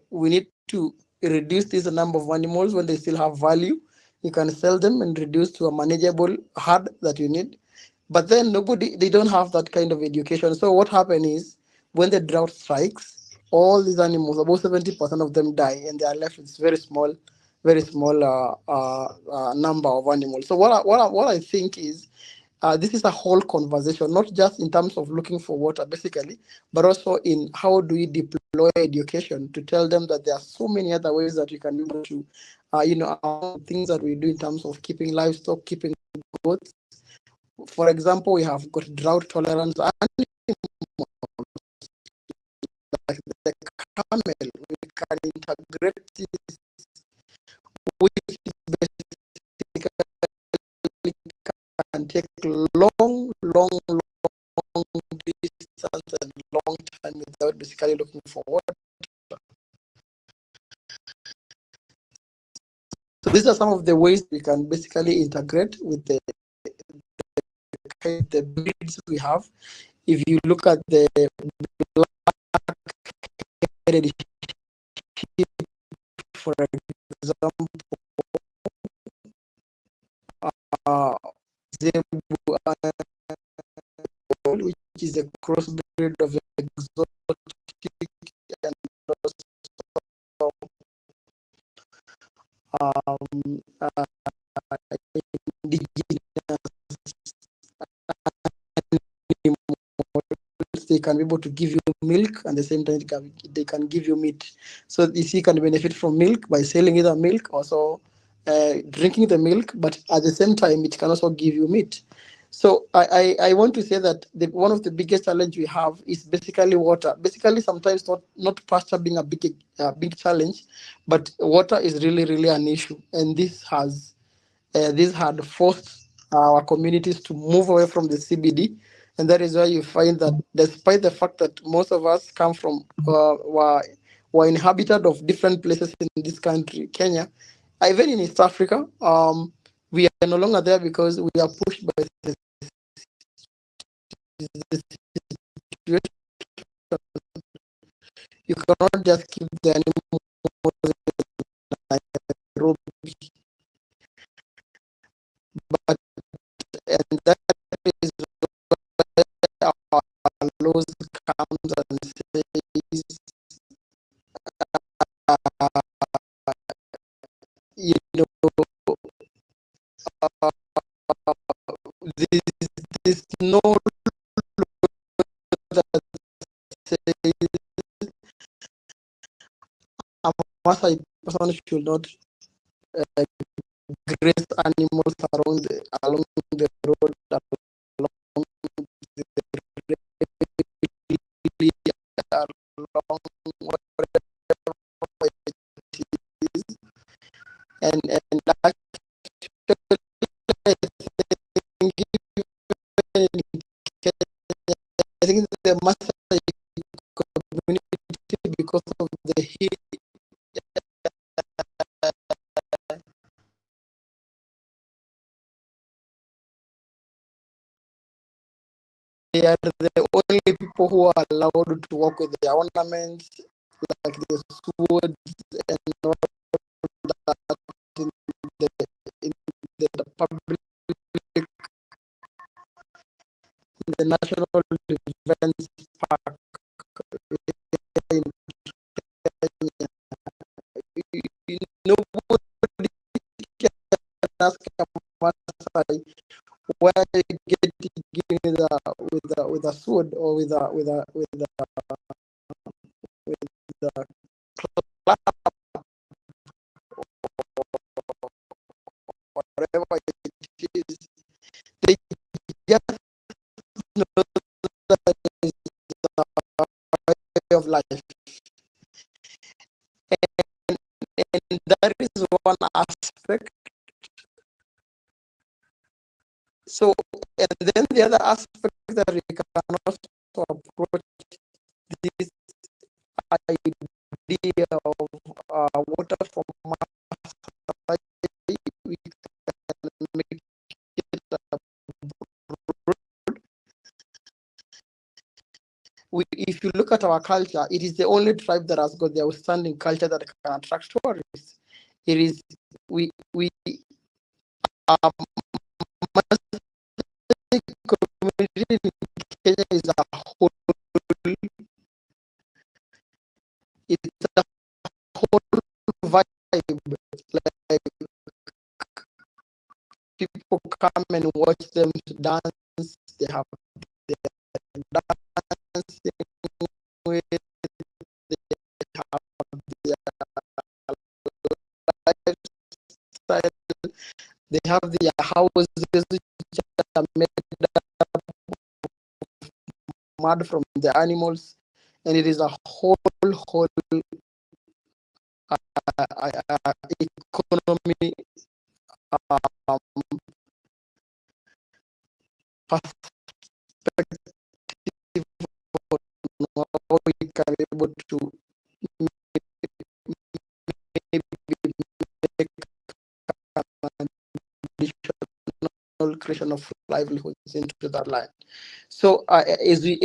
we need to reduce this number of animals when they still have value. You can sell them and reduce to a manageable herd that you need. But then they don't have that kind of education. So what happens is, when the drought strikes, all these animals, about 70% of them die, and they are left with very small number of animals. So what I think is, this is a whole conversation, not just in terms of looking for water, basically, but also in how do we deploy education to tell them that there are so many other ways that you can be able to, things that we do in terms of keeping livestock, keeping goats. For example, we have got drought tolerance animals, like the camel. We can integrate this, which basically can take long distance and long time without basically looking for water. So these are some of the ways we can basically integrate with the breeds we have. If you look at the black-headed sheep, for example, which is a crossbreed of exotic and indigenous animals. They can be able to give you milk, and at the same time they can give you meat. So you can benefit from milk by selling either milk, also drinking the milk, but at the same time it can also give you meat. So I want to say that one of the biggest challenge we have is basically water. Basically, sometimes not pasture being a big challenge, but water is really an issue, and this had forced our communities to move away from the CBD, and that is why you find that despite the fact that most of us come from were inhabited of different places in this country, Kenya, even in East Africa, we are no longer there because we are pushed by the situation. You cannot just keep the animals in Nairobi, and that is where our laws comes and says, this no law that says a Maasai person should not graze animals along the road, along whatever it is, and I think the Maasai community, because of the heat, they are the only people who are allowed to walk with their ornaments, like the swords and all that in the public, in the national defense park. Nobody can ask a Maasai where you get given with a sword or with a club, whatever it is. They just know that is the way of life, and that is one aspect. So, and then the other aspect that we can also approach this idea of water from Maasai, we can make it if you look at our culture, it is the only tribe that has got the outstanding culture that can attract tourists. It is we community in Kenya is a whole. It's a whole vibe. Like people come and watch them dance. They have their dancing with, they have their lifestyle, they have their houses which are made up mud from the animals, and it is a whole economy perspective on how we can be able to maybe make additional creation of livelihoods into that line. So as we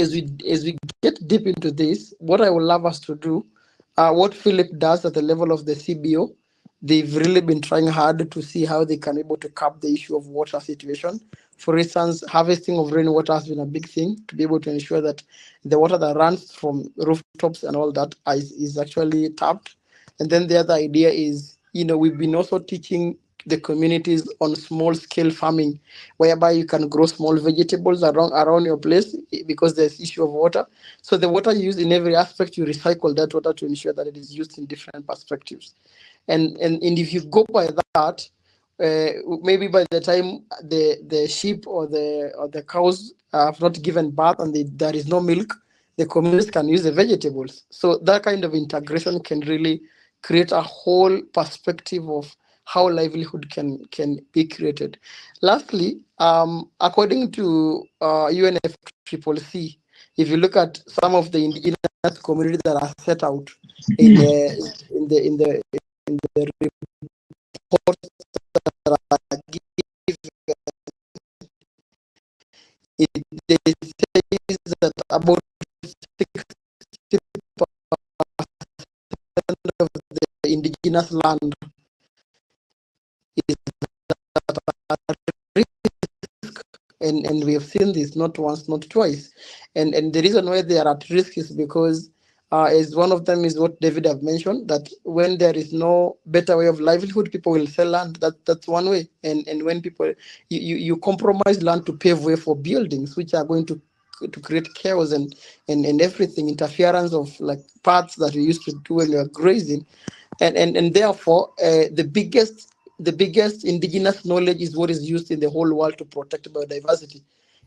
get deep into this, what I would love us to do, what Philip does at the level of the CBO, they've really been trying hard to see how they can be able to cap the issue of water situation. For instance, harvesting of rainwater has been a big thing to be able to ensure that the water that runs from rooftops and all that is actually tapped. And then the other idea is, we've been also teaching the communities on small scale farming, whereby you can grow small vegetables around your place because there's issue of water. So the water you use in every aspect, you recycle that water to ensure that it is used in different perspectives. And if you go by that, maybe by the time the sheep or the cows have not given birth and there is no milk, the communities can use the vegetables. So that kind of integration can really create a whole perspective of how livelihood can be created. Lastly, according to UNFCCC, if you look at some of the indigenous communities that are set out in the reports that are given, they say that about 60% of the indigenous land is at risk, and we have seen this not once, not twice. And the reason why they are at risk is because as one of them is what David have mentioned, that when there is no better way of livelihood, people will sell land. That's one way. And when people you compromise land to pave way for buildings, which are going to create chaos and everything, interference of like paths that we used to do when we were grazing, and therefore the biggest indigenous knowledge is what is used in the whole world to protect biodiversity.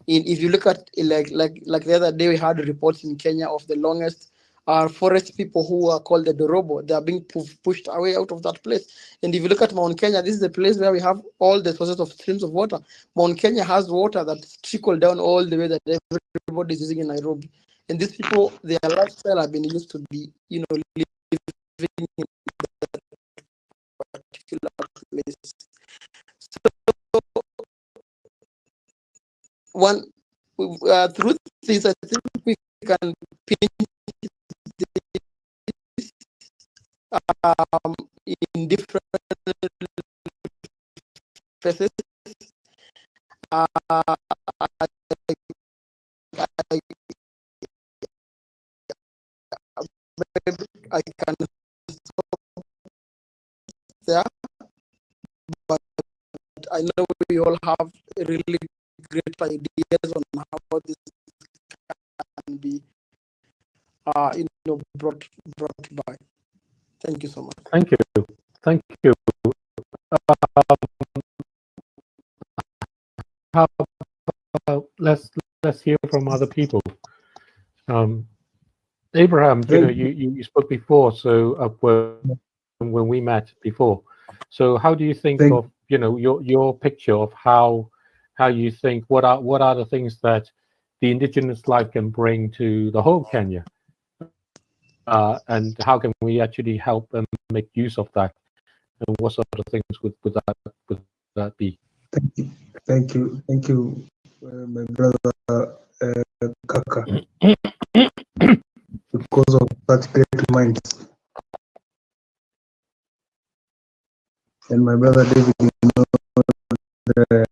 If you look at like the other day, we had reports in Kenya of the longest forest people who are called the Dorobo. They are being pushed away out of that place. And if you look at Mount Kenya, this is the place where we have all the sources of streams of water. Mount Kenya has water that trickle down all the way that everybody is using in Nairobi. And these people, their lifestyle have been used to be, living in that particular place. So through this, I think we can pinch this in different phases. I can stop there, but I know we all have really great ideas on how this can be brought by. Thank you so much. Thank you. How about let's hear from other people. Abraham, you spoke before, so when we met before. So how do you think of your picture of how you think what are the things that the indigenous life can bring to the whole Kenya, and how can we actually help and make use of that, and what sort of things would that be? Thank you, my brother Kaka, because of such great minds. And my brother David, the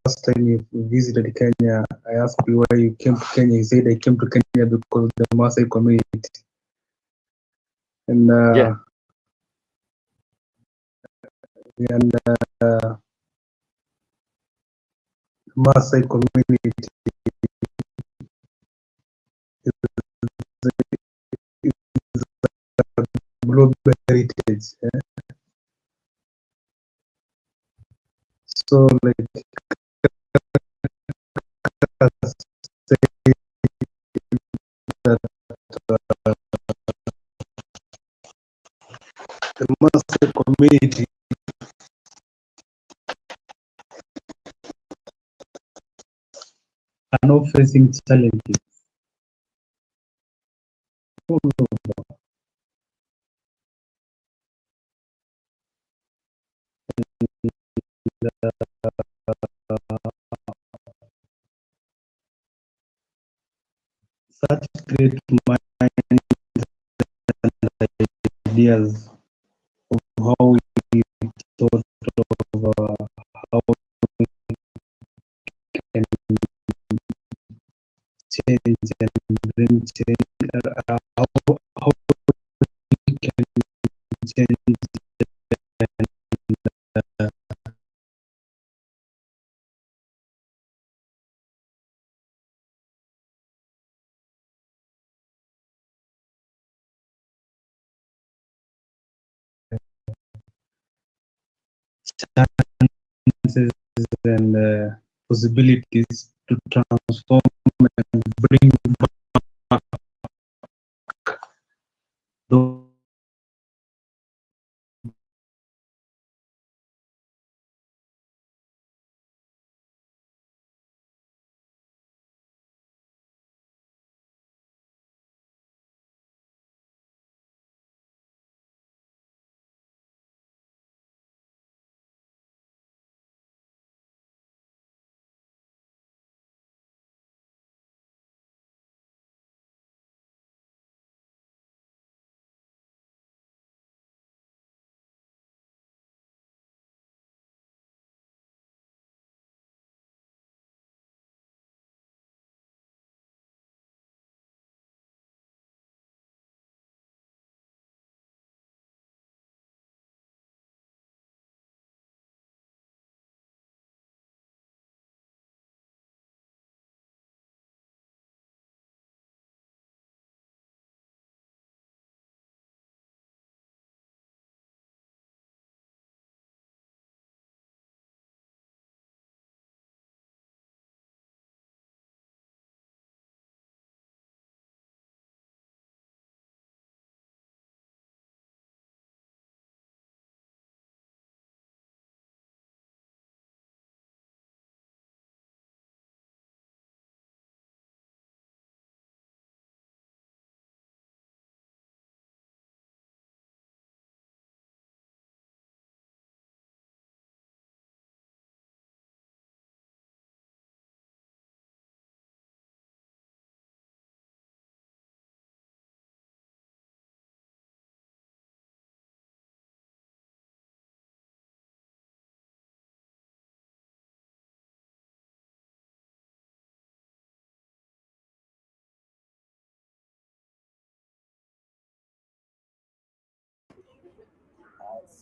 first time you visited Kenya, I asked you why you came to Kenya. He said, I came to Kenya because of the Maasai community. And Maasai community is a global heritage. So like say that the Maasai community are now facing challenges. Such great minds and ideas of how we thought of how we can change and bring change, how we can change and, chances and possibilities to transform and bring back those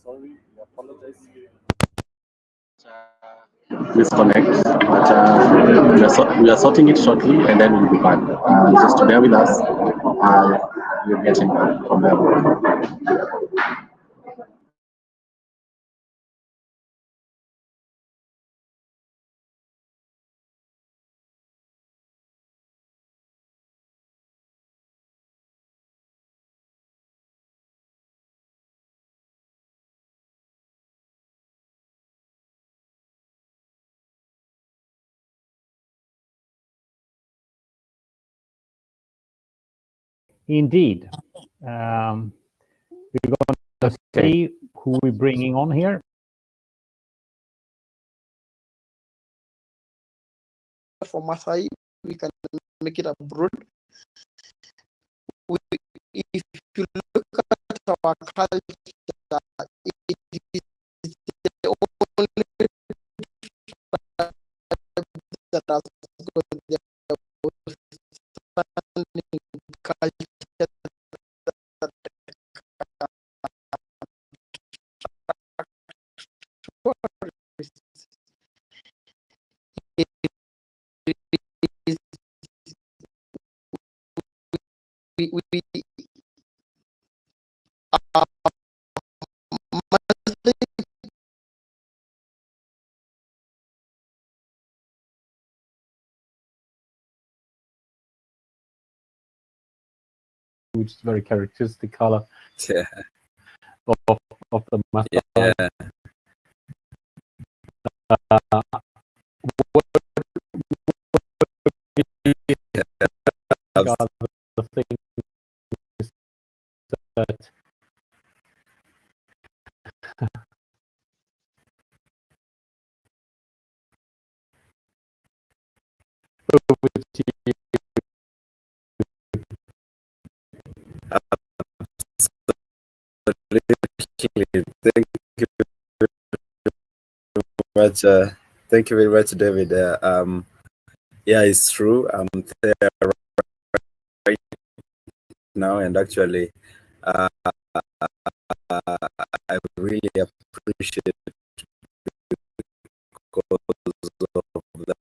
Sorry, we apologize. Disconnect, but we are sorting it shortly, and then we'll be back. Just bear with us. We're getting from there. Indeed. We're going to see who we're bringing on here. For Masai, we can make it abroad. If you look at our culture, it is the only that has got their culture which is very characteristic color of the Maasai. Yeah. The thing is that Thank you very much, David. Yeah, it's true. I'm there right now, and actually, I really appreciate because of the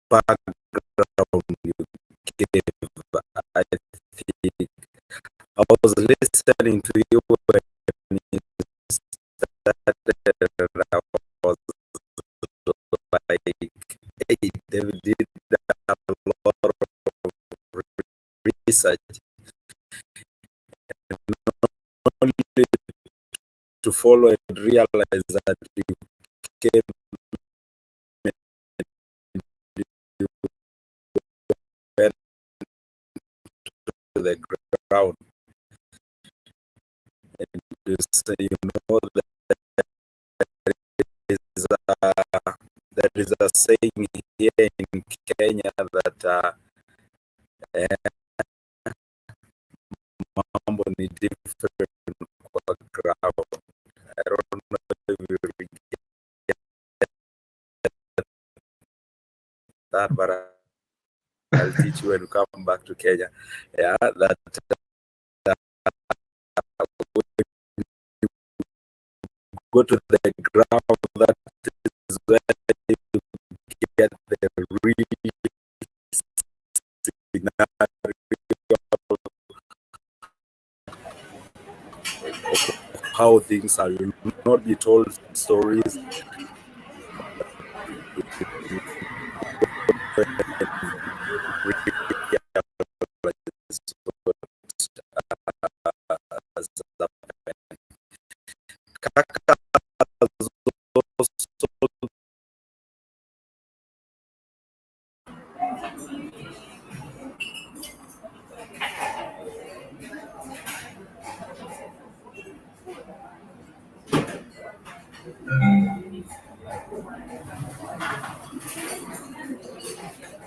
background you gave. I think I was listening to you when you started, and I was like, hey, David did a lot of research, and not only to follow and realize that you came and you went to the ground, and you say, you know, that there is a saying here in Kenya that mambo ni different kwa ground. I don't know if you get that, but I'll teach you when you come back to Kenya. Yeah, that go to the ground, that is where you get the real how things are. You will not be told stories.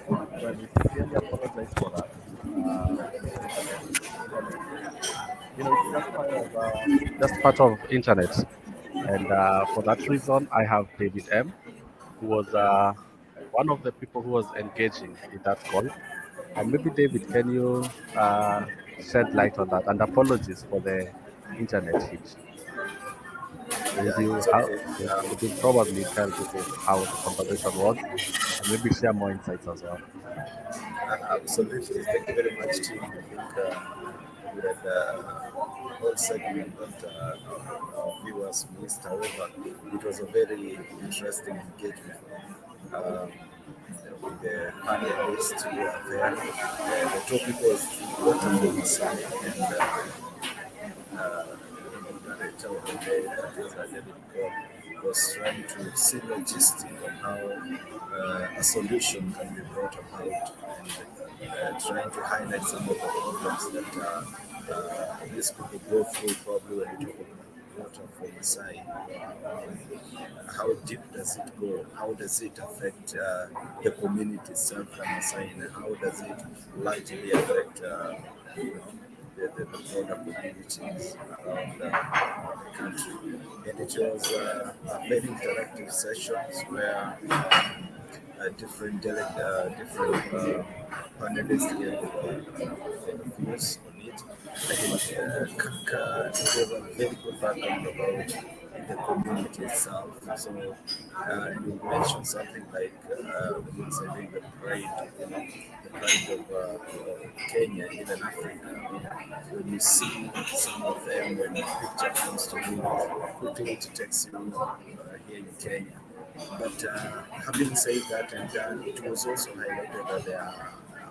Well, we sincerely apologize for that. You know, it's just part of internet, and for that reason, I have David M, who was one of the people who was engaging in that call. And maybe David, can you shed light on that? And apologies for the internet hitch. Would you would you probably tell people how the conversation was, and maybe share more insights as well? Absolutely. Thank you very much, team. I think we had a whole segment that our viewers missed. However, it was a very interesting engagement with the panelists who were there. The topic was water for Masai, and the director of the was trying to synergistic on how a solution can be brought about, and trying to highlight some of the problems that these people go through probably when you talk about water for Masai. How deep does it go? How does it affect the community itself, the Masai, and how does it largely affect the broader communities around the country? And it was a very interactive sessions where different panelists gave their views on it. I think Kaka gave a very good background about the community itself. So you mentioned something like the Maasai being the pride, the pride of Kenya, even Africa. When you see some of them, when a picture comes to you, quickly it takes you here in Kenya. But having said that and done, it was also highlighted that there are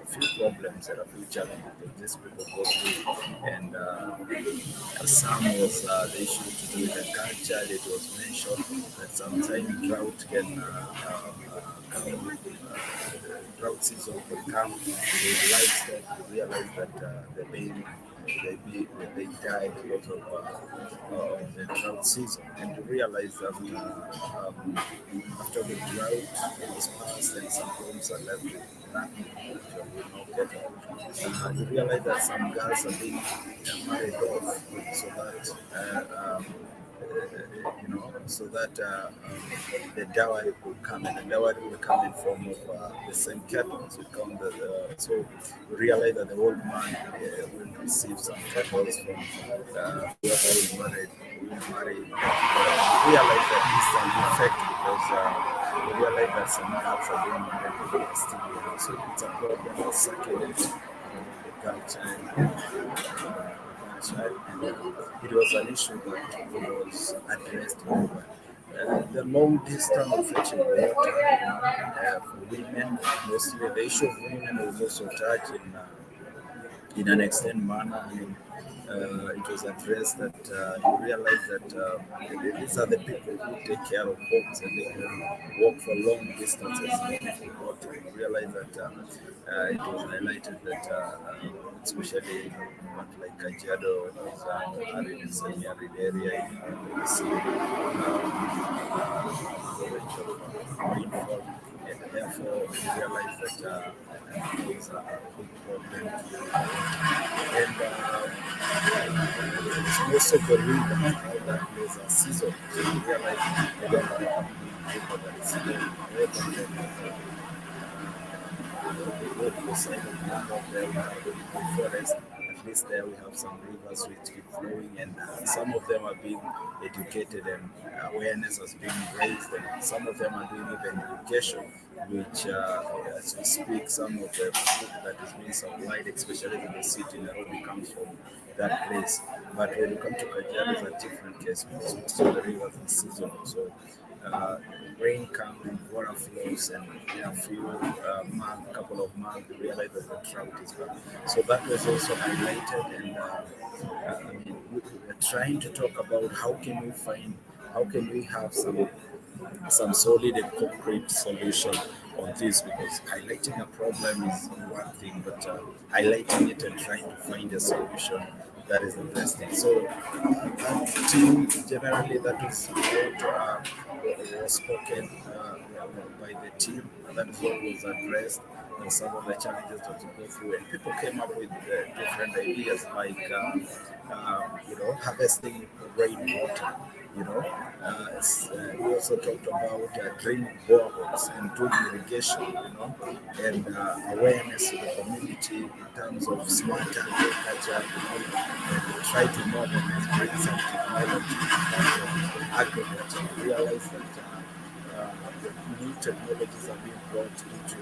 a few problems and a few challenges that these people go through. And some was the issue to do with agriculture. It was mentioned that sometimes drought can come, drought season will come. The livestock realize that they die because of the drought season, and you realize that after the drought was passed and some homes are left with nothing, will not get out. You realize that some girls are being married off so that so that the dowry will come, and the dowry will come in form of the same cattle. So we realize that the old man will receive some cattle from whoever will marry. Realize that this is an effect because we realize that some girls are being married with still young. So it's a problem that's circulating the culture and it was an issue that was addressed very well. The long distance of fetching water for women, mostly the issue of women was also touched in an extent manner. I mean, it was addressed that you realize that these are the people who take care of homes and they can walk for long distances. You realize that it was highlighted that especially in what like Kajiado is an arid and semi-arid area in the sea, rainfall, and therefore we realize that it was a big problem. And most of the river now that there's a season, so you realize we don't have a river that is seasonal. The side of Namok, there we have the forest. At least there we have some rivers which keep flowing, and some of them are being educated and awareness has been raised, and some of them are doing even education, which as we speak, some of the food that is being supplied, especially in the city, Nairobi, comes from that place. But when you come to Kajiado, it's a different case because most of the rivers are seasonal. So rain comes and water flows, and in a few couple of months, we realize that the drought is back. So that was also highlighted, and I mean, we're trying to talk about how can we have some solid and concrete solution on this, because highlighting a problem is one thing, but highlighting it and trying to find a solution, that is the best thing. So that team, generally, that is what was spoken by the team, that is what was addressed, and some of the challenges that we go through, and people came up with different ideas like harvesting rainwater. We also talked about drilling boreholes and doing irrigation, and awareness of the community in terms of smart agriculture, and try to modernize, bring some technology in terms of agriculture. Realize that the new technologies are being brought into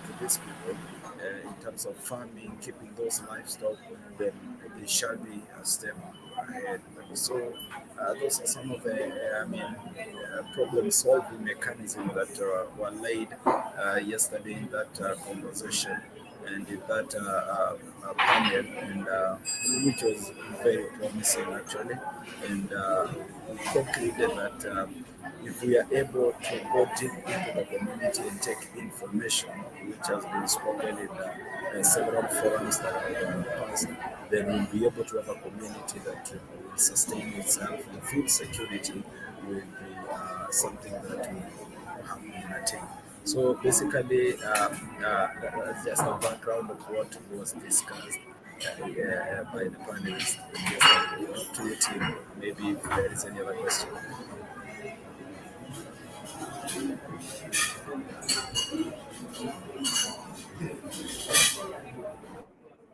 to these people in terms of farming, keeping those livestock, then they shall be a step ahead. So those are some of the problem-solving mechanisms that were laid yesterday in that conversation and in that panel, and which was very promising actually. And we concluded that if we are able to go deep into the community and take information, which has been spoken in several forums that have passed, then we'll be able to have a community that will sustain itself. And food security will be something that will have been attained. So basically, that's just a background of what was discussed by the panelists. Up to your team, maybe if there is any other question.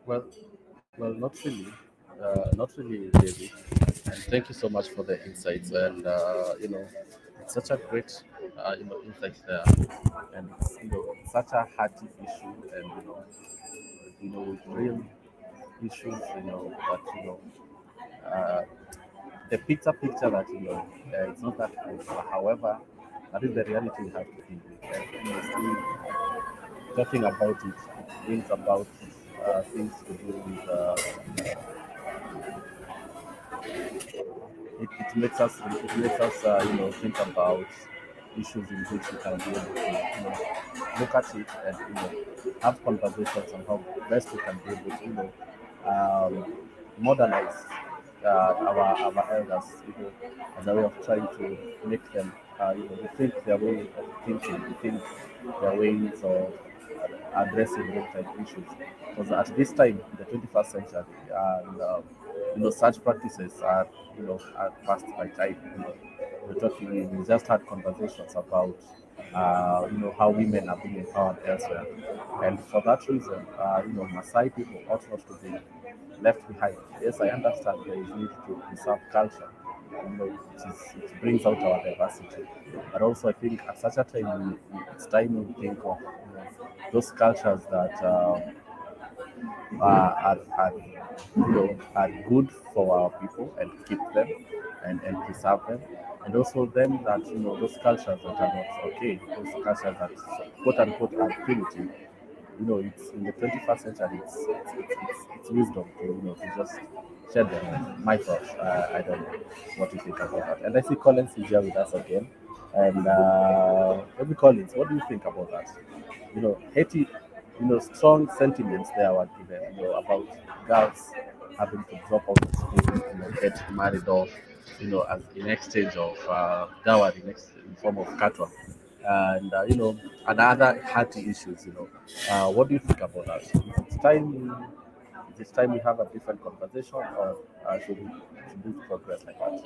Well, Well, not really, David. And thank you so much for the insights. And it's such a great, insight there. And it's such a hearty issue, and with real issues, that uh, the picture that it's not that good. However, that is the reality we have to deal with. And still talking about it, it brings about things to do with. It makes us think about issues in which we can be able to look at it and have conversations on how best we can be able to modernize our elders, as a way of trying to make them rethink their way of thinking, rethink their ways of addressing real time issues. Because at this time, in the 21st century, and such practices are past by time. We just had conversations about how women are being empowered elsewhere, and for that reason, Maasai people ought not to be left behind. Yes, I understand there is need to preserve culture. It brings out our diversity, but also I think at such a time it's time we think of those cultures that are good for our people and keep them and preserve them, and also them that those cultures that are not okay, those cultures that quote unquote are primitive. It's in the 21st century. It's wisdom to to just shed them. My thoughts. I don't know what you think about that. And I see Collins is here with us again. And maybe Collins, what do you think about that? Haiti, strong sentiments there were given, about girls having to drop out of school, get married off, as in exchange of dowry, in form of cattle, and and other hearty issues. What do you think about that? Is it time we have a different conversation, or should we progress like that?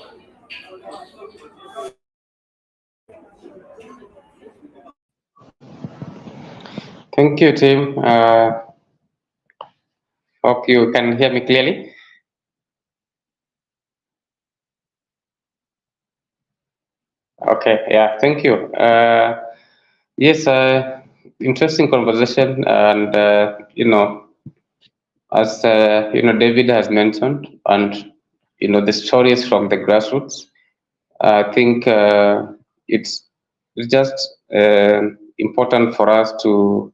Thank you, Tim. Hope you can hear me clearly. Okay, yeah, thank you. Yes, interesting conversation, and as David has mentioned, and the stories from the grassroots. I think it's just important for us to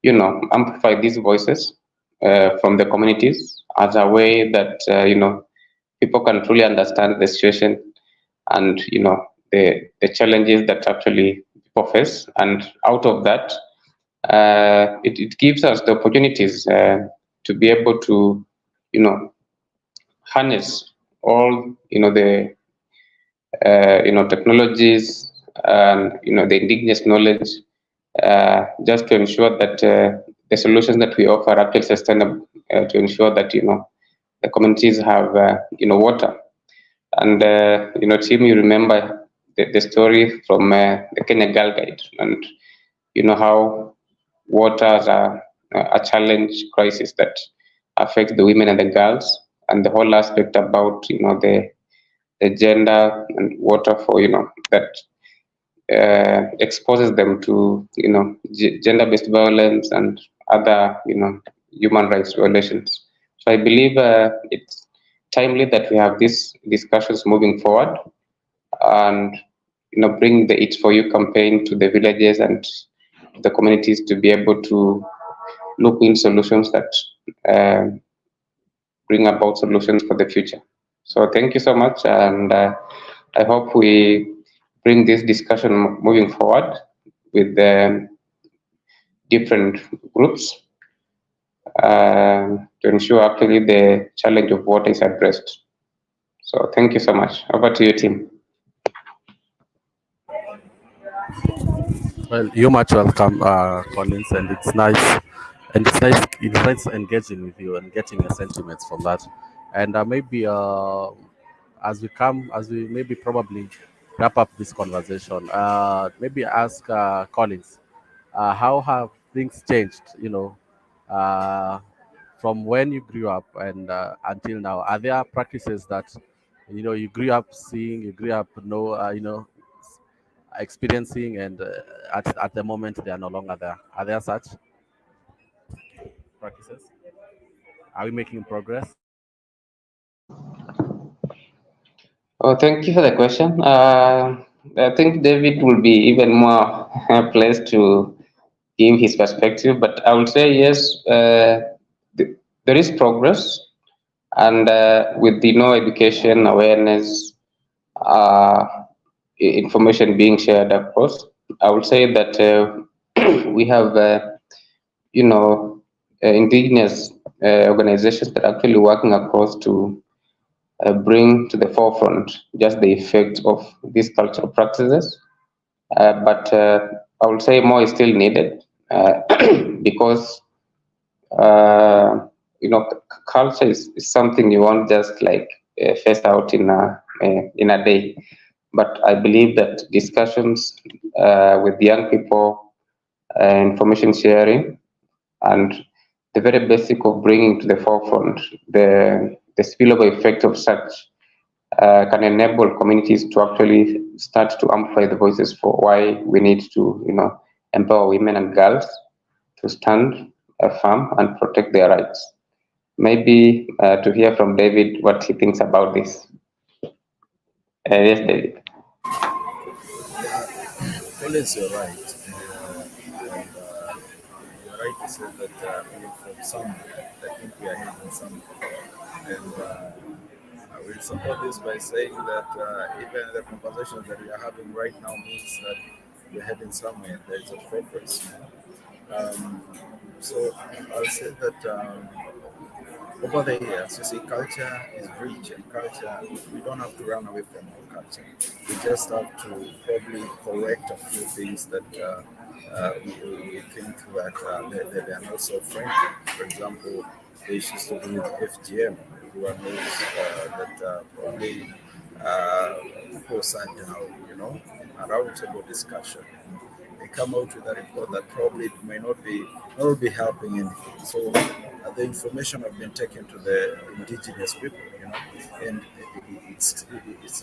amplify these voices from the communities as a way that people can truly understand the situation, and the challenges that actually people face, and out of that it gives us the opportunities to be able to harness all the technologies and the indigenous knowledge, just to ensure that the solutions that we offer are actually sustainable, to ensure that the communities have water. And Tim, you remember the story from the Kenya Girl Guide, and how water is a challenge crisis that affects the women and the girls, and the whole aspect about the gender and water for that exposes them to gender-based violence and other human rights violations. So I believe it's timely that we have these discussions moving forward, and bring the It's For You campaign to the villages and the communities to be able to look in solutions that bring about solutions for the future. So thank you so much, and I hope we bring this discussion moving forward with the different groups to ensure actually the challenge of water is addressed. So thank you so much. Over to you, Tim. Well, you're much welcome, Collins, and it's nice engaging with you and getting your sentiments from that. And maybe as we maybe probably wrap up this conversation, maybe ask Collins, how have things changed? Uh, from when you grew up and until now, are there practices that you grew up seeing, you grew up experiencing, and at the moment they are no longer there? Are there such practices? Are we making progress? Oh, thank you for the question. I think David will be even more placed to give his perspective, but I would say yes, there is progress, and with the education, awareness, uh, information being shared across, I would say that we have, indigenous organizations that are actually working across to bring to the forefront just the effect of these cultural practices. But I would say more is still needed because culture is something you won't just like face out in a day. But I believe that discussions with young people, information sharing, and the very basic of bringing to the forefront the spillover effect of such can enable communities to actually start to amplify the voices for why we need to, empower women and girls to stand firm and protect their rights. Maybe to hear from David what he thinks about this. Yes, David. Collins, you're right. And, you're right to say that we're from somewhere. I think we are heading somewhere. And I will support this by saying that even the conversations that we are having right now means that we're heading somewhere. There is a progress. So I'll say that over the years, you see, culture is rich, and culture, we don't have to run away from our culture. We just have to probably correct a few things that we think that they are not so friendly. For example, the issues to do with FGM. Everyone knows that probably people sat down, a roundtable discussion. They come out with a report that probably it may not be helping anything. So the information have been taken to the indigenous people, and it's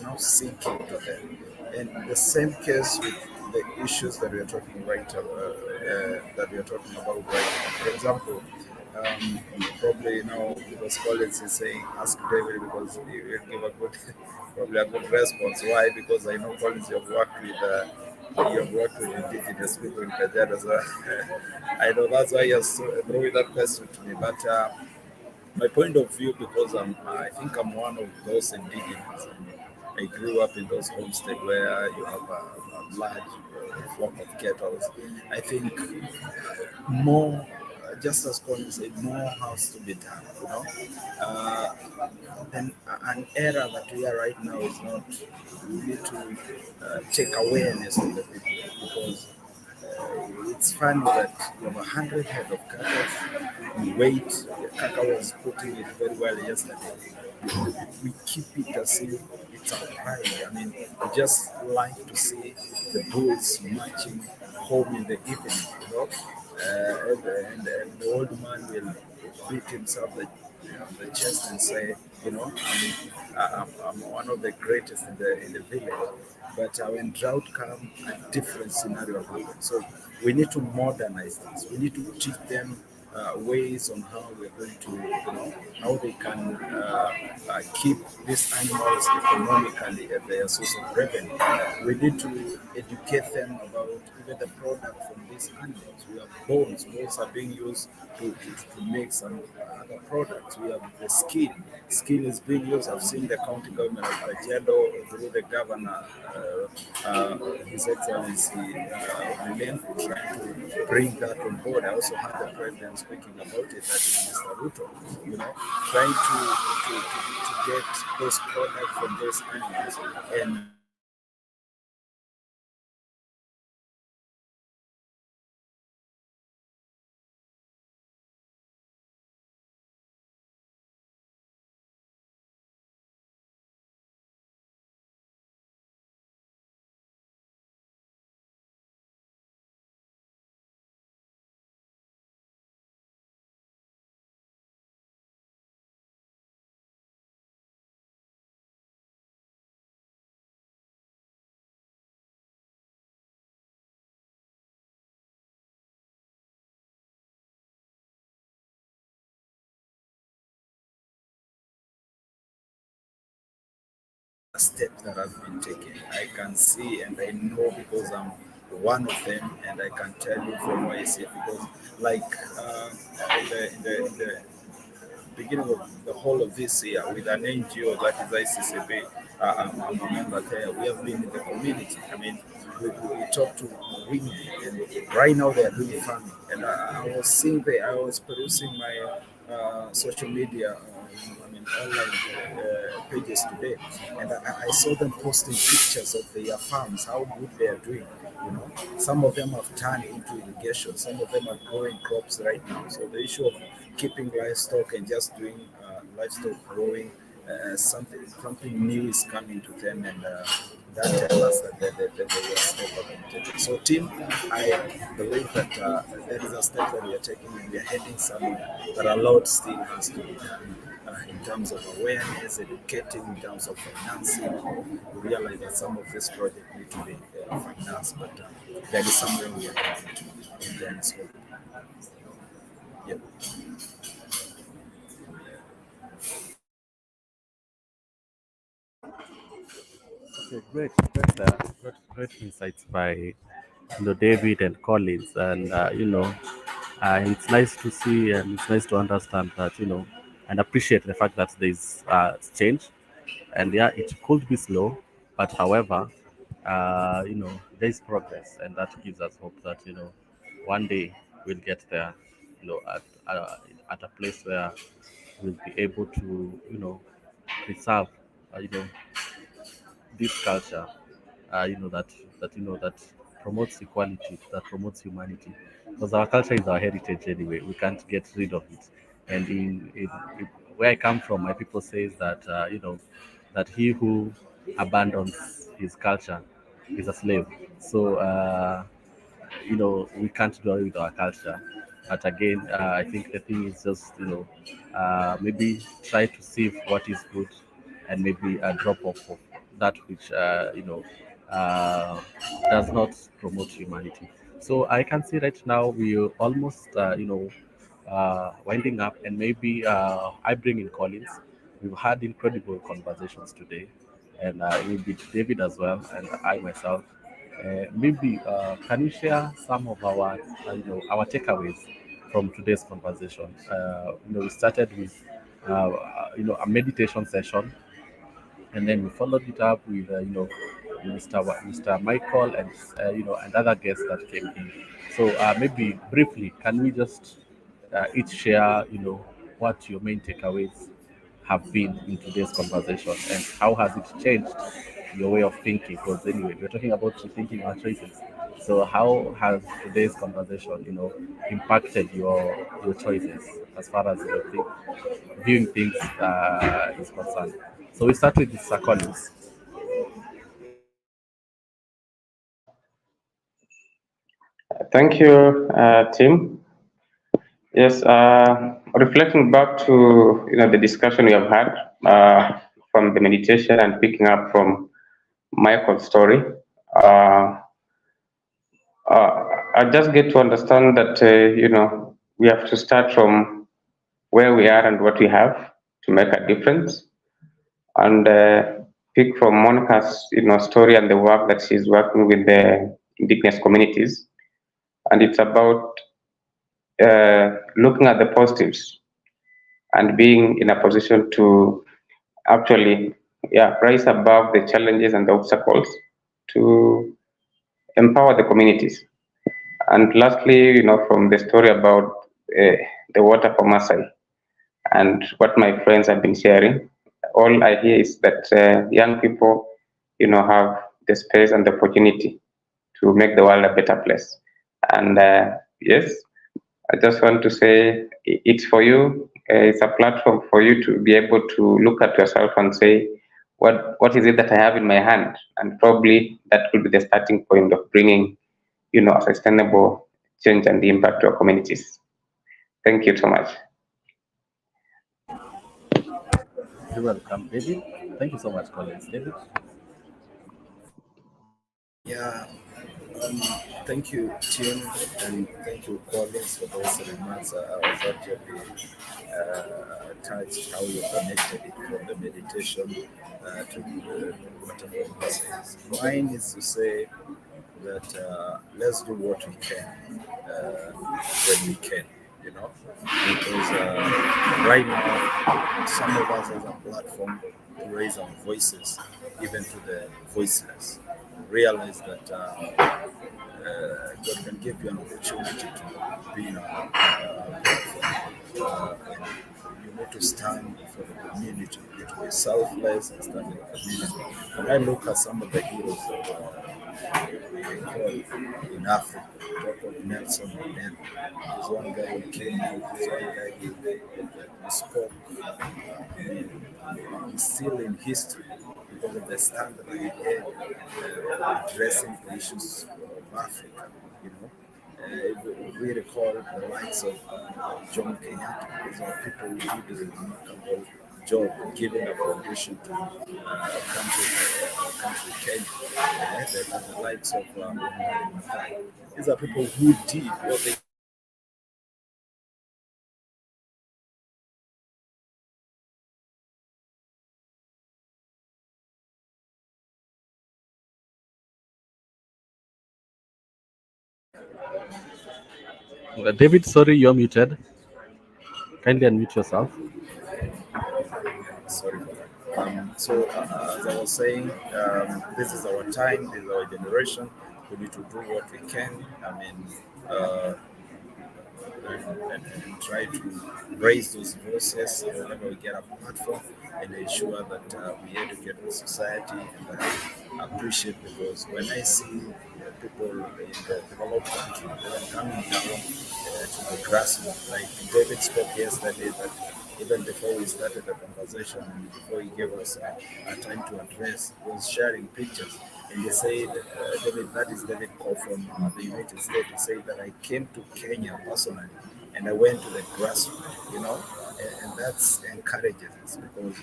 now sinking to them. And the same case with the issues that we are talking that we are talking about right now. For example, probably because Collins is saying ask David because he will give a good probably a good response. Why? Because I know Collins you have worked with indigenous people in Kajiado, so I know that's why you're throwing that question to me. But my point of view, because I think I'm one of those indigenous. I grew up in those homesteads where you have a large flock of cattle. I think more, just as Colin said, more has to be done. Uh, then an era that we are right now is not. We need to take awareness of the people because it's funny that you have 100 head of cattle. You wait. The cattle was putting it very well yesterday. We keep it as if it's our pride. I mean, we just like to see the bulls marching home in the evening, and the old man will beat himself the chest and say, I'm one of the greatest in the village. But when drought comes, a different scenario happens. So we need to modernize this. We need to teach them ways on how we're going to, how they can keep these animals economically at their source of revenue. We need to educate them about even the product from these animals. We have bones. Bones are being used to make some other products. We have the skin. Skin is being used. I've seen the county government of Kajiado through the governor, His Excellency Milenko, trying to bring that on board. I also heard the president speaking about it, that is Mr. Ruto, trying to get those products from those animals and step that has been taken. I can see and I know because I'm one of them, and I can tell you from where I see it because, like, in the beginning of the whole of this year with an NGO that is ICCB. I'm a member there. We have been in the community. I mean, we talk to women, and right now they are doing farming. And I was seeing I was perusing my social media, I mean, online pages today, and I saw them posting pictures of their farms, how good they are doing. You know, some of them have turned into irrigation. Some of them are growing crops right now. So the issue of keeping livestock and just doing livestock growing, something new is coming to them, and that tells us that there is a step have been taken. So, team, I believe that there is a step that we are taking, and we are heading somewhere. But a lot still has to be done in terms of awareness, educating, in terms of financing. We realize that some of this project need to be financed, but there is somewhere we are heading to in Dennis. Yep. Okay, great insights by David and Collins, and it's nice to see and it's nice to understand that and appreciate the fact that there's change, and yeah, it could be slow, but however, there is progress, and that gives us hope that one day we'll get there, at a place where we'll be able to preserve, you know this culture, that promotes equality, that promotes humanity. Because our culture is our heritage anyway. We can't get rid of it. And in where I come from, my people says that that he who abandons his culture is a slave. So we can't do away with our culture. But again, I think the thing is just maybe try to see what is good, and maybe a drop off of that which uh, does not promote humanity. So I can see right now we are almost winding up, and maybe I bring in Collins. We've had incredible conversations today, and maybe David as well, and I myself. Maybe can you share some of our takeaways from today's conversation? We started with a meditation session, and then we followed it up with Mr. Michael and and other guests that came in. So maybe briefly, can we just each share what your main takeaways have been in today's conversation, and how has it changed your way of thinking? Because anyway, we're talking about rethinking our choices. So how has today's conversation, impacted your choices as far as viewing things is concerned? So we start with Mr. Collins. Thank you, Tim. Yes, reflecting back to the discussion we have had from the meditation and picking up from Michael's story, I just get to understand that we have to start from where we are and what we have to make a difference, and pick from Monica's story and the work that she's working with the indigenous communities, and it's about looking at the positives and being in a position to actually rise above the challenges and the obstacles to empower the communities. And lastly, from the story about the water for Masai and what my friends have been sharing, all I hear is that young people, have the space and the opportunity to make the world a better place. And yes, I just want to say it's for you. It's a platform for you to be able to look at yourself and say, what is it that I have in my hand? And probably that could be the starting point of bringing, a sustainable change and impact to our communities. Thank you so much. You're welcome, David. Thank you so much, Collins. David? Yeah, Thank you, Tim, and thank you, Collins, for those remarks. I was actually touched how you connected it from the meditation to whatever message. Mine is to say that let's do what we can when we can, you know, because right now some of us has a platform to raise our voices, even to the voiceless. Realize that God can give you an opportunity to be in a platform. And you need to stand for the community. You need to be selfless and stand in the community. When I look at some of the heroes that we call in Africa, talk of Nelson Mandela. There's one guy who came out, there's one guy who spoke. I mean, he's still in history because of the stand that he had addressing the issues of Africa, you know. If we recall the likes of John Kenyatta, these are people who did a remarkable job giving a foundation to country Kenya. The likes of Maathai. These are people who did what they David, sorry, you're muted. Kindly unmute yourself. Sorry for that. As I was saying, this is our time, this is our generation. We need to do what we can. I mean, uh, and try to raise those voices whenever we get a platform and ensure that we educate the society and appreciate, because when I see people in the developed country coming down to the grassroots, like David spoke yesterday, that even before we started the conversation and before he gave us a time to address, he was sharing pictures. And he said, David, that is David Cole from the United States. He said that I came to Kenya personally and I went to the grassroots, you know, and that's encourages us, because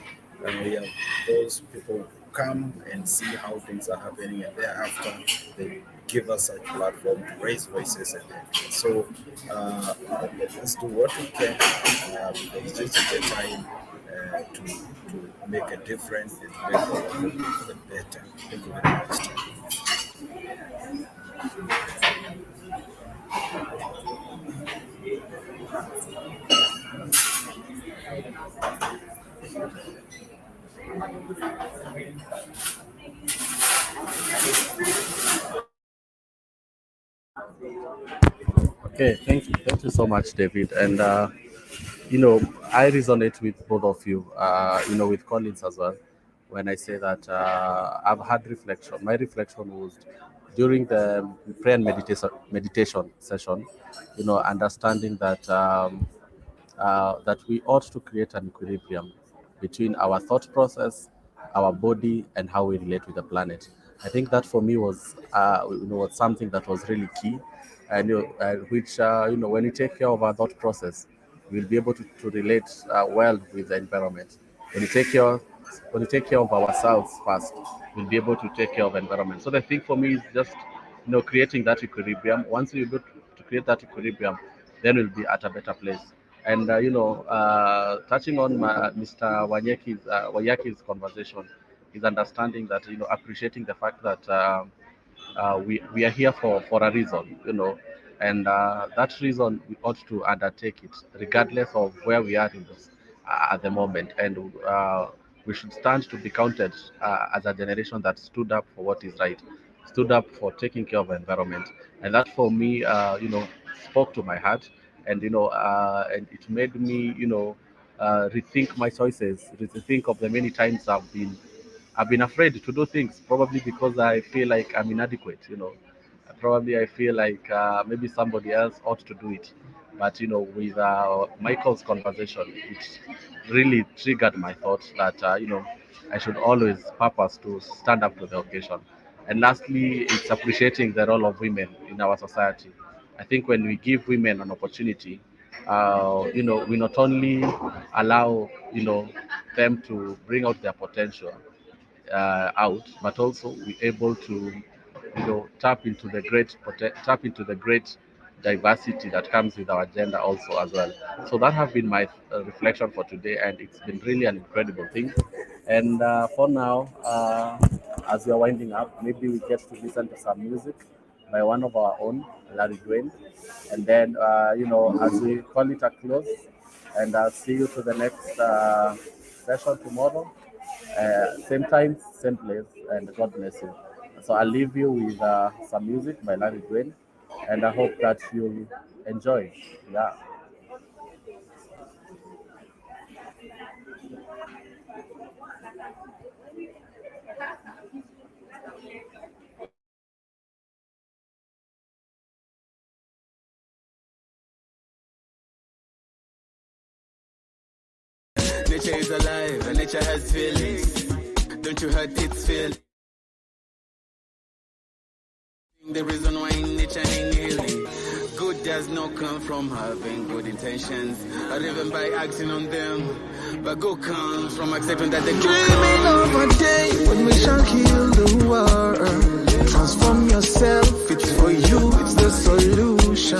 we have those people come and see how things are happening, and thereafter they give us a platform to raise voices. And so let's do what we can, because this is the time to make a difference and to make our world the better. Thank you very much. Okay, thank you so much, David. And I resonate with both of you. With Collins as well, when I say that I've had reflection. My reflection was during the prayer and meditation session. Understanding that that we ought to create an equilibrium between our thought process, our body, and how we relate with the planet. I think that for me was something that was really key, and which when we take care of our thought process, we'll be able to relate well with the environment. When you take care of ourselves first, we'll be able to take care of the environment. So the thing for me is just creating that equilibrium. Once we able to create that equilibrium, then we'll be at a better place. And touching on Mr. Wayaki's conversation, is understanding that appreciating the fact that we are here for a reason, and that reason we ought to undertake it regardless of where we are in this at the moment, and we should stand to be counted as a generation that stood up for what is right, stood up for taking care of the environment, and that for me, spoke to my heart, and and it made me, rethink my choices, rethink of the many times I've been afraid to do things, probably because I feel like I'm inadequate. Probably I feel like maybe somebody else ought to do it. But with Michael's conversation, it really triggered my thoughts that I should always purpose to stand up to the occasion. And lastly, it's appreciating the role of women in our society. I think when we give women an opportunity, we not only allow them to bring out their potential out, but also we're able to tap into the great diversity that comes with our agenda also as well. So that have been my reflection for today, and it's been really an incredible thing. And for now, as we are winding up, maybe we get to listen to some music by one of our own, Larry Dwayne, and then as we call it a close, and I'll see you to the next session tomorrow, same time, same place, and God bless you. So I'll leave you with some music by Larry Dwayne, and I hope that you'll enjoy. Yeah. Nature is alive and nature has feelings. Don't you hurt its feelings? The reason why nature ain't healing. Good does not come from having good intentions or even by acting on them. But good comes from accepting that the good dreaming of a day when we shall heal the world. Transform yourself, it's for you, it's the solution.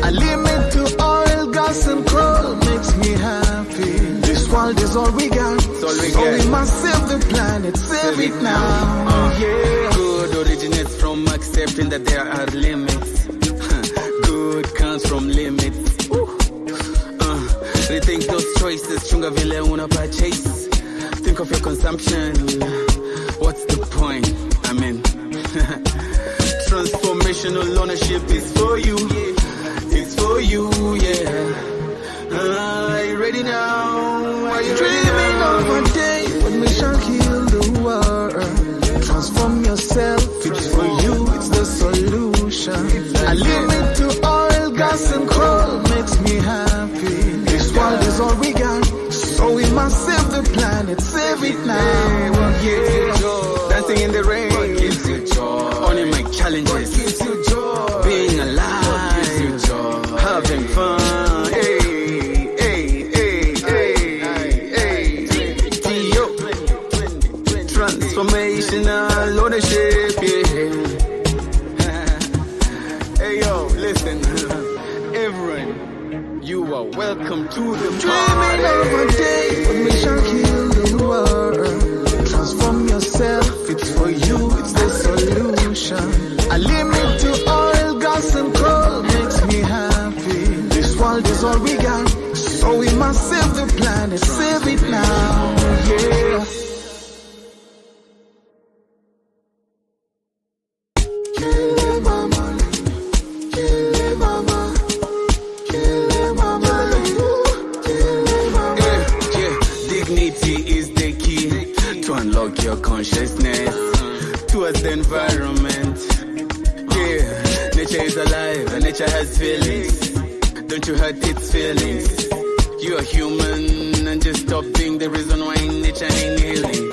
A limit to oil, gas and coal makes me happy. This world is all we got, so we must save the planet, save it now. Yeah. Good originates from accepting that there are limits. Good comes from limits. Rethink those choices, chunga vile una purchase. Think of your consumption. What's the point? I mean, transformational ownership is for you. It's for you, yeah. Are you ready now? Are you dreaming of a day when we shall heal the world? Transform yourself, it's for you, it's the solution. A limit to oil, gas and coal makes me happy. This world is all we got, so we must save the planet, save it now. What gives you joy? Dancing in the rain. What gives you joy? Owning my challenges. What gives you joy? Being alive. What gives you joy? Having fun. Hey. Transformational ownership, yeah. Hey yo, listen, everyone, you are welcome to the party. Dreaming of a day when we shall heal the world. Transform yourself, it's for you, it's the solution. A limit to oil, gas and coal makes me happy. This world is all we got, so we must save the planet, save it now, yeah. Your consciousness towards the environment. Yeah, nature is alive and nature has feelings. Don't you hurt its feelings. You are human and just stop being the reason why nature ain't healing.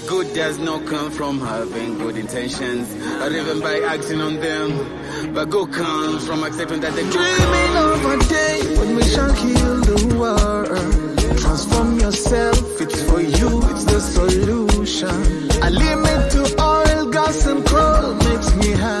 Good does not come from having good intentions or even by acting on them. But good comes from accepting that the dreaming of a day when we shall heal the world. Transform yourself, it's for you, it's the solution. A limit to oil, gas and coal makes